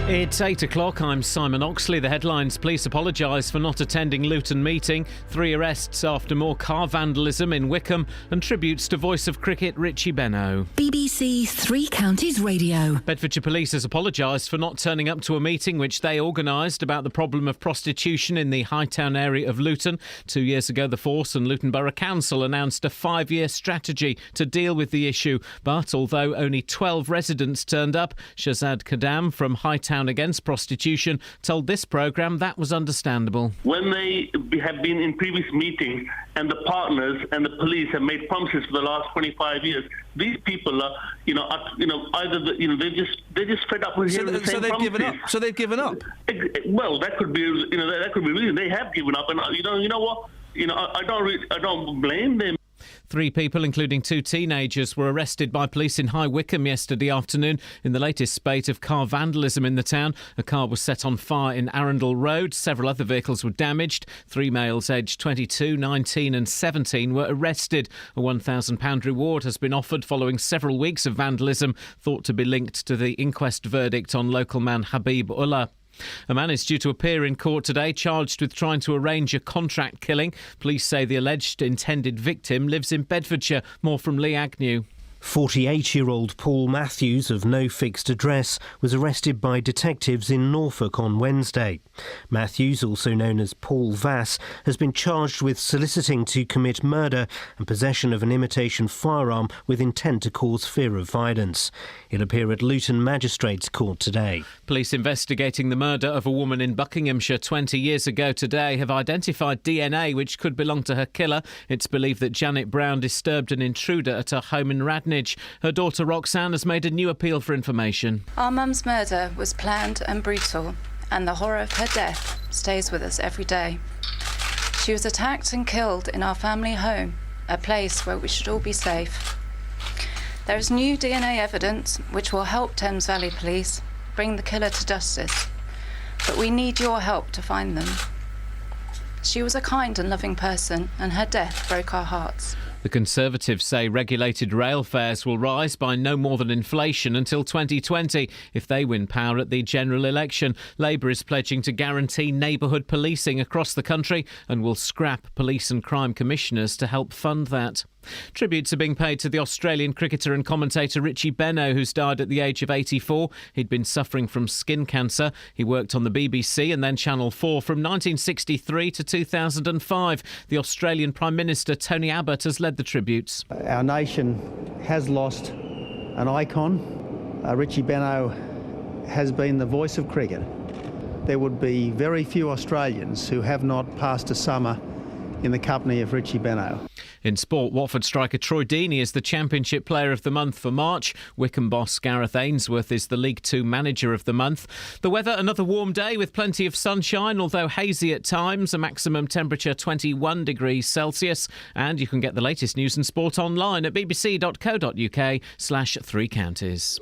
It's 8 o'clock. I'm Simon Oxley. The headlines: police apologise for not attending Luton meeting, 3 arrests after more car vandalism in Wickham, and tributes to voice of cricket Richie Benaud.
BBC Three Counties Radio.
Bedfordshire Police has apologised for not turning up to a meeting which they organised about the problem of prostitution in the Hightown area of Luton. 2 years ago, the Force and Luton Borough Council announced a 5-year strategy to deal with the issue. But although only 12 residents turned up, Shazad Kadam from Hightown Against Prostitution told this programme that was understandable.
When they have been in previous meetings and the partners and the police have made promises for the last 25 years, these people are, they're just fed up with hearing the same promises.
Given up. So they've given up.
Well, that could be, that could be reason they have given up, and you know what, I don't blame them.
3 people, including 2 teenagers, were arrested by police in High Wycombe yesterday afternoon in the latest spate of car vandalism in the town. A car was set on fire in Arundel Road. Several other vehicles were damaged. 3 males aged 22, 19 and 17 were arrested. A £1,000 reward has been offered following several weeks of vandalism, thought to be linked to the inquest verdict on local man Habib Ullah. A man is due to appear in court today, charged with trying to arrange a contract killing. Police say the alleged intended victim lives in Bedfordshire. More from Lee Agnew.
48-year-old Paul Matthews of no fixed address was arrested by detectives in Norfolk on Wednesday. Matthews, also known as Paul Vass, has been charged with soliciting to commit murder and possession of an imitation firearm with intent to cause fear of violence. He'll appear at Luton Magistrates Court today.
Police investigating the murder of a woman in Buckinghamshire 20 years ago today have identified DNA which could belong to her killer. It's believed that Janet Brown disturbed an intruder at her home in Radney. Her daughter Roxanne has made a new appeal for information.
Our mum's murder was planned and brutal, and the horror of her death stays with us every day. She was attacked and killed in our family home, a place where we should all be safe. There is new DNA evidence which will help Thames Valley Police bring the killer to justice, but we need your help to find them. She was a kind and loving person, and her death broke our hearts.
The Conservatives say regulated rail fares will rise by no more than inflation until 2020 if they win power at the general election. Labour is pledging to guarantee neighbourhood policing across the country and will scrap police and crime commissioners to help fund that. Tributes are being paid to the Australian cricketer and commentator Richie Benaud, who's died at the age of 84. He'd been suffering from skin cancer. He worked on the BBC and then Channel 4 from 1963 to 2005. The Australian Prime Minister Tony Abbott has led the tributes.
Our nation has lost an icon. Richie Benaud has been the voice of cricket. There would be very few Australians who have not passed a summer in the company of Richie Benaud.
In sport, Watford striker Troy Deeney is the Championship Player of the Month for March. Wickham boss Gareth Ainsworth is the League 2 Manager of the Month. The weather, another warm day with plenty of sunshine, although hazy at times. A maximum temperature 21 degrees Celsius. And you can get the latest news and sport online at bbc.co.uk/3 counties.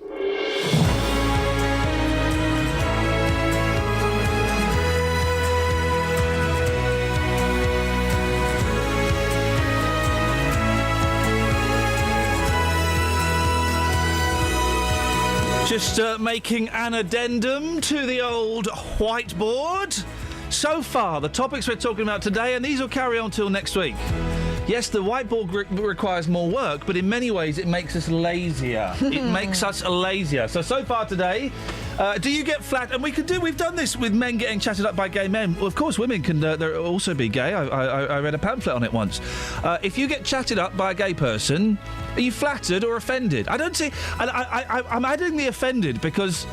Just making an addendum to the old whiteboard. So far, the topics we're talking about today, and these will carry on till next week. Yes, the whiteboard requires more work, but in many ways it makes us lazier. It makes us lazier. So far today, do you get flat? And we've done this with men getting chatted up by gay men. Well, of course, women can also be gay. I read a pamphlet on it once. If you get chatted up by a gay person, are you flattered or offended? I don't see. I'm adding the offended because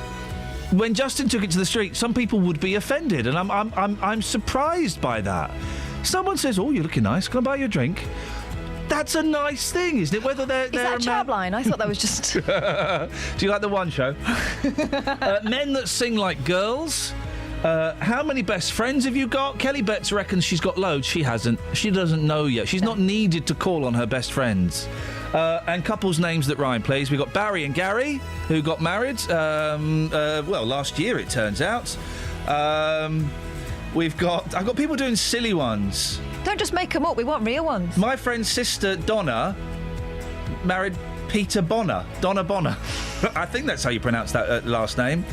when Justin took it to the street, some people would be offended, and I'm surprised by that. Someone says, "Oh, you're looking nice. Can I buy you a drink?" That's a nice thing, isn't it? Whether they're
Is that a chart line? I thought that was just...
Do you like the One Show? Men that sing like girls. How many best friends have you got? Kelly Betts reckons she's got loads. She hasn't. She doesn't know yet. She's not needed to call on her best friends. And couples' names that rhyme, please. We've got Barry and Gary, who got married, last year, it turns out. I've got people doing silly ones.
Don't just make them up. We want real ones.
My friend's sister, Donna, married Peter Bonner. Donna Bonner. I think that's how you pronounce that last name.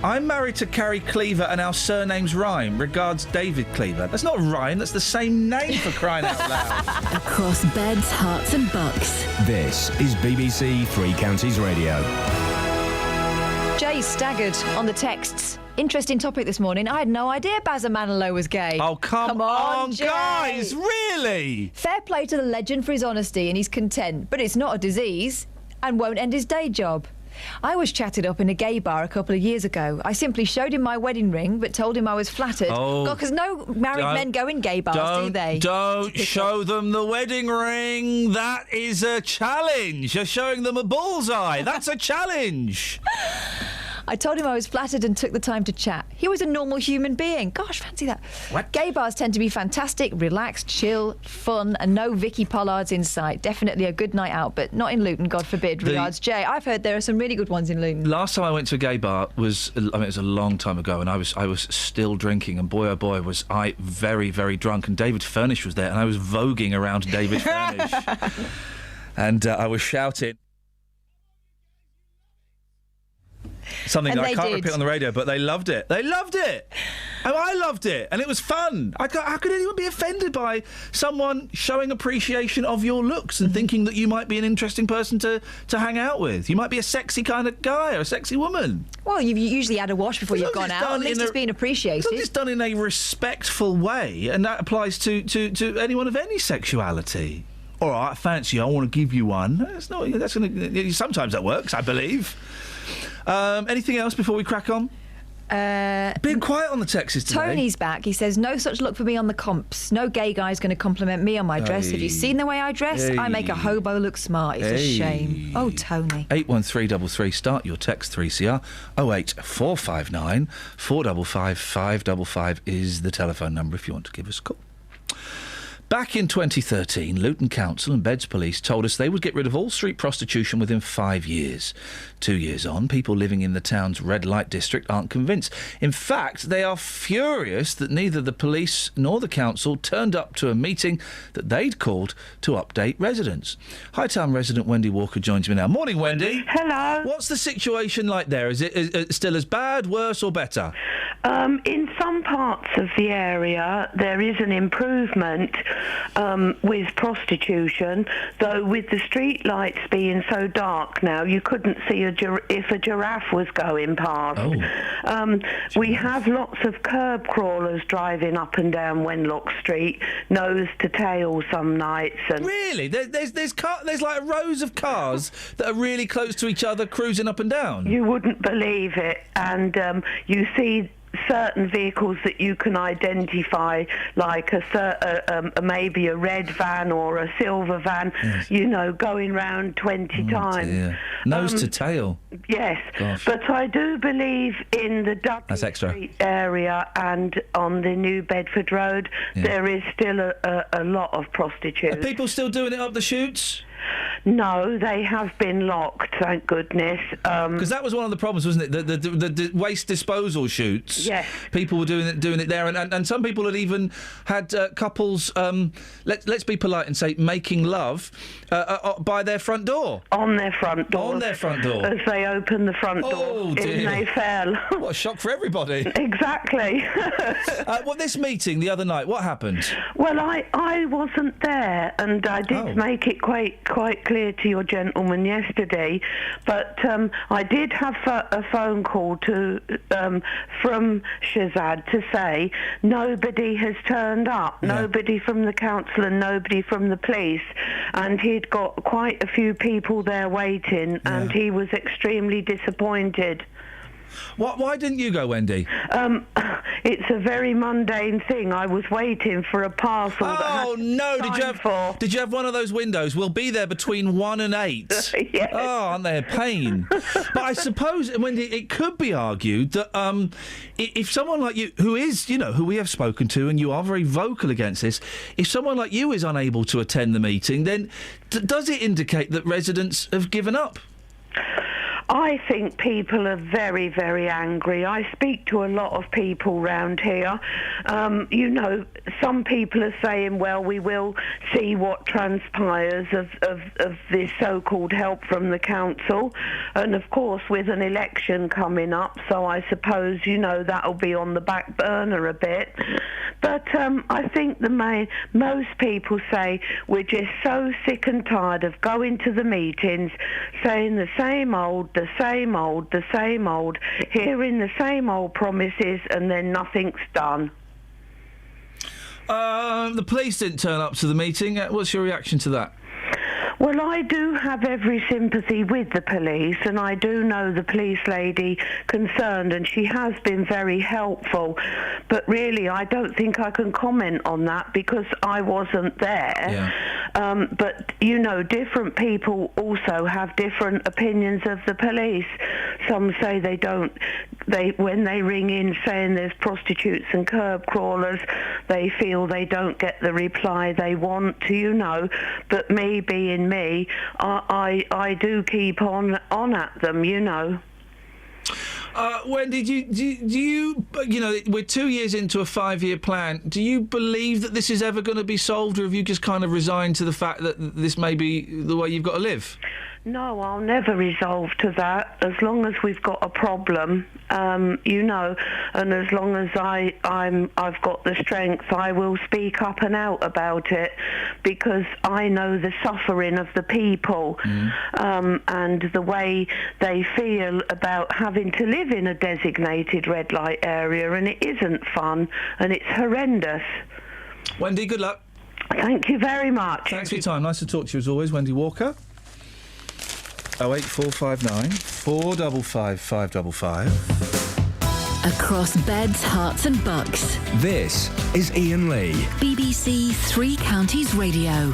I'm married to Carrie Cleaver and our surnames rhyme. Regards, David Cleaver. That's not a rhyme, that's the same name, for crying out loud.
Across beds, hearts and bucks.
This is BBC Three Counties Radio.
Jay staggered on the texts. Interesting topic this morning. I had no idea Bazza Manilow was gay.
Oh, come on,
Jay.
guys, really?
Fair play to the legend for his honesty and he's content, but it's not a disease and won't end his day job. I was chatted up in a gay bar a couple of years ago. I simply showed him my wedding ring, but told him I was flattered.
Oh,
God, because no married men go in gay bars, do they?
Don't show them the wedding ring. That is a challenge. You're showing them a bullseye. That's a challenge.
I told him I was flattered and took the time to chat. He was a normal human being. Gosh, fancy that.
What?
Gay bars tend to be fantastic, relaxed, chill, fun, and no Vicky Pollards in sight. Definitely a good night out, but not in Luton, God forbid. Regards, Jay. I've heard there are some really good ones in Luton.
Last time I went to a gay bar was, it was a long time ago, and I was still drinking, and boy, oh boy, was I very, very drunk, and David Furnish was there, and I was voguing around David Furnish. And I was shouting something that I can't repeat on the radio, but they loved it. They loved it. And I loved it. And it was fun. How could anyone be offended by someone showing appreciation of your looks and thinking that you might be an interesting person to hang out with? You might be a sexy kind of guy or a sexy woman.
Well, you've usually had a wash before you've gone out. At least it's been appreciated.
As long as it's done in a respectful way, and that applies to anyone of any sexuality. All right, fancy, I want to give you one. Sometimes that works, I believe. Anything else before we crack on? Being quiet on the texts today.
Tony's back. He says, no such luck for me on the comps. No gay guy's going to compliment me on my dress. Have you seen the way I dress? I make a hobo look smart. It's a shame. Oh, Tony.
81333. Start your text 3CR. 08459 455 555 is the telephone number if you want to give us a call. Back in 2013, Luton Council and Beds Police told us they would get rid of all street prostitution within 5 years. 2 years on, people living in the town's red light district aren't convinced. In fact, they are furious that neither the police nor the council turned up to a meeting that they'd called to update residents. Hightown resident Wendy Walker joins me now. Morning, Wendy.
Hello.
What's the situation like there? Is it still as bad, worse or better?
In some parts of the area, there is an improvement with prostitution, though with the street lights being so dark now, you couldn't see if a giraffe was going past. We have lots of curb crawlers driving up and down Wenlock Street, nose to tail some nights. And
really? There's like rows of cars that are really close to each other cruising up and down?
You wouldn't believe it. And you see certain vehicles that you can identify, like maybe a red van or a silver van, yes. Going round 20 times. Dear.
Nose to tail.
Yes.
Gosh.
But I do believe in the Dudley Street area and on the New Bedford Road, there is still a lot of prostitution.
Are people still doing it up the chutes?
No, they have been locked, thank goodness.
Because that was one of the problems, wasn't it? The waste disposal chutes.
Yes.
People were doing it there, and some people had even had couples. Let's be polite and say making love by their front door.
On their front door.
On their front door.
As they opened the front door.
Oh dear.
They fell.
What a shock for everybody.
Exactly.
This meeting the other night, what happened?
Well, I wasn't there, and I did make it quite clear to your gentleman yesterday, but I did have a phone call from Shazad to say nobody has turned up, nobody from the council and nobody from the police, and he'd got quite a few people there waiting, and he was extremely disappointed.
Why didn't you go, Wendy?
It's a very mundane thing. I was waiting for a parcel.
Oh no! Did you have one of those windows? We'll be there between 1 and 8.
Yes.
Oh, aren't they a pain? But I suppose, Wendy, it could be argued that if someone like you, who we have spoken to, and you are very vocal against this, if someone like you is unable to attend the meeting, then does it indicate that residents have given up?
I think people are very, very angry. I speak to a lot of people round here. Some people are saying, well, we will see what transpires of this so-called help from the council. And, of course, with an election coming up, so I suppose, that'll be on the back burner a bit. But I think most people say we're just so sick and tired of going to the meetings, saying the same old, hearing the same old promises, and then nothing's done.
The police didn't turn up to the meeting. What's your reaction to that?
Well, I do have every sympathy with the police, and I do know the police lady concerned, and she has been very helpful. But really, I don't think I can comment on that because I wasn't there. Yeah. But, different people also have different opinions of the police. Some say when they ring in saying there's prostitutes and curb crawlers, they feel they don't get the reply they want to, But me being me, I do keep on at them,
Wendy, do you, we're 2 years into a 5-year plan. Do you believe that this is ever going to be solved, or have you just kind of resigned to the fact that this may be the way you've got to live?
No, I'll never resolve to that. As long as we've got a problem, and as long as I've got the strength, I will speak up and out about it, because I know the suffering of the people, and the way they feel about having to live in a designated red light area, and it isn't fun, and it's horrendous.
Wendy, good luck.
Thank you very much.
Thanks for your time. Nice to talk to you as always, Wendy Walker. 08459 455 555.
Across beds, hearts and bucks.
This is Iain Lee.
BBC Three Counties Radio.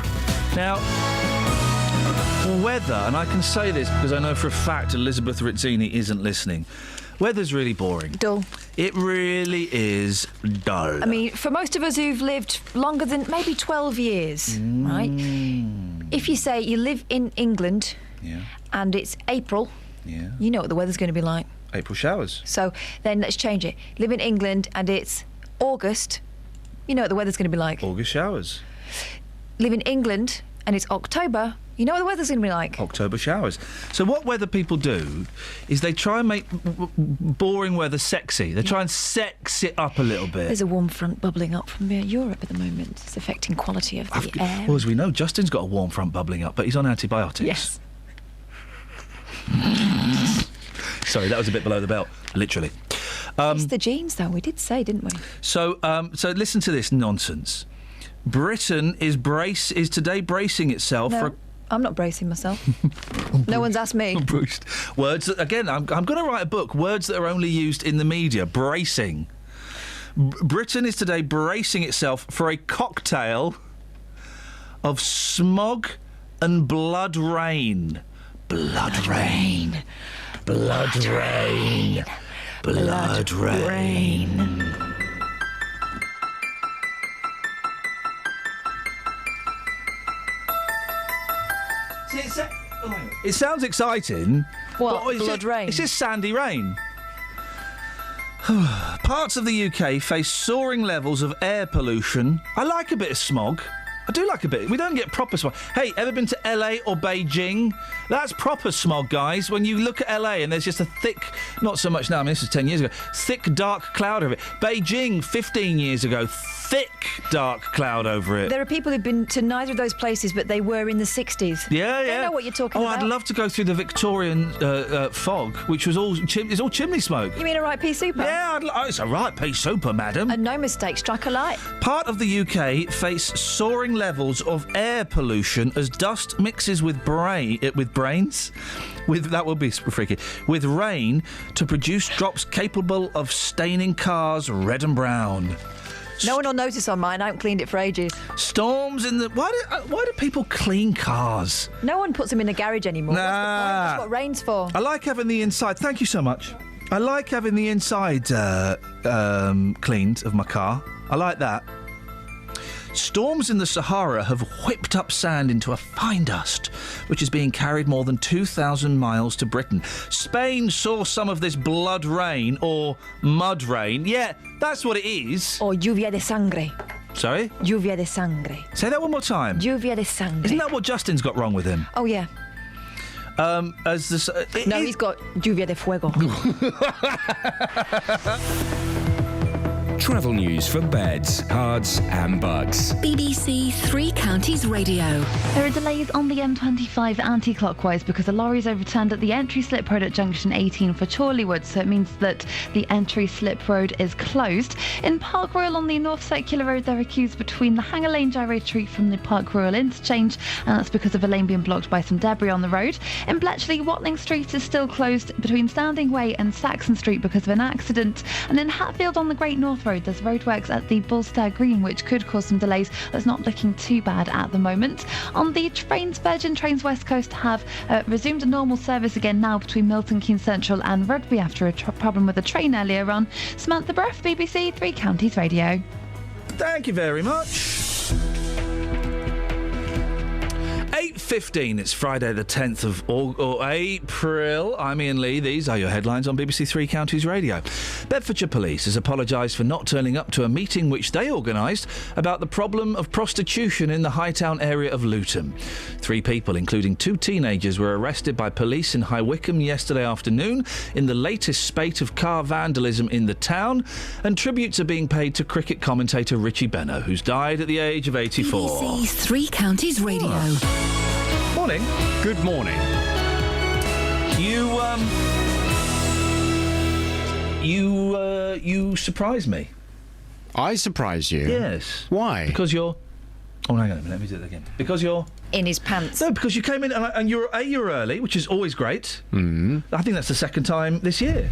Now, weather, and I can say this because I know for a fact Elizabeth Rizzini isn't listening. Weather's really boring.
Dull.
It really is dull.
I mean, for most of us who've lived longer than maybe 12 years, right? If you say you live in England and it's April, you know what the weather's going to be like.
April showers.
So then let's change it. Live in England and it's August, you know what the weather's going to be like.
August showers.
Live in England and it's October, you know what the weather's going to be like.
October showers. So what weather people do is they try and make boring weather sexy. They try and sex it up a little bit.
There's a warm front bubbling up from Europe at the moment. It's affecting quality of the air.
Well, as we know, Justin's got a warm front bubbling up, but he's on antibiotics.
Yes.
Sorry, that was a bit below the belt, literally.
It's the genes, though. We did say, didn't we?
So listen to this nonsense. Britain is today bracing itself for.
I'm not bracing myself. No one's asked me.
Words that, again, I'm going to write a book. Words that are only used in the media. Bracing. Britain is today bracing itself for a cocktail of smog and blood rain. Blood rain. Blood rain. Blood rain. It sounds exciting.
What,
but
blood rain?
It's just sandy rain. Parts of the UK face soaring levels of air pollution. I like a bit of smog. I do like a bit. We don't get proper smog. Hey, ever been to LA or Beijing? That's proper smog, guys. When you look at LA and there's just a thick, not so much now, I mean, this is 10 years ago, thick, dark cloud over it. Beijing, 15 years ago, thick, dark cloud over it.
There are people who've been to neither of those places, but they were in the 60s.
Yeah,
They know what you're talking about.
Oh, I'd love to go through the Victorian fog, which was all it's all chimney smoke.
You mean a right pea super?
Yeah, it's a right pea super, madam.
And no mistake, strike a light.
Part of the UK face soaring levels of air pollution as dust mixes with brains. That will be freaky. With rain to produce drops capable of staining cars red and brown.
No one will notice on mine. I haven't cleaned it for ages.
Storms in the... Why do people clean cars?
No one puts them in the garage anymore.
Nah.
That's what rain's for.
I like having the inside... Thank you so much. I like having the inside cleaned of my car. I like that. Storms in the Sahara have whipped up sand into a fine dust, which is being carried more than 2,000 miles to Britain. Spain saw some of this blood rain, or mud rain. Yeah, that's what it is.
Or lluvia de sangre.
Sorry?
Lluvia de sangre.
Say that one more time.
Lluvia de sangre.
Isn't that what Justin's got wrong with him?
Oh, yeah. He's got lluvia de fuego.
Travel news for beds, cards and bugs.
BBC Three Counties Radio.
There are delays on the M25 anti-clockwise because a lorry's overturned at the entry slip road at junction 18 for Chorleywood, so it means that the entry slip road is closed. In Park Royal on the North Circular Road, there are queues between the Hanger Lane gyratory from the Park Royal interchange, and that's because of a lane being blocked by some debris on the road. In Bletchley, Watling Street is still closed between Standing Way and Saxon Street because of an accident. And in Hatfield on the Great North Road, there's roadworks at the Bullstair Green, which could cause some delays. It's not looking too bad at the moment. On the trains, Virgin Trains West Coast have resumed a normal service again now between Milton Keynes Central and Rugby after a problem with a train earlier on. Samantha Bruff, BBC Three Counties Radio.
Thank you very much. 8:15, it's Friday the 10th of April. I'm Iain Lee. These are your headlines on BBC Three Counties Radio. Bedfordshire Police has apologised for not turning up to a meeting which they organised about the problem of prostitution in the Hightown area of Luton. 3 people, including 2 teenagers, were arrested by police in High Wycombe yesterday afternoon in the latest spate of car vandalism in the town, and tributes are being paid to cricket commentator Richie Benno, who's died at the age of 84.
BBC Three Counties Radio.
Morning.
Good morning.
You surprise me.
I surprise you?
Yes.
Why?
Because you're... Oh, hang on a minute. Let me do it again. Because you're...
In his pants.
No, because you came in and you're early, which is always great. I think that's the second time this year.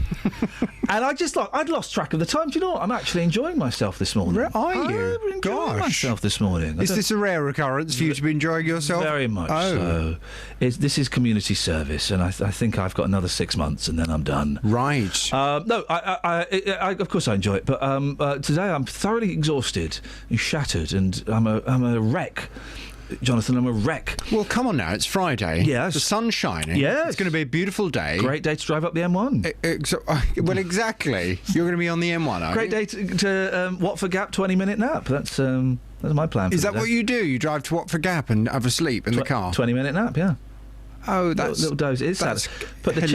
And I'd lost track of the time. Do you know what? I'm actually enjoying myself this morning.
Are you?
I'm enjoying myself this morning.
Is this a rare occurrence for you to be enjoying yourself?
Very much so. This is community service, and I think I've got another 6 months, and then I'm done.
Right.
No, I of course I enjoy it, but today I'm thoroughly exhausted and shattered, and I'm a wreck. Jonathan, I'm a wreck.
Well, come on now, it's Friday.
Yes.
The sun's shining.
Yes.
It's going to be a beautiful day.
Great day to drive up the M1.
Well, exactly. You're going to be on the M1, are
Great day to Watford Gap, 20-minute nap. That's my plan for
Is that what you do? You drive to Watford Gap and have a sleep in the car?
20-minute nap, yeah.
Oh, that's...
Little doze. It is sad. Put the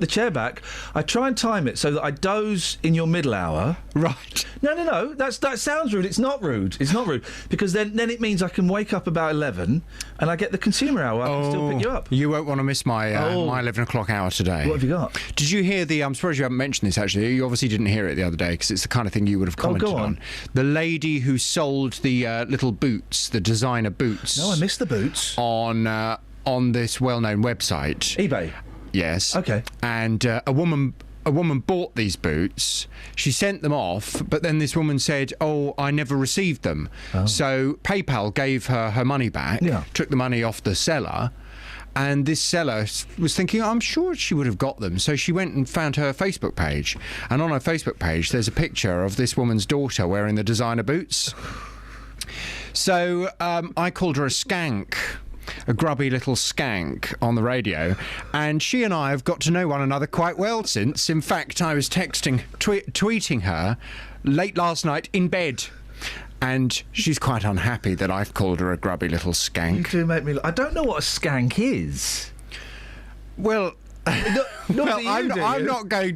chair back. I try and time it so that I doze in your middle hour.
Right.
No. That sounds rude. It's not rude. Because then it means I can wake up about 11 and I get the consumer hour. I can still pick you up.
You won't want to miss my 11 o'clock hour today.
What have you got?
Did you hear I'm surprised you haven't mentioned this, actually. You obviously didn't hear it the other day because it's the kind of thing you would have commented on. The lady who sold the little boots, the designer boots.
No, I missed the boots.
On this well-known website.
eBay?
Yes.
Okay.
And a woman bought these boots. She sent them off, but then this woman said, I never received them. Oh. So PayPal gave her money back, took the money off the seller, and this seller was thinking, I'm sure she would have got them. So she went and found her Facebook page. And on her Facebook page, there's a picture of this woman's daughter wearing the designer boots. So I called her a skank. a grubby little skank on the radio, and she and I have got to know one another quite well since. In fact, I was tweeting her late last night in bed. And she's quite unhappy that I've called her a grubby little skank.
You do make me... I don't know what a skank is.
Well... I'm not going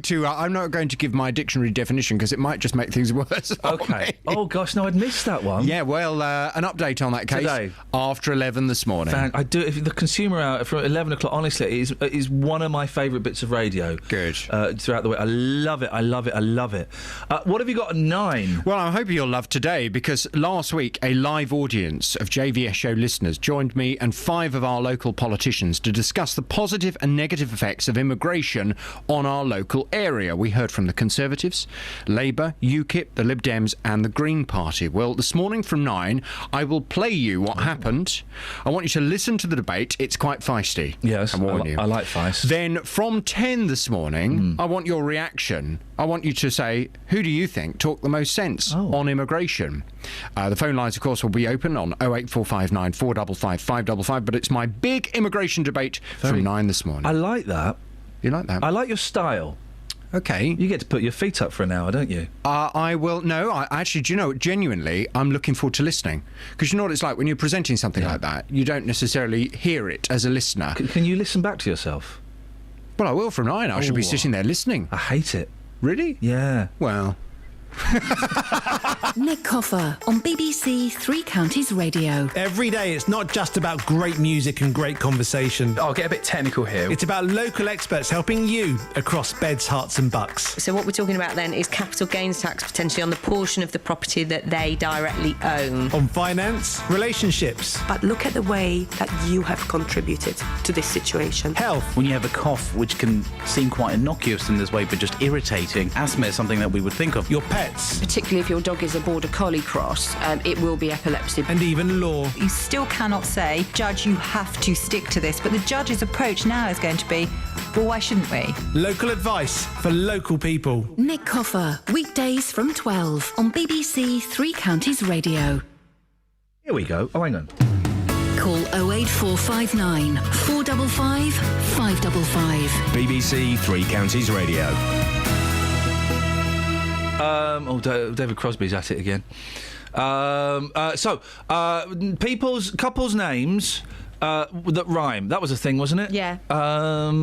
to give my dictionary definition because it might just make things worse.
Okay. Oh gosh, no, I'd missed that one.
Yeah, well, an update on that case
today
after 11 this morning.
I do. If the Consumer Hour from 11 o'clock, honestly, it is one of my favourite bits of radio.
Good.
Throughout the week, I love it. I love it. I love it. What have you got at 9?
Well, I'm hoping you'll love today because last week a live audience of JVS show listeners joined me and 5 of our local politicians to discuss the positive and negative effects of immigration on our local area. We heard from the Conservatives, Labour, UKIP, the Lib Dems and the Green Party. Well, this morning from 9, I will play you what happened. I want you to listen to the debate. It's quite feisty.
Yes,
I warn you.
I like feist.
Then from 10 this morning, I want your reaction. I want you to say, who do you think talked the most sense on immigration? The phone lines, of course, will be open on 08459 455 555, but it's my big immigration debate from 9 this morning.
I like that.
You like that?
I like your style.
Okay.
You get to put your feet up for an hour, don't you?
I will. No, I actually, do you know, genuinely, I'm looking forward to listening. Because you know what it's like when you're presenting something like that, you don't necessarily hear it as a listener.
Can you listen back to yourself?
Well, I will from 9. I should be sitting there listening.
I hate it.
Really?
Yeah.
Well...
Nick Coffer on BBC Three Counties Radio.
Every day it's not just about great music and great conversation.
I'll get a bit technical here.
It's about local experts helping you across beds, hearts and bucks.
So what we're talking about then is capital gains tax potentially on the portion of the property that they directly own.
On finance, relationships.
But look at the way that you have contributed to this situation.
Health.
When you have a cough, which can seem quite innocuous in this way, but just irritating, asthma is something that we would think of.
Your pets.
Particularly if your dog is a border collie cross, it will be epilepsy.
And even law.
You still cannot say, Judge, you have to stick to this. But the judge's approach now is going to be, well, why shouldn't we?
Local advice for local people.
Nick Coffer, weekdays from 12 on BBC Three Counties Radio.
Here we go. Oh, hang on.
Call 08459 455 555.
BBC Three Counties Radio.
David Crosby's at it again. Couples' names that rhyme. That was a thing, wasn't it?
Yeah.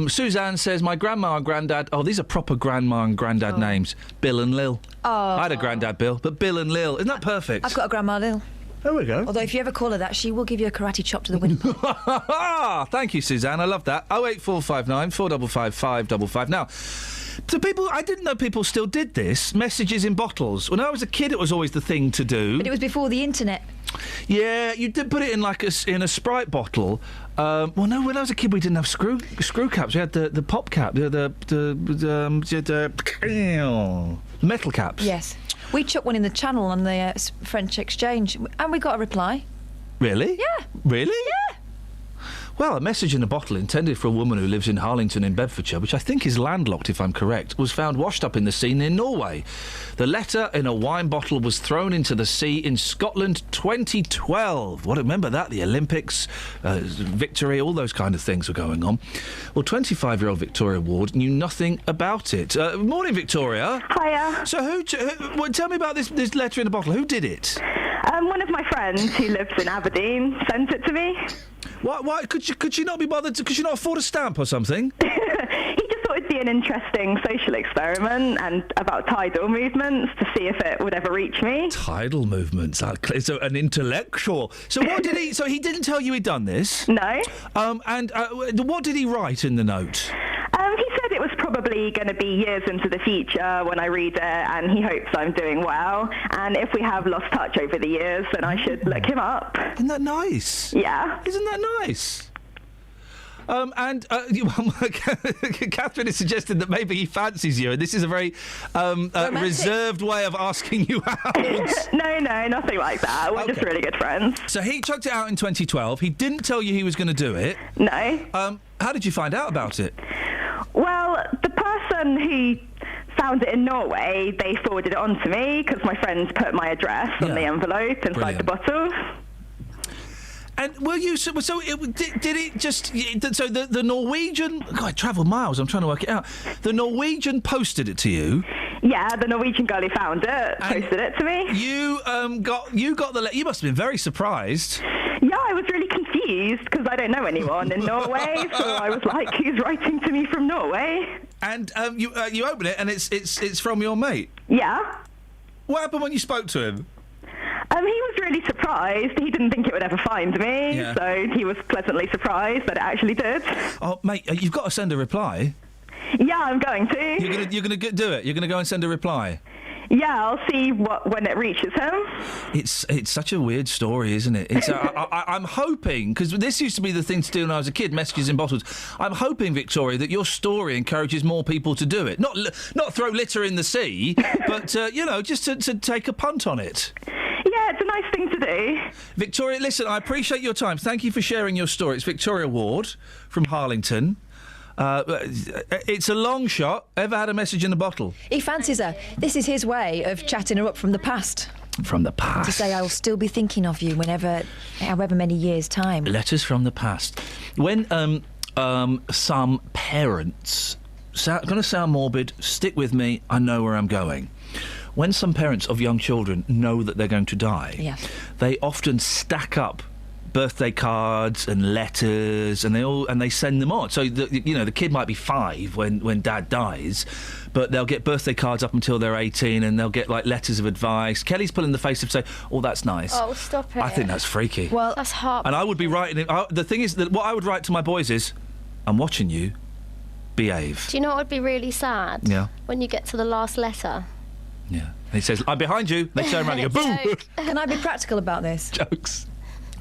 Suzanne says, my grandma and granddad... Oh, these are proper grandma and granddad names. Bill and Lil.
Oh.
I had a granddad Bill, but Bill and Lil. Isn't that perfect?
I've got a grandma Lil.
There we go.
Although if you ever call her that, she will give you a karate chop to the windpipe.
Thank you, Suzanne. I love that. 08459 455 555. Now... So I didn't know people still did this. Messages in bottles. When I was a kid, it was always the thing to do.
But it was before the internet.
Yeah, you did put it in in a Sprite bottle. Well, no, when I was a kid, we didn't have screw caps. We had the pop cap, the metal caps.
Yes, we chucked one in the channel on the French Exchange, and we got a reply.
Really?
Yeah.
Really?
Yeah.
Well, a message in a bottle intended for a woman who lives in Harlington in Bedfordshire, which I think is landlocked if I'm correct, was found washed up in the sea near Norway. The letter in a wine bottle was thrown into the sea in Scotland 2012. Well, remember that, the Olympics, victory, all those kind of things were going on. Well, 25-year-old Victoria Ward knew nothing about it. Morning, Victoria.
Hiya.
So tell me about this letter in a bottle. Who did it?
One of my friends who lives in Aberdeen sent it to me.
Why could you not be bothered? Could you not afford a stamp or something?
He just thought it'd be an interesting social experiment and about tidal movements to see if it would ever reach me.
Tidal movements. So an intellectual. So what did he? So he didn't tell you he'd done this?
No.
And what did he write in the note?
He said it was probably going to be years into the future when I read it, and he hopes I'm doing well. And if we have lost touch over the years, then I should look him up.
Isn't that nice?
Yeah.
Isn't that nice? Catherine has suggested that maybe he fancies you, and this is a very reserved way of asking you out.
No, nothing like that. We're just really good friends.
So he chucked it out in 2012. He didn't tell you he was going to do it.
No.
How did you find out about it?
Well, the person who found it in Norway, they forwarded it on to me because my friends put my address on the envelope inside the bottle.
And were you so? Did it just? So the Norwegian. God, I travelled miles. I'm trying to work it out. The Norwegian posted it to you.
Yeah, the Norwegian girl who found it posted it to me.
You got the letter. You must have been very surprised.
Yeah, I was really confused because I don't know anyone in Norway, so I was like, "Who's writing to me from Norway?"
And you open it, and it's from your mate.
Yeah.
What happened when you spoke to him?
He was really surprised. He didn't think it would ever find me,
Yeah.
so he was pleasantly surprised that it actually did.
Oh, mate, you've got to send a reply.
Yeah, I'm going to.
You're gonna do it. You're gonna go and send a reply.
Yeah, I'll see when it reaches him.
It's such a weird story, isn't it? It's I'm hoping, because this used to be the thing to do when I was a kid, messages in bottles. I'm hoping, Victoria, that your story encourages more people to do it. Not throw litter in the sea, but just to take a punt on it.
Yeah, it's a nice thing to do.
Victoria, listen, I appreciate your time. Thank you for sharing your story. It's Victoria Ward from Harlington. It's a long shot. Ever had a message in a bottle?
He fancies her. This is his way of chatting her up from the past.
From the past.
To say, I'll still be thinking of you however many years' time.
Letters from the past. When some parents... going to sound morbid, stick with me, I know where I'm going. When some parents of young children know that they're going to die, they often stack up birthday cards and letters, and they send them on. So the kid might be 5 when dad dies, but they'll get birthday cards up until they're 18, and they'll get like letters of advice. Kelly's pulling the face of saying, "Oh, that's nice."
Oh, stop it!
I think that's freaky.
Well, that's heartbreaking.
And I would be writing. The thing is that what I would write to my boys is, "I'm watching you. Behave."
Do you know what would be really sad?
Yeah.
When you get to the last letter.
Yeah. And he says, "I'm behind you." They turn around and go, "Boom!"
Can I be practical about this?
Jokes.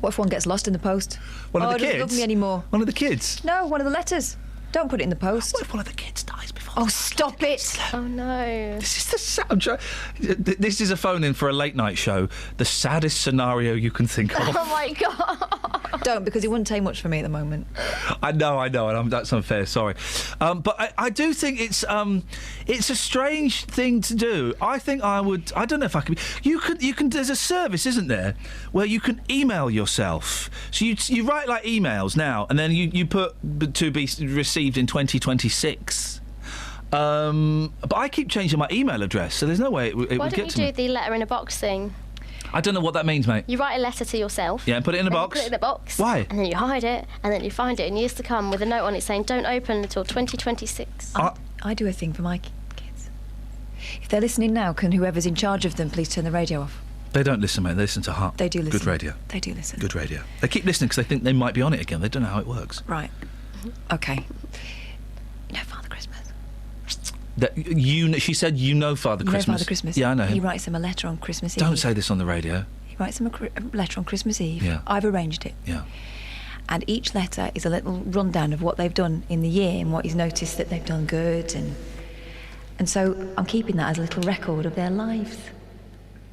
What if one gets lost in the post?
One of the
doesn't
kids?
love me anymore.
One of the kids?
No, one of the letters. Don't put it in the post.
What if one of the kids dies before?
Oh, stop it!
Oh no!
This is the sound. This is a phone-in for a late-night show. The saddest scenario you can think of.
Oh my god!
Don't, because it wouldn't take much for me at the moment.
I know, and that's unfair. Sorry, but I do think it's a strange thing to do. I think I would. I don't know if I could. You can. There's a service, isn't there, where you can email yourself. So you write like emails now, and then you put to be received in 2026. But I keep changing my email address, so there's no way it would get to me.
Why don't you do the letter in a box thing?
I don't know what that means, mate.
You write a letter to yourself.
Yeah, and put it in a box.
Put it in a box.
Why?
And then you hide it, and then you find it in years to come with a note on it saying, "Don't open until 2026."
I do a thing for my kids. If they're listening now, can whoever's in charge of them please turn the radio off?
They don't listen, mate. They listen to Heart.
They do listen.
Good radio.
They do listen.
Good radio. They keep listening because they think they might be on it again. They don't know how it works.
Right. Okay. You know Father Christmas?
She said you know Father Christmas.
You know Father Christmas?
Yeah, I know him.
He writes them a letter on Christmas Eve.
Don't say this on the radio.
He writes them a letter on Christmas Eve.
Yeah.
I've arranged it.
Yeah.
And each letter is a little rundown of what they've done in the year and what he's noticed that they've done good. And so I'm keeping that as a little record of their lives.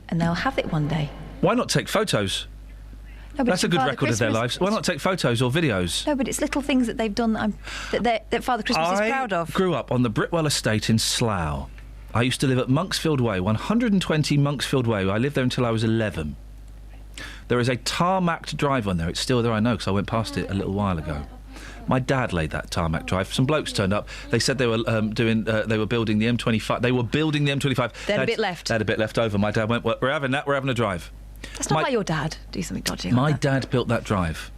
And they'll have it one day.
Why not take photos?
No,
That's a good record of their lives. Why not take photos or videos?
No, but it's little things that they've done that Father Christmas is proud of.
I grew up on the Britwell estate in Slough. I used to live at Monksfield Way, 120 Monksfield Way. I lived there until I was 11. There is a tarmacked drive on there. It's still there, I know, because I went past it a little while ago. My dad laid that tarmac drive. Some blokes turned up. They said they were they were building the M25. They were building the M25.
They had a bit left.
They had a bit left over. My dad went, "We're having that. We're having a drive."
That's not like your dad. Do something dodgy.
My
like that.
dad built that drive.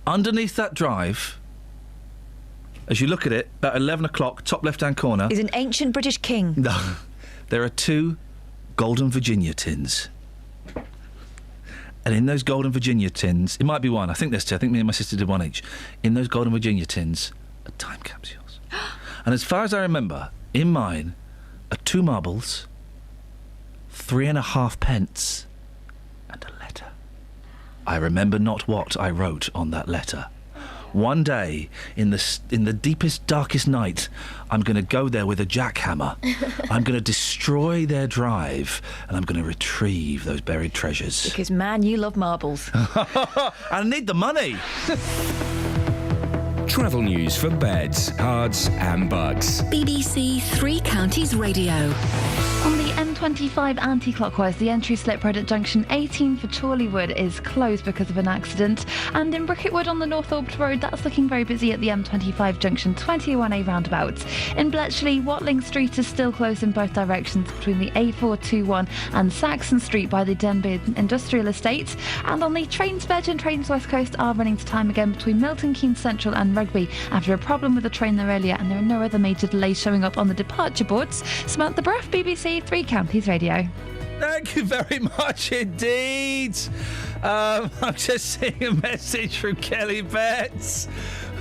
Underneath that drive, as you look at it, about 11 o'clock, top left-hand corner...
is an ancient British king.
No. There are 2 golden Virginia tins. And in those golden Virginia tins... It might be 1. I think there's 2. I think me and my sister did 1 each. In those golden Virginia tins are time capsules. And as far as I remember, in mine are 2 marbles, 3.5 pence... and a letter. I remember not what I wrote on that letter. One day, in the deepest, darkest night, I'm going to go there with a jackhammer. I'm going to destroy their drive, and I'm going to retrieve those buried treasures.
Because, man, you love marbles.
I need the money.
Travel news for beds, cards and bugs.
BBC Three Counties Radio.
On the M25 anti-clockwise, the entry slip road at junction 18 for Chorleywood is closed because of an accident. And in Bricketwood on the North Orbit Road, that's looking very busy at the M25 junction 21A roundabout. In Bletchley, Watling Street is still closed in both directions between the A421 and Saxon Street by the Denby Industrial Estate. And on the trains, Virgin Trains West Coast are running to time again between Milton Keynes Central and Rugby after a problem with the train there earlier, and there are no other major delays showing up on the departure boards. Samantha Bruff, BBC Three Counties Radio.
Thank you very much indeed. I'm just seeing a message from Kelly Betts.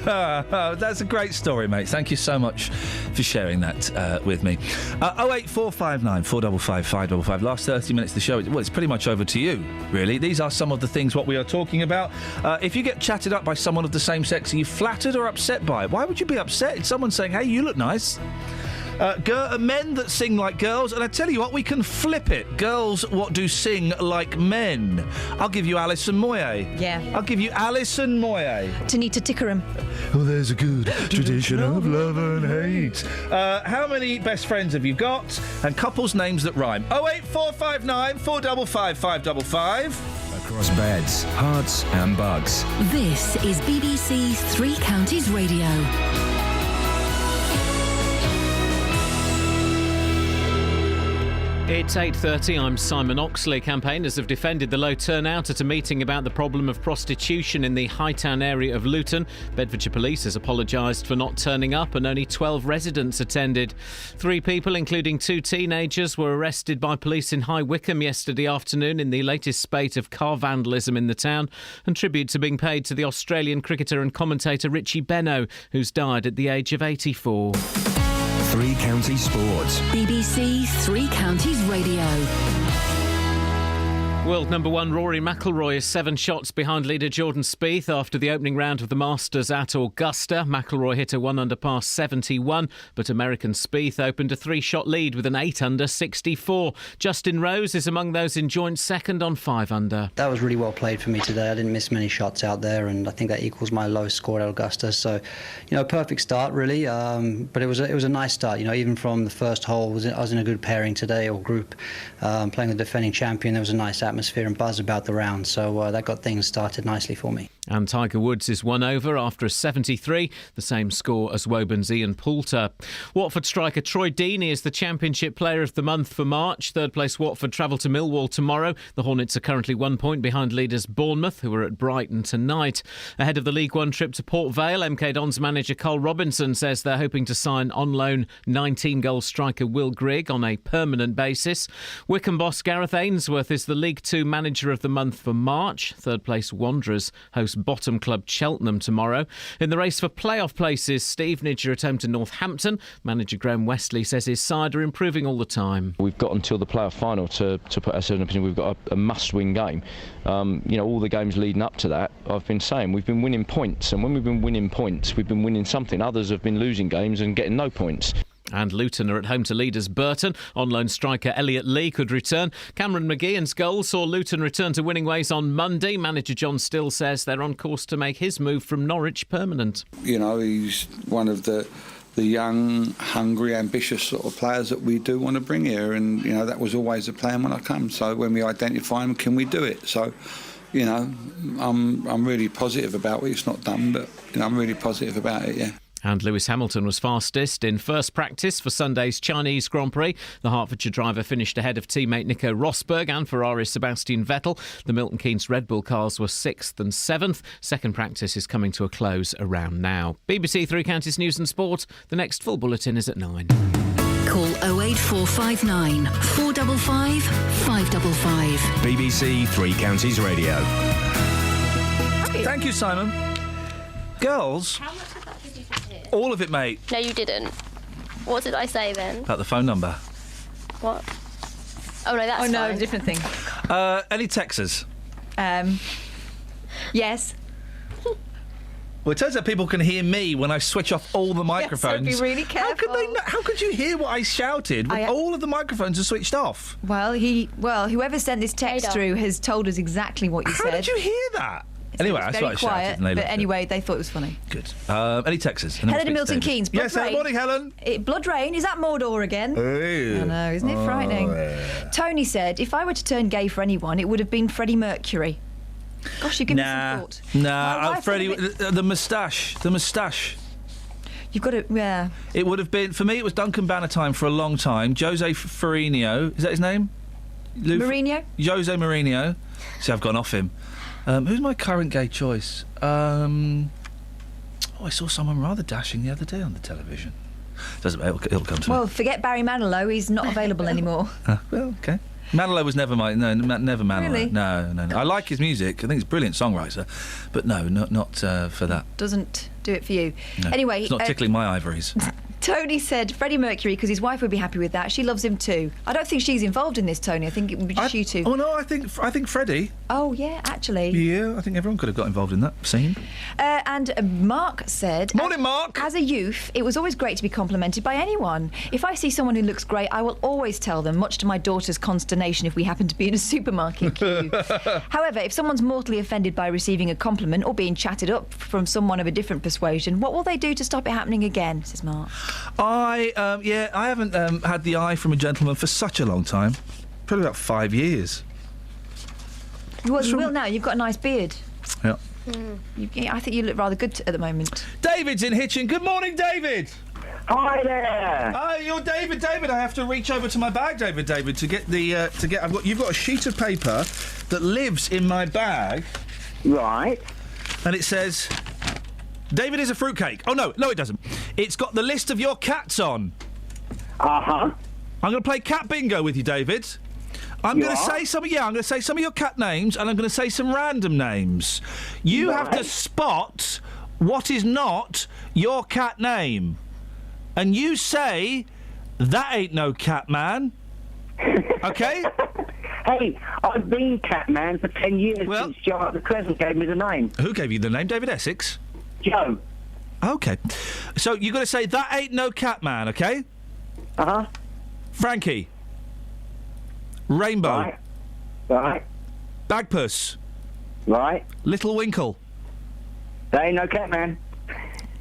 That's a great story, mate. Thank you so much for sharing that with me. 08459 455 555. Last 30 minutes of the show. Well, it's pretty much over to you, really. These are some of the things what we are talking about. If you get chatted up by someone of the same sex, are you flattered or upset by it? Why would you be upset? It's someone saying, hey, you look nice. Men that sing like girls, and I tell you what, we can flip it. Girls what do sing like men. I'll give you Alison Moyet.
Yeah.
I'll give you Alison Moyet.
Tanita Tikaram.
Oh, there's a good tradition of love and hate. How many best friends have you got? And couples' names that rhyme. 08459 455 555.
Across beds, hearts and bugs.
This is BBC Three Counties Radio.
It's 8:30. I'm Simon Oxley. Campaigners have defended the low turnout at a meeting about the problem of prostitution in the Hightown area of Luton. Bedfordshire Police has apologised for not turning up, and only 12 residents attended. 3 people, including 2 teenagers, were arrested by police in High Wycombe yesterday afternoon in the latest spate of car vandalism in the town, and tributes are being paid to the Australian cricketer and commentator Richie Benaud, who's died at the age of 84.
Three Counties Sports.
BBC Three Counties Radio.
World number 1 Rory McIlroy is 7 shots behind leader Jordan Spieth after the opening round of the Masters at Augusta. McIlroy hit a 1-under par 71, but American Spieth opened a 3-shot lead with an 8-under 64. Justin Rose is among those in joint second on 5-under.
That was really well played for me today. I didn't miss many shots out there, and I think that equals my lowest score at Augusta. So, perfect start really. But it was a nice start. Even from the first hole, I was in a good pairing today, or group, playing the defending champion. There was a nice atmosphere and buzz about the round, so that got things started nicely for me.
And Tiger Woods is 1 over after a 73, the same score as Woburn's Ian Poulter. Watford striker Troy Deeney is the Championship Player of the Month for March. Third place Watford travel to Millwall tomorrow. The Hornets are currently 1 point behind leaders Bournemouth, who are at Brighton tonight. Ahead of the League One trip to Port Vale, MK Dons manager Carl Robinson says they're hoping to sign on loan 19-goal striker Will Grigg on a permanent basis. Wycombe boss Gareth Ainsworth is the League 2 Manager of the Month for March. Third place Wanderers host bottom club Cheltenham tomorrow. In the race for playoff places, Stevenage are at home to Northampton. Manager Graham Westley says his side are improving all the time.
We've got until the playoff final to put ourselves in a position. We've got a must-win game. All the games leading up to that, I've been saying we've been winning points, and when we've been winning points, we've been winning something. Others have been losing games and getting no points.
And Luton are at home to leaders Burton. On-loan striker Elliot Lee could return. Cameron McGeehan's goal saw Luton return to winning ways on Monday. Manager John Still says they're on course to make his move from Norwich permanent.
He's one of the young, hungry, ambitious sort of players that we do want to bring here, and that was always the plan when I come. So when we identify them, can we do it? So I'm really positive about it. It's not done, but I'm really positive about it. Yeah.
And Lewis Hamilton was fastest in first practice for Sunday's Chinese Grand Prix. The Hertfordshire driver finished ahead of teammate Nico Rosberg and Ferrari's Sebastian Vettel. The Milton Keynes Red Bull cars were 6th and 7th. Second practice is coming to a close around now. BBC Three Counties News and Sport. The next full bulletin is at 9.
Call 08459 455 555.
BBC Three Counties Radio.
Thank you, Simon. Girls.
How much of that did you just hear?
All of it, mate.
No, you didn't. What did I say then?
About the phone number.
What? Oh, no, that's fine.
Different thing.
Any texters?
Yes.
Well, it turns out people can hear me when I switch off all the microphones.
Yes, so be really careful.
How could you hear what I shouted when all of the microphones are switched off?
Well, whoever sent this text through has told us exactly what you said.
How did you hear that? Anyway,
It's
that's
very
what I shouted.
quiet,
And they
but
loved
anyway, they thought it was funny.
it. Good. Any Texas?
Helen in Milton Keynes. Blood
Yes,
rain.
morning, Helen.
Blood rain. Is that Mordor again?
Ooh.
I know, isn't it frightening?
Yeah.
Tony said, if I were to turn gay for anyone, it would have been Freddie Mercury. Gosh, you give me some thought. My
Nah,
wife
Freddie,
would have
the moustache. The moustache.
You've got to, yeah.
It would have been, for me, it was Duncan Bannatyne for a long time. Jose Mourinho, is that his name?
Mourinho?
Jose Mourinho. See, I've gone off him. Who's my current gay choice? I saw someone rather dashing the other day on the television. Doesn't matter, it'll come to me.
Well, forget Barry Manilow. He's not available anymore.
Well, okay. Manilow was never never Manilow.
Really?
No. I like his music. I think he's a brilliant songwriter, but no, not for that.
Doesn't do it for you.
No.
Anyway,
it's not tickling my ivories.
Tony said Freddie Mercury because his wife would be happy with that. She loves him too. I don't think she's involved in this, Tony. I think it would be just you two.
Oh no, I think Freddie.
Oh yeah, actually.
Yeah, I think everyone could have got involved in that scene.
And Mark said...
Morning, Mark!
As a youth, it was always great to be complimented by anyone. If I see someone who looks great, I will always tell them, much to my daughter's consternation if we happen to be in a supermarket queue. However, if someone's mortally offended by receiving a compliment or being chatted up from someone of a different persuasion, what will they do to stop it happening again, says Mark.
I haven't had the eye from a gentleman for such a long time. Probably about 5 years.
Well, you will now. You've got a nice beard.
Yeah.
I think you look rather good at the moment.
David's in Hitchin. Good morning, David.
Hi there.
Hi, you're David. David, I have to reach over to my bag, David, to get the you've got a sheet of paper that lives in my bag.
Right.
And it says, David is a fruitcake. Oh no, it doesn't. It's got the list of your cats on.
Uh-huh.
I'm going to play cat bingo with you, David. I'm going to say some. Yeah, I'm going to say some of your cat names, and I'm going to say some random names. You have to spot what is not your cat name, and you say, "That ain't no cat man." Okay.
Hey, I've been cat man for 10 years since Joe the Crescent gave me the name.
Who gave you the name? David Essex.
Joe.
Okay. So you've got to say, "That ain't no cat man." Okay.
Uh-huh.
Frankie. Rainbow.
Right.
Bagpuss.
Right.
Little Winkle.
That ain't no cat man.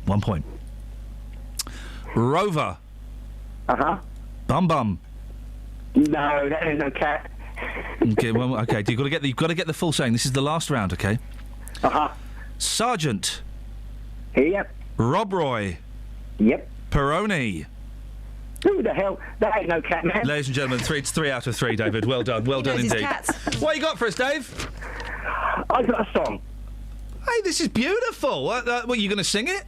1 point. Rover.
Uh-huh.
Bum Bum.
No, that ain't no cat.
Okay, well, okay. You've got to get the full saying. This is the last round, okay?
Uh-huh.
Sergeant.
Yep.
Rob Roy.
Yep.
Peroni.
Who the hell? That ain't no cat man.
Ladies and gentlemen, it's 3 out of 3, David. Well done. Well done indeed. What you got for us, Dave?
I got a song.
Hey, this is beautiful. What are you going to sing it?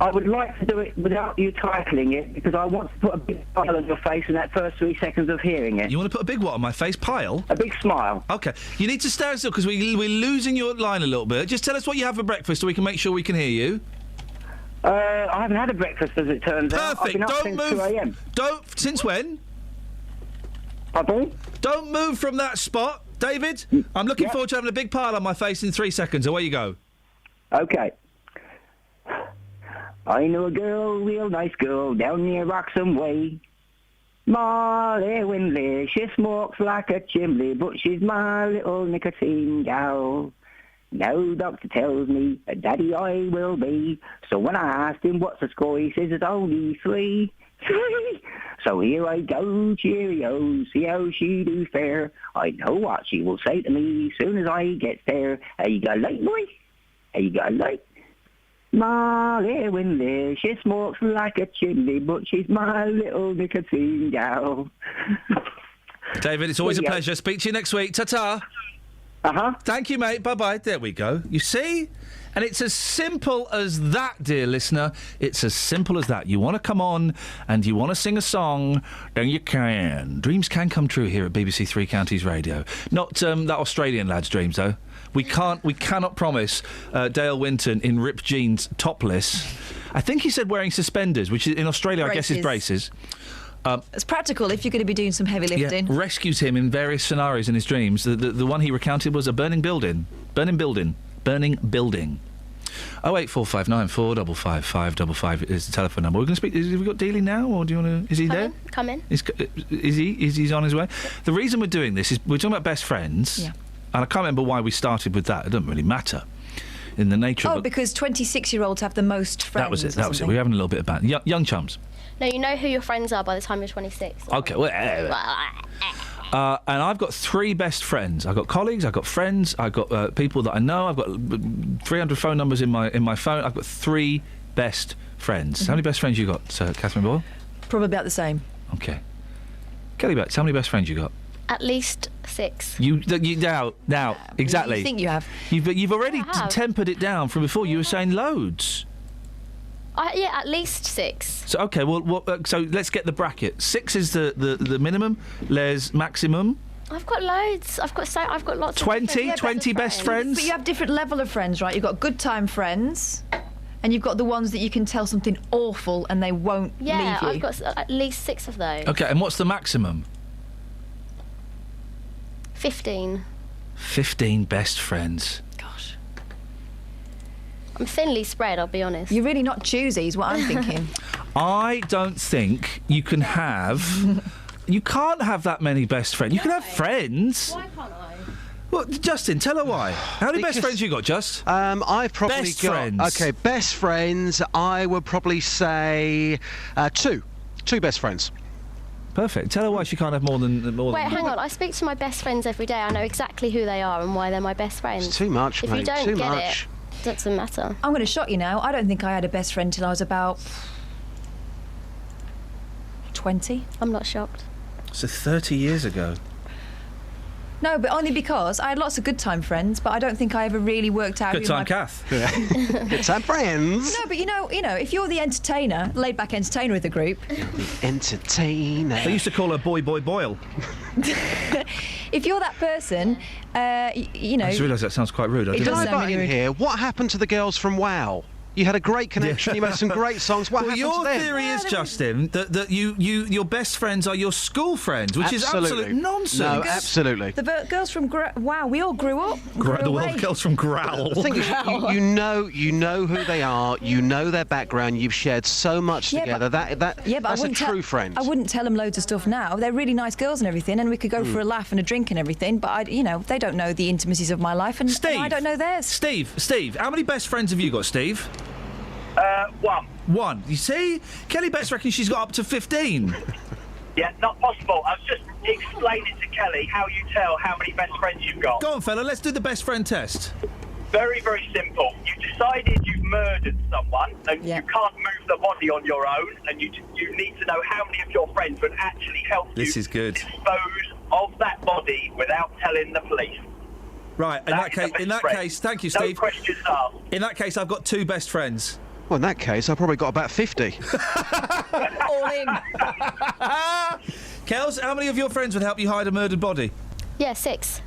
I would like to do it without you titling it because I want to put a big smile on your face in that first 3 seconds of hearing it.
You want to put a big what on my face? Pile?
A big smile.
Okay. You need to stand still because we're losing your line a little bit. Just tell us what you have for breakfast so we can make sure we can hear you.
I haven't had a breakfast as it turns out. I've been up
Don't
since
move.
2 a.m.
Since when?
Pardon?
Don't move from that spot, David. I'm looking forward to having a big pile on my face in 3 seconds. Away you go.
Okay. I know a girl, real nice girl, down near Wroxham Way. Molly Windley, she smokes like a chimney, but she's my little nicotine gal. Now doctor tells me a daddy I will be. So when I asked him what's the score, he says it's only 3. 3. So here I go, cheerio, see how she do fare. I know what she will say to me soon as I get there. Hey, you got a light, boy? Hey, you got a light? Molly Windley, she smokes like a chimney, but she's my little nicotine gal.
David, it's always a pleasure. Speak to you next week. Ta-ta.
Uh-huh.
Thank you, mate. Bye-bye. There we go. You see? And it's as simple as that, dear listener. It's as simple as that. You want to come on and you want to sing a song, then you can. Dreams can come true here at BBC Three Counties Radio. Not that Australian lad's dreams, though. We cannot promise Dale Winton in ripped jeans, topless. I think he said wearing suspenders, which in Australia, I guess, is braces.
It's practical if you're going to be doing some heavy lifting.
Yeah, rescues him in various scenarios in his dreams. The one he recounted was a burning building. 08459 455 555 is the telephone number. We're going to speak. Have we got Dealey now, or do you want to? Is he there?
Come in.
Is he on his way? The reason we're doing this is we're talking about best friends.
Yeah.
And I can't remember why we started with that. It doesn't really matter. In the nature of...
because 26-year-olds have the most friends.
That was it. We're having a little bit of banter. Young chums.
No, you know who your friends are by the time you're 26.
Okay, well... and I've got 3 best friends. I've got colleagues, I've got friends, I've got people that I know, I've got 300 phone numbers in my phone. I've got 3 best friends.
Mm-hmm.
How many best friends you got, Catherine Boyle?
Probably about the same.
Okay. Kelly Betts, how many best friends you got?
At least 6.
You now exactly.
You think you have?
You've already tempered it down from before. You were saying loads.
Yeah, at least 6.
So okay, well, so let's get the bracket. 6 is the minimum. Les maximum.
I've got loads. I've got lots.
20,
of
20 best friends.
But you have different level of friends, right? You've got good time friends, and you've got the ones that you can tell something awful and they won't leave you.
Yeah, I've got at least 6 of those.
Okay, and what's the maximum?
15.
15 best friends.
Gosh.
I'm thinly spread, I'll be honest.
You're really not choosy, is what I'm thinking.
I don't think you can have... You can't have that many best friends. You can have friends.
Why can't I?
Well, Justin, tell her why. How many best friends you got, Just?
I've probably
best
got...
friends.
Okay, best friends, I would probably say 2. 2 best friends.
Perfect. Tell her why she can't have more than...
Wait, hang on. I speak to my best friends every day. I know exactly who they are and why they're my best friends.
It's too much,
if
mate.
you don't
too
get
much.
it doesn't matter.
I'm going to shock you now. I don't think I had a best friend till I was about 20.
I'm not shocked.
So 30 years ago.
No, but only because I had lots of good time friends, but I don't think I ever really worked out.
Good time, Kath.
Good time friends.
No, but you know, if you're the entertainer, laid-back entertainer of the group.
Entertainer.
They used to call her Boy Boyle.
If you're that person, you know.
I just realised that sounds quite rude.
Can I butt in here? What happened to the girls from WoW? You had a great connection. You made some great songs. What happened to them?
Your theory is, Justin, that your best friends are your school friends, which is absolute nonsense.
No, absolutely.
The girls from wow, we all grew up.
The girls from Growl.
The thing is, you know who they are. You know their background. You've shared so much together. That's a true friend.
I wouldn't tell them loads of stuff now. They're really nice girls and everything, and we could go for a laugh and a drink and everything. But they don't know the intimacies of my life, and I don't know theirs.
Steve, how many best friends have you got, Steve? 1. You see? Kelly Betts reckons she's got up to 15.
Yeah, not possible. I was just explaining to Kelly how you tell how many best friends you've got.
Go on, fella, let's do the best friend test.
Very, very simple. You decided you've murdered someone and you can't move the body on your own, and you need to know how many of your friends would actually help you
This is good.
dispose of that body without telling the police.
Right, in that case, thank you, Steve.
No questions asked.
In that case, I've got 2 best friends.
Well, in that case, I've probably got about 50.
All in.
Kels, how many of your friends would help you hide a murdered body?
Yeah, 6.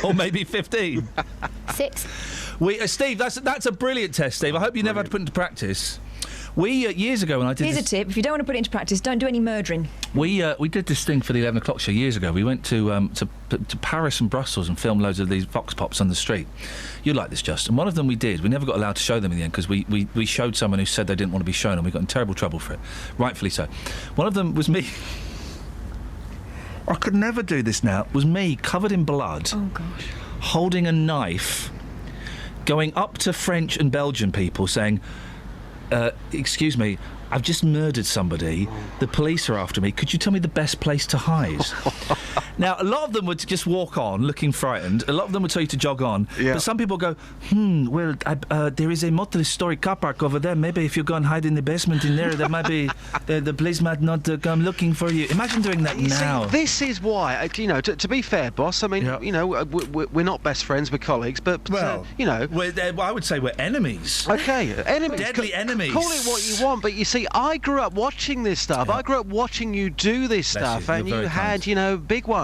Or maybe 15.
6.
Steve, that's a brilliant test, Steve. I hope you never had to put it into practice. We years ago when I did
Here's a tip: if you don't want to put it into practice, don't do any murdering.
We did this thing for the 11 o'clock show years ago. We went to Paris and Brussels and filmed loads of these vox pops on the street. You like this, Justin? One of them we did. We never got allowed to show them in the end because we showed someone who said they didn't want to be shown, and we got in terrible trouble for it, rightfully so. One of them was me. I could never do this now. It was me covered in blood.
Oh gosh.
Holding a knife, going up to French and Belgian people saying, excuse me, I've just murdered somebody. The police are after me. Could you tell me the best place to hide? Now, a lot of them would just walk on, looking frightened. A lot of them would tell you to jog on. Yeah. But some people go, well, there is a motorist storage car park over there. Maybe if you go and hide in the basement in there might be... the police might not come looking for you. Imagine doing that now.
See, this is why, to be fair, boss, I mean, we're not best friends, we're colleagues, but,
I would say we're enemies.
Okay, enemies.
Deadly enemies.
Call it what you want, but you see, I grew up watching this stuff. I grew up watching you do this stuff, and you had, big ones.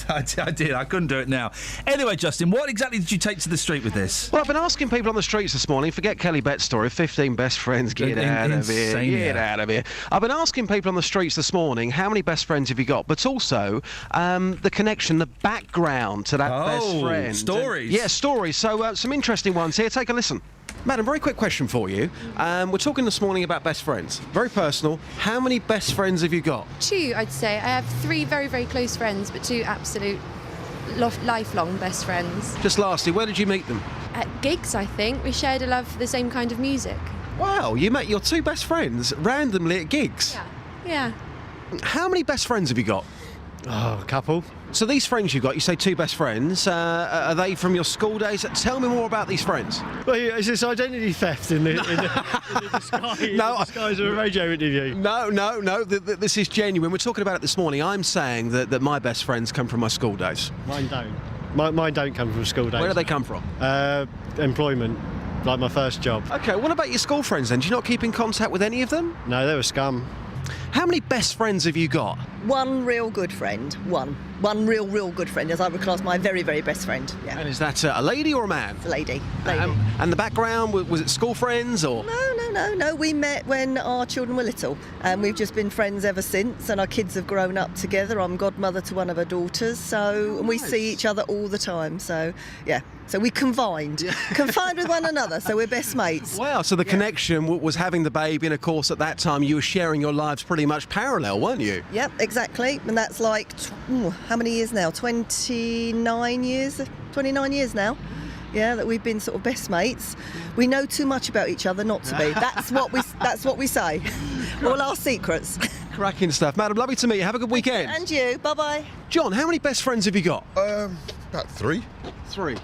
I did. I couldn't do it now. Anyway, Justin, what exactly did you take to the street with this?
Well, I've been asking people on the streets this morning, forget Kelly Betts' story, 15 best friends, get out of here. Get out of here. I've been asking people on the streets this morning, how many best friends have you got? But also, the connection, the background to that best friend.
Stories.
Yeah, stories. So, some interesting ones here. Take a listen. Madam, very quick question for you. We're talking this morning about best friends. Very personal. How many best friends have you got?
2, I'd say. I have 3 very, very close friends, but 2 absolute
lifelong best friends.
Just lastly, where did you meet them?
At gigs, I think. We shared a love for the same kind of music.
Wow, you met your two best friends randomly at gigs?
Yeah.
How many best friends have you got?
Oh, a couple.
So these friends you've got, you say two best friends, are they from your school days? Tell me more about these friends.
Well, is this identity theft in the disguise of a radio interview?
No, this is genuine. We're talking about it this morning. I'm saying that my best friends come from my school days.
Mine don't. Mine don't come from school days.
Where do they come from?
Employment, like my first job.
OK, what about your school friends then? Do you not keep in contact with any of them?
No, they were scum.
How many best friends have you got?
One real good friend. One real good friend, as I would class my very, very best friend. Yeah.
And is that a lady or a man?
It's a lady.
And the background, was it school friends or?
No. We met when our children were little, and we've just been friends ever since. And our kids have grown up together. I'm godmother to one of her daughters, and we see each other all the time. So yeah. So we confined with one another. So we're best mates.
Wow. So the connection was having the baby, and of course at that time you were sharing your lives pretty much parallel, weren't you?
Yep, exactly. And that's like how many years now? 29 years. 29 years now. Yeah, that we've been sort of best mates. We know too much about each other not to be. That's what we say. All our secrets.
Cracking stuff. Madam, lovely to meet you. Have a good weekend.
And you. Bye-bye.
John, how many best friends have you got?
About three.
Three,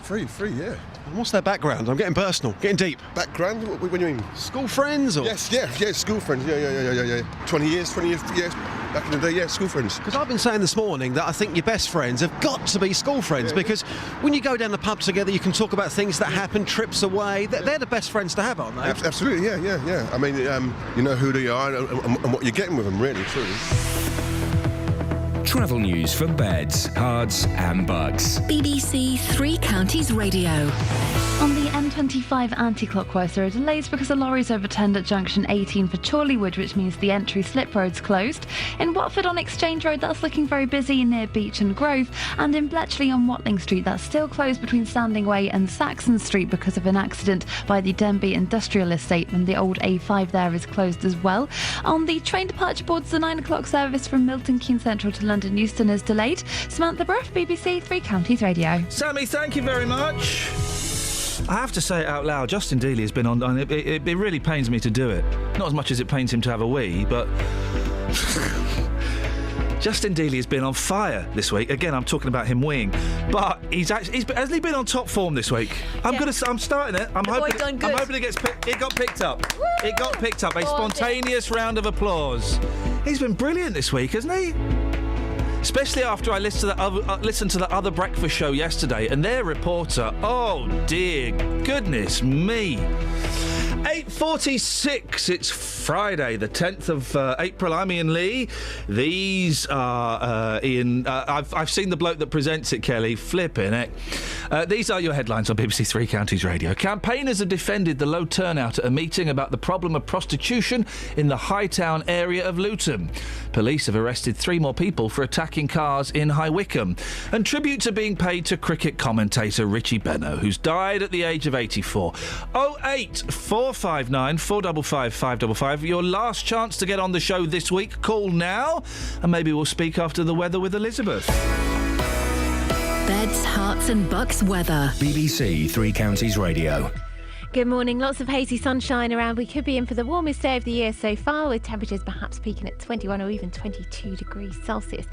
yeah.
And what's their background? I'm getting personal, getting deep.
Background? What do you mean?
School friends or?
Yes, school friends. Yeah. 20 years, yes. Back in the day, yeah, school friends.
Because I've been saying this morning that I think your best friends have got to be school friends, because when you go down the pub together, you can talk about things that happen, trips away. They're the best friends to have, aren't they?
Absolutely, yeah. I mean, you know who they are and what you're getting with them, really, truly.
Travel news for beds, cards and bugs.
BBC Three Counties Radio.
On the M25 anti-clockwise, there are delays because a lorry's overturned at junction 18 for Chorleywood, which means the entry slip road's closed. In Watford on Exchange Road, that's looking very busy near Beach and Grove. And in Bletchley on Watling Street, that's still closed between Standing Way and Saxon Street because of an accident by the Denby Industrial Estate, and the old A5 there is closed as well. On the train departure boards, the 9 o'clock service from Milton Keynes Central to London Euston is delayed. Samantha Bruff, BBC Three Counties Radio.
Sammy, thank you very much. I have to say it out loud, Justin Dealey has been on, and it really pains me to do it. Not as much as it pains him to have a wee, but Justin Dealey has been on fire this week. Again, I'm talking about him weeing, but hasn't he been on top form this week? I'm starting it. I'm hoping it got picked up. Woo! It got picked up. A spontaneous round of applause. He's been brilliant this week, hasn't he? Especially after I listened to the other breakfast show yesterday, and their reporter, oh dear goodness me. 8:46, it's Friday, the 10th of April. I'm Iain Lee. These are Iain. I've seen the bloke that presents it, Kelly. Flipping it. These are your headlines on BBC Three Counties Radio. Campaigners have defended the low turnout at a meeting about the problem of prostitution in the Hightown area of Luton. Police have arrested 3 more people for attacking cars in High Wycombe. And tributes are being paid to cricket commentator Richie Benaud, who's died at the age of 84. 08459 455 555. Your last chance to get on the show this week. Call now, and maybe we'll speak after the weather with Elizabeth.
Beds, hearts and bucks weather.
BBC Three Counties Radio.
Good morning. Lots of hazy sunshine around. We could be in for the warmest day of the year so far, with temperatures perhaps peaking at 21 or even 22 degrees Celsius.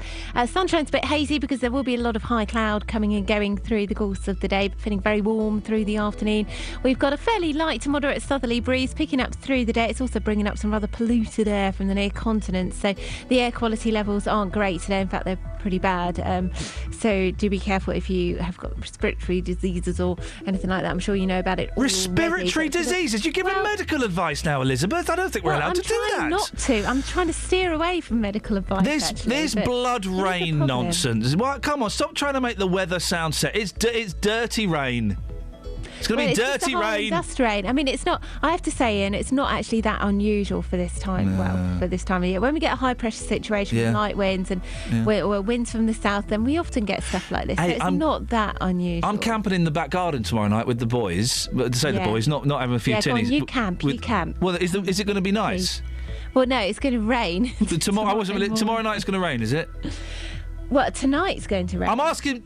Sunshine's a bit hazy because there will be a lot of high cloud coming and going through the course of the day, but feeling very warm through the afternoon. We've got a fairly light to moderate southerly breeze picking up through the day. It's also bringing up some rather polluted air from the near continent, so the air quality levels aren't great today. In fact, they're pretty bad. So do be careful if you have got respiratory diseases or anything like that. I'm sure you know about it.
Respiratory diseases? You're giving medical advice now, Elizabeth. I don't think we're allowed to do that.
I'm trying not to. I'm trying to steer away from medical advice.
There's blood rain nonsense. Well, come on, stop trying to make the weather sound set. It's dirty rain. It's going to be dirty rain.
Dust rain. I mean, it's not. I have to say, Ian, it's not actually that unusual for this time. Well, for this time of year, when we get a high pressure situation with light winds and winds from the south, then we often get stuff like this. Hey, so it's not that unusual.
I'm camping in the back garden tomorrow night with the boys. To say the boys, not having a few tinnies.
You camp.
Well, is it going to be nice?
Well, no, it's going to rain.
Tomorrow night it's going to rain, is it?
Well, tonight's going to rain.
I'm asking.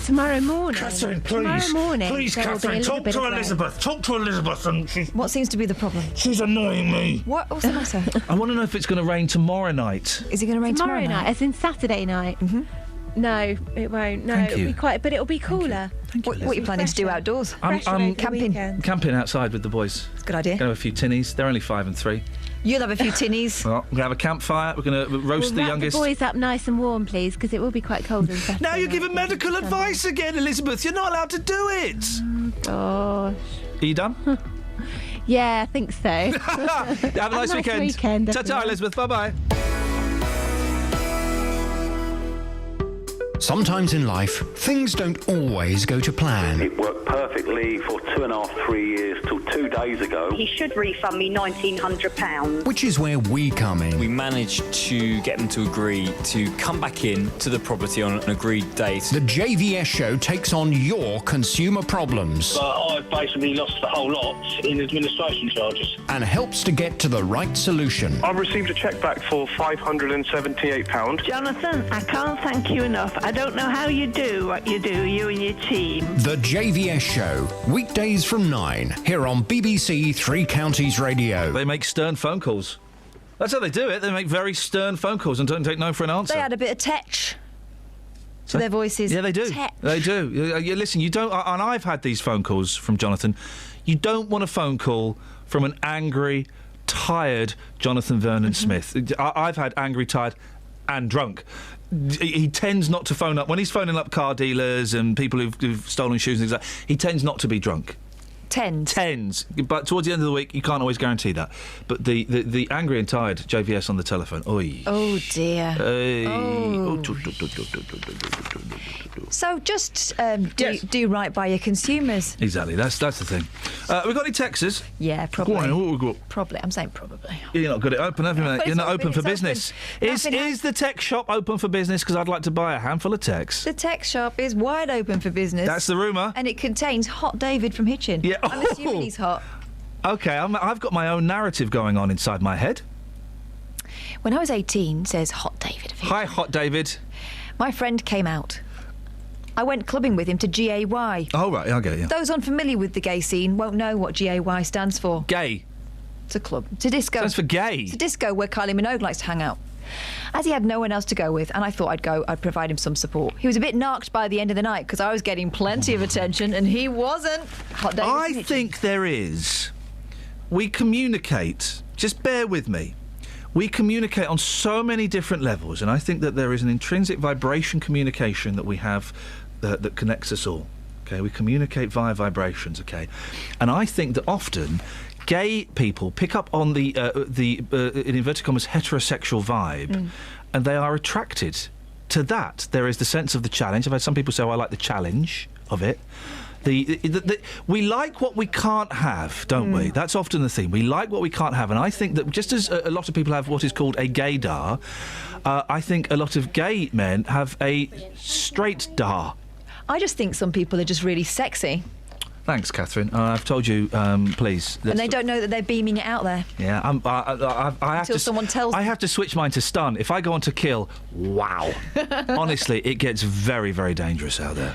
Tomorrow morning.
Catherine,
Tomorrow
please.
morning.
Please,
there will be a
Catherine,
little
talk
bit
to
of rain.
Elizabeth. Talk to Elizabeth. And
What seems to be the problem?
she's annoying me.
What's the matter?
I want to know if it's going to rain tomorrow night.
Is it going to rain tomorrow
night? As in Saturday night?
Mm-hmm.
No, it won't. No,
Thank
it'll
you.
be quiet, but it'll be cooler.
What are you planning to do outdoors?
I'm
camping.
camping outside with the boys.
It's a good idea.
Going to have a few tinnies. They're only 5 and 3.
You'll have a few tinnies.
Well, we're going to have a campfire. We're going to roast
We'll
the
wrap
youngest.
the boys up nice and warm, please, because it will be quite cold and Saturday
Now you're
night,
giving
isn't it?
medical advice again, Elizabeth. You're not allowed to do it.
Gosh.
Are you done?
Yeah, I think so.
Have a nice weekend. Ta-ta,
definitely.
Elizabeth. Bye-bye.
Sometimes in life, things don't always go to plan.
It worked perfectly for 2.5, 3 years till 2 days ago.
He should refund me £1,900.
Which is where we come in.
We managed to get them to agree to come back in to the property on an agreed date.
The JVS show takes on your consumer problems
I've basically lost the whole lot in administration charges.
and helps to get to the right solution.
I've received a cheque back for £578.
Jonathan, I can't thank you enough. I don't know how you do what you do, you and your team.
The JVS show, weekdays from 9, here on BBC Three Counties Radio.
They make stern phone calls. That's how they do it. They make very stern phone calls and don't take no for an answer.
They add a bit of tech to their voices.
Yeah, they do.
Tech.
They do. Listen, you don't. And I've had these phone calls from Jonathan. You don't want a phone call from an angry, tired Jonathan Vernon Smith. I've had angry, tired, and drunk. He tends not to phone up when he's phoning up car dealers and people who've stolen shoes and things like that. He tends not to be drunk. Tends. But towards the end of the week, you can't always guarantee that. But the angry and tired JVS on the telephone. Oi.
Oh dear.
Hey.
Oh. So just do right by your consumers.
Exactly. That's the thing. We got any texters?
Yeah, probably.
Go on, what we got?
Probably. I'm saying probably.
You're not good at open, have you, mate?
But
You're
it's
not open for
open.
business.
Nothing
Is the tech shop open for business? Because I'd like to buy a handful of techs.
The tech shop is wide open for business.
That's the rumour.
And it contains Hot David from Hitchin.
Yeah.
I'm assuming he's hot.
OK, I've got my own narrative going on inside my head.
When I was 18, says Hot David of Hitchin.
Hi, Hot David.
My friend came out. I went clubbing with him to GAY.
Oh, right, I get it, yeah.
Those unfamiliar with the gay scene won't know what GAY stands for.
Gay.
It's a club. It's a disco.
Stands for gay.
It's a disco where Kylie Minogue likes to hang out. As he had no one else to go with, and I thought I'd provide him some support. He was a bit narked by the end of the night because I was getting plenty of attention and he wasn't. Hot David
I
Hitchin.
think there is. We communicate. Just bear with me. We communicate on so many different levels, and I think that there is an intrinsic vibration communication that we have that connects us all. Okay, we communicate via vibrations. Okay, and I think that often gay people pick up on the in inverted commas heterosexual vibe, and they are attracted to that. There is the sense of the challenge. I've had some people say, "Oh, I like the challenge of it." We like what we can't have, don't we? That's often the theme. We like what we can't have, and I think that just as a lot of people have what is called a gaydar, I think a lot of gay men have a straight-dar.
I just think some people are just really sexy.
Thanks, Catherine. I've told you, please.
And they don't know that they're beaming it out there.
Yeah, I have
Until someone tells
I have to switch mine to stun. If I go on to kill, wow. Honestly, it gets very, very dangerous out there.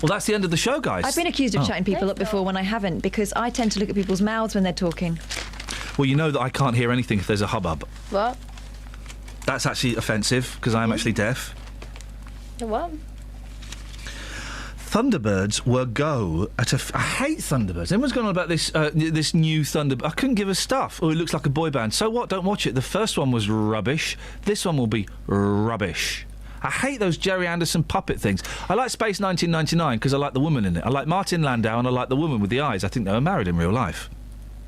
Well, that's the end of the show, guys.
I've been accused of chatting people up before when I haven't, because I tend to look at people's mouths when they're talking.
Well, you know that I can't hear anything if there's a hubbub.
What?
That's actually offensive, because I am actually deaf.
What?
Thunderbirds were go at I hate Thunderbirds. Everyone's gone on about this this new Thunderbird. I couldn't give a stuff. Oh, it looks like a boy band. So what? Don't watch it. The first one was rubbish. This one will be rubbish. I hate those Jerry Anderson puppet things. I like Space 1999 because I like the woman in it. I like Martin Landau and I like the woman with the eyes. I think they were married in real life.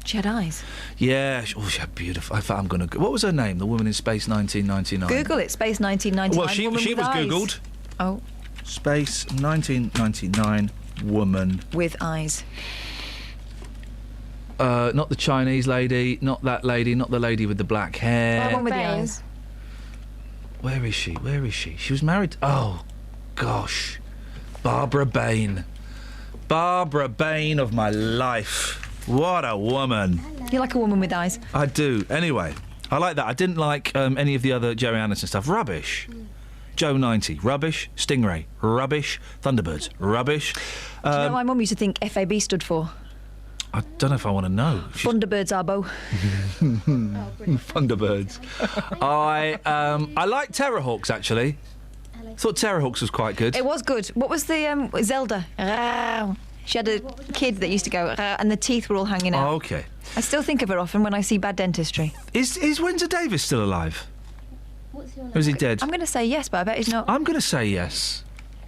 She had eyes.
Yeah. Oh, she had beautiful. I thought I'm going to... What was her name? The woman in Space 1999.
Google it. Space 1999.
Well, she was
eyes.
Googled.
Oh.
Space 1999 woman.
With eyes.
Not the Chinese lady, not that lady, not the lady with the black hair.
The one with the eyes.
Where is she? Where is she? She was married... Oh, gosh. Barbara Bain. Barbara Bain of my life. What a woman.
You like a woman with eyes?
I do. Anyway, I like that. I didn't like any of the other Jerry Anderson stuff. Rubbish. Joe 90, rubbish. Stingray, rubbish. Thunderbirds, rubbish.
Do you know what my mum used to think FAB stood for?
I don't know if I want to know.
Thunderbirds, Arbo.
Thunderbirds. I like Terrorhawks, actually. Thought Terrorhawks was quite good.
It was good. What was the Zelda? She had a kid that used to go, and the teeth were all hanging out.
Oh, OK.
I still think of her often when I see bad dentistry.
Is Windsor Davies still alive?
What's your name?
Or is he dead?
I'm going to say yes, but I bet he's not.
I'm going to say yes.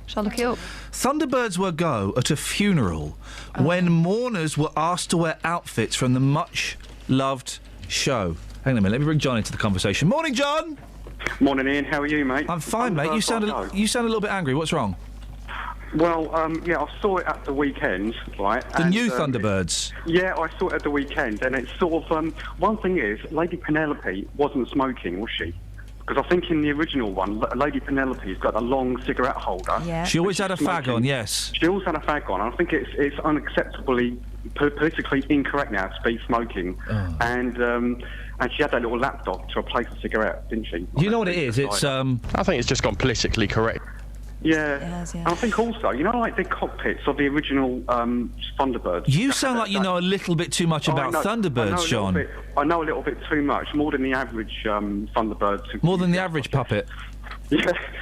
Shall I look it up?
Thunderbirds were go at a funeral when mourners were asked to wear outfits from the much-loved show. Hang on a minute, let me bring John into the conversation. Morning, John!
Morning, Ian. How are you, mate?
I'm fine, mate. You sound a little bit angry. What's wrong?
Well, I saw it at the weekend, right?
The new Thunderbirds?
Yeah, I saw it at the weekend, and it's sort of... one thing is, Lady Penelope wasn't smoking, was she? Because I think in the original one, Lady Penelope's got a long cigarette holder.
Yeah.
She always had a fag on, yes.
She always had a fag on. I think it's unacceptably politically incorrect now to be smoking.
Oh.
And she had that little lapdog to replace the cigarette, didn't she?
You know what it is? It's
I think it's just gone politically correct.
Yeah.
It has, yeah.
And I think also, like the cockpits of the original Thunderbirds.
You sound like you know a little bit too much about Thunderbirds, John.
I know a little bit too much, more than the average Thunderbirds.
More than the average puppet.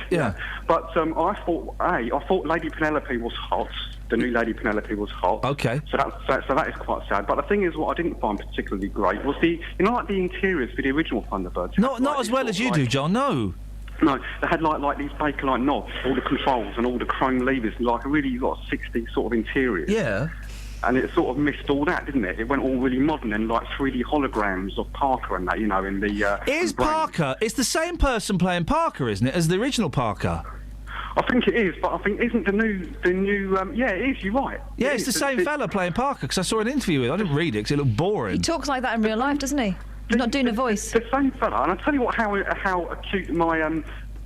Yeah. But I thought Lady Penelope was hot. The new Lady Penelope was hot.
Okay.
So that is quite sad. But the thing is, what I didn't find particularly great was the interiors for the original Thunderbirds.
Not as well as you do, John. No.
No, they had like these Bakelite knobs, all the controls and all the chrome levers, like a really 60s sort of interior.
Yeah.
And it sort of missed all that, didn't it? It went all really modern and like 3D holograms of Parker and that, in the...
Is Parker... It's the same person playing Parker, isn't it, as the original Parker?
I think it is, but I think isn't the new... yeah, it is, you're right.
Yeah, it's the same fella playing Parker, because I saw an interview with him. I didn't read it because it looked boring.
He talks like that in real life, doesn't he? He's not doing a voice.
The same fella, and I tell you what, how acute my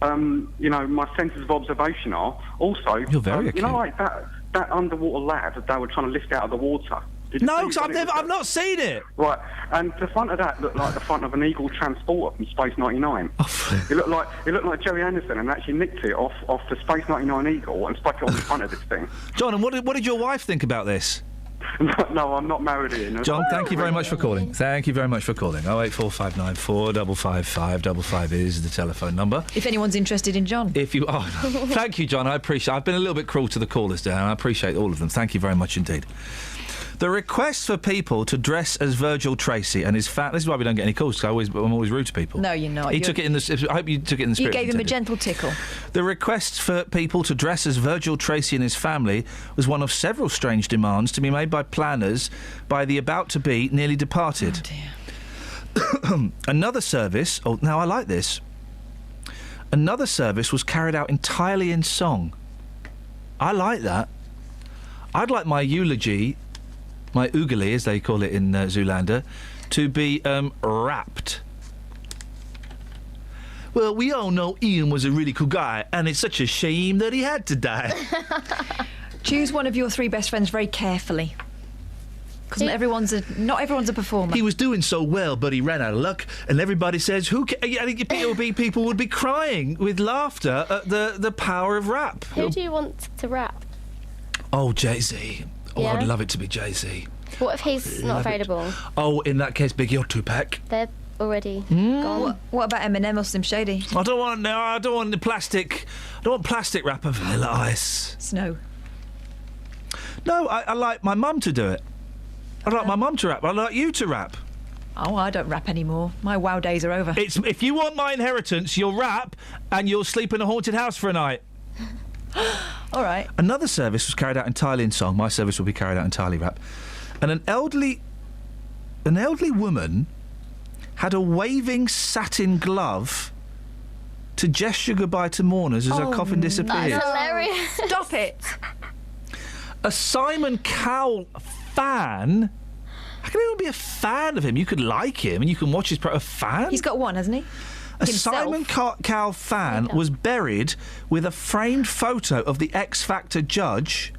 my senses of observation are. Also,
you're very acute.
Like that underwater lad that they were trying to lift out of the water.
No, because I've not seen it.
Right, and the front of that looked like the front of an Eagle transporter from Space 99. It looked like Jerry Anderson, and actually nicked it off the Space 99 Eagle and stuck it on the front of this thing.
John, and what did your wife think about this?
No, I'm not married, Ian.
John, thank you very much for calling. Thank you very much for calling. 08459 455 555 is the telephone number.
If anyone's interested in John.
Thank you, John. I appreciate. I've been a little bit cruel to the callers today, and I appreciate all of them. Thank you very much indeed. The request for people to dress as Virgil Tracy and his This is why we don't get any calls, because I'm always rude to people.
No, you're not.
I hope you took it in the spirit.
You gave him a gentle tickle.
The request for people to dress as Virgil Tracy and his family was one of several strange demands to be made by planners by the about-to-be nearly departed.
Oh, dear.
Another service... Oh, now I like this. Another service was carried out entirely in song. I like that. I'd like my eulogy... my oogly, as they call it in Zoolander, to be rapped. Well, we all know Iain was a really cool guy, and it's such a shame that he had to die.
Choose one of your three best friends very carefully. Because not everyone's a performer.
He was doing so well, but he ran out of luck, and everybody says, people would be crying with laughter at the power of rap.
Who do you want to rap?
Oh, Jay-Z. Oh,
Yeah?
I'd love it to be Jay-Z.
What if he's not available?
Oh, in that case, Biggie or Tupac.
They're already gone.
What about Eminem or Slim Shady?
I don't want the plastic. I don't want plastic rap of Vanilla Ice.
Snow.
No, I like my mum to do it. I'd like my mum to rap. I'd like you to rap.
Oh, I don't rap anymore. My wow days are over.
If you want my inheritance, you'll rap and you'll sleep in a haunted house for a night.
All right.
Another service was carried out entirely in song. My service will be carried out entirely rap. And an elderly woman had a waving satin glove to gesture goodbye to mourners as her coffin disappeared.
That's hilarious.
Stop it.
A Simon Cowell fan? How can anyone be a fan of him? You could like him and you can watch his a fan?
He's got one, hasn't he?
A Simon Cowell fan was buried with a framed photo of the X Factor judge.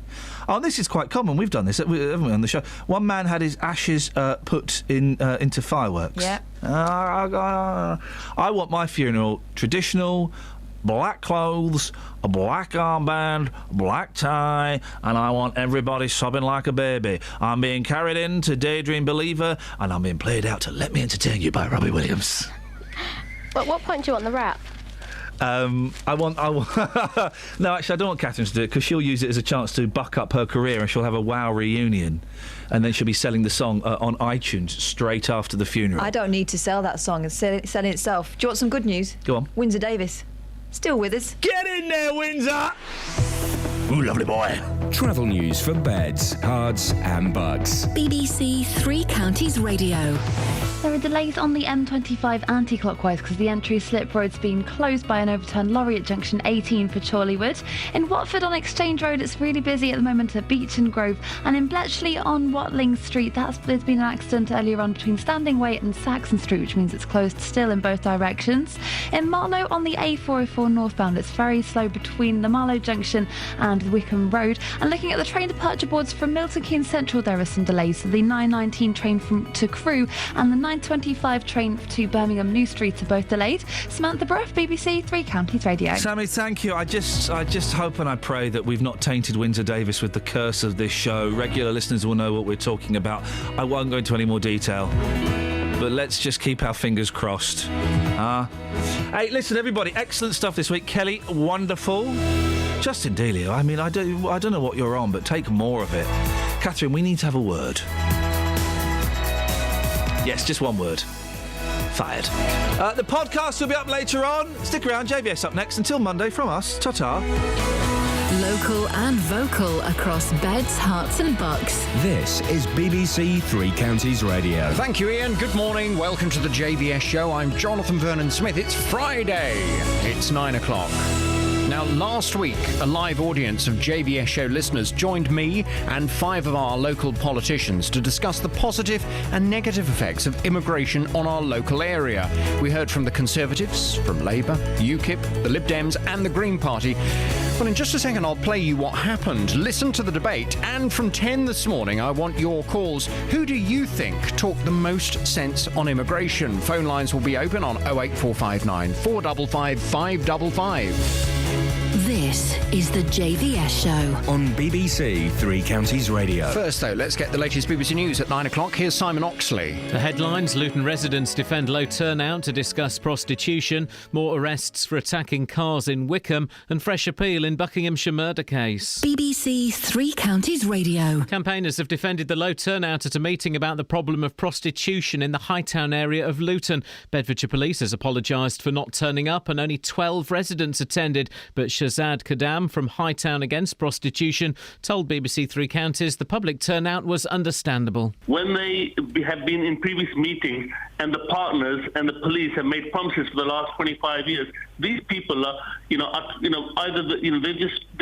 Oh, this is quite common. We've done this, haven't we, on the show? One man had his ashes put into fireworks.
Yeah.
I want my funeral traditional, black clothes, a black armband, a black tie, and I want everybody sobbing like a baby. I'm being carried in to Daydream Believer, and I'm being played out to Let Me Entertain You by Robbie Williams.
At what point do you want the rap?
No, actually, I don't want Catherine to do it because she'll use it as a chance to buck up her career, and she'll have a wow reunion, and then she'll be selling the song on iTunes straight after the funeral.
I don't need to sell that song. It's selling itself. Do you want some good news?
Go on.
Windsor Davis, still with us.
Get in there, Windsor! Ooh, lovely boy.
Travel news for beds, cards and bugs.
BBC Three Counties Radio.
There are delays on the M25 anti-clockwise because the entry slip road's been closed by an overturned lorry at junction 18 for Chorleywood. In Watford on Exchange Road, it's really busy at the moment at Beech and Grove. And in Bletchley on Watling Street, there's been an accident earlier on between Standing Way and Saxon Street, which means it's closed still in both directions. In Marlow on the A404 northbound, it's very slow between the Marlow Junction and Wickham Road. And looking at the train departure boards from Milton Keynes Central, there are some delays. So the 919 train to Crewe and the 925 train to Birmingham New Street are both delayed. Samantha Brough, BBC Three Counties Radio.
Sammy, thank you. I just hope and I pray that we've not tainted Windsor Davis with the curse of this show. Regular listeners will know what we're talking about. I won't go into any more detail, but let's just keep our fingers crossed. Hey, listen, everybody, excellent stuff this week. Kelly, wonderful. Justin Dealio, I mean, I don't know what you're on, but take more of it. Catherine, we need to have a word. Yes, just one word. Fired. The podcast will be up later on. Stick around, JVS up next. Until Monday, from us, ta-ta.
Local and vocal across beds, hearts and bucks.
This is BBC Three Counties Radio.
Thank you, Ian. Good morning. Welcome to the JVS show. I'm Jonathan Vernon Smith. It's Friday. It's 9 o'clock. Now, last week, a live audience of JVS show listeners joined me and 5 of our local politicians to discuss the positive and negative effects of immigration on our local area. We heard from the Conservatives, from Labour, UKIP, the Lib Dems and the Green Party. Well, in just a second, I'll play you what happened. Listen to the debate. And from 10 this morning, I want your calls. Who do you think talked the most sense on immigration? Phone lines will be open on 08459 455 555.
This is the JVS show
on BBC Three Counties Radio.
First, though, let's get the latest BBC News at 9 o'clock. Here's Simon Oxley.
The headlines: Luton residents defend low turnout to discuss prostitution, more arrests for attacking cars in Wickham, and fresh appeal in Buckinghamshire murder case.
BBC Three Counties Radio.
Campaigners have defended the low turnout at a meeting about the problem of prostitution in the Hightown area of Luton. Bedfordshire Police has apologised for not turning up, and only 12 residents attended, but Shazad Kadam from Hightown Against Prostitution told BBC Three Counties the public turnout was understandable.
When they have been in previous meetings and the partners and the police have made promises for the last 25 years, these people are, they're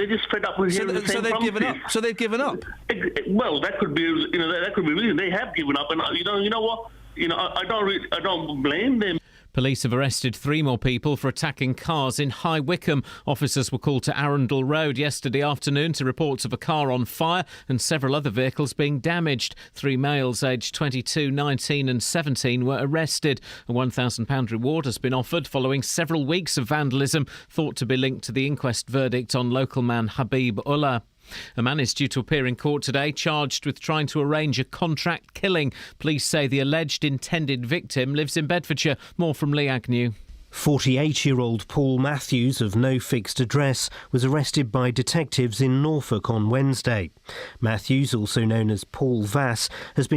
just fed up with hearing the same promises.
So they've given up.
Well, that could be, that could be reason they have given up, and you know what, I don't blame them.
Police have arrested 3 more people for attacking cars in High Wycombe. Officers were called to Arundel Road yesterday afternoon to reports of a car on fire and several other vehicles being damaged. 3 males aged 22, 19 and 17 were arrested. A £1,000 reward has been offered following several weeks of vandalism thought to be linked to the inquest verdict on local man Habib Ullah. A man is due to appear in court today, charged with trying to arrange a contract killing. Police say the alleged intended victim lives in Bedfordshire. More from Lee Agnew.
48-year-old Paul Matthews, of no fixed address, was arrested by detectives in Norfolk on Wednesday. Matthews, also known as Paul Vass, has been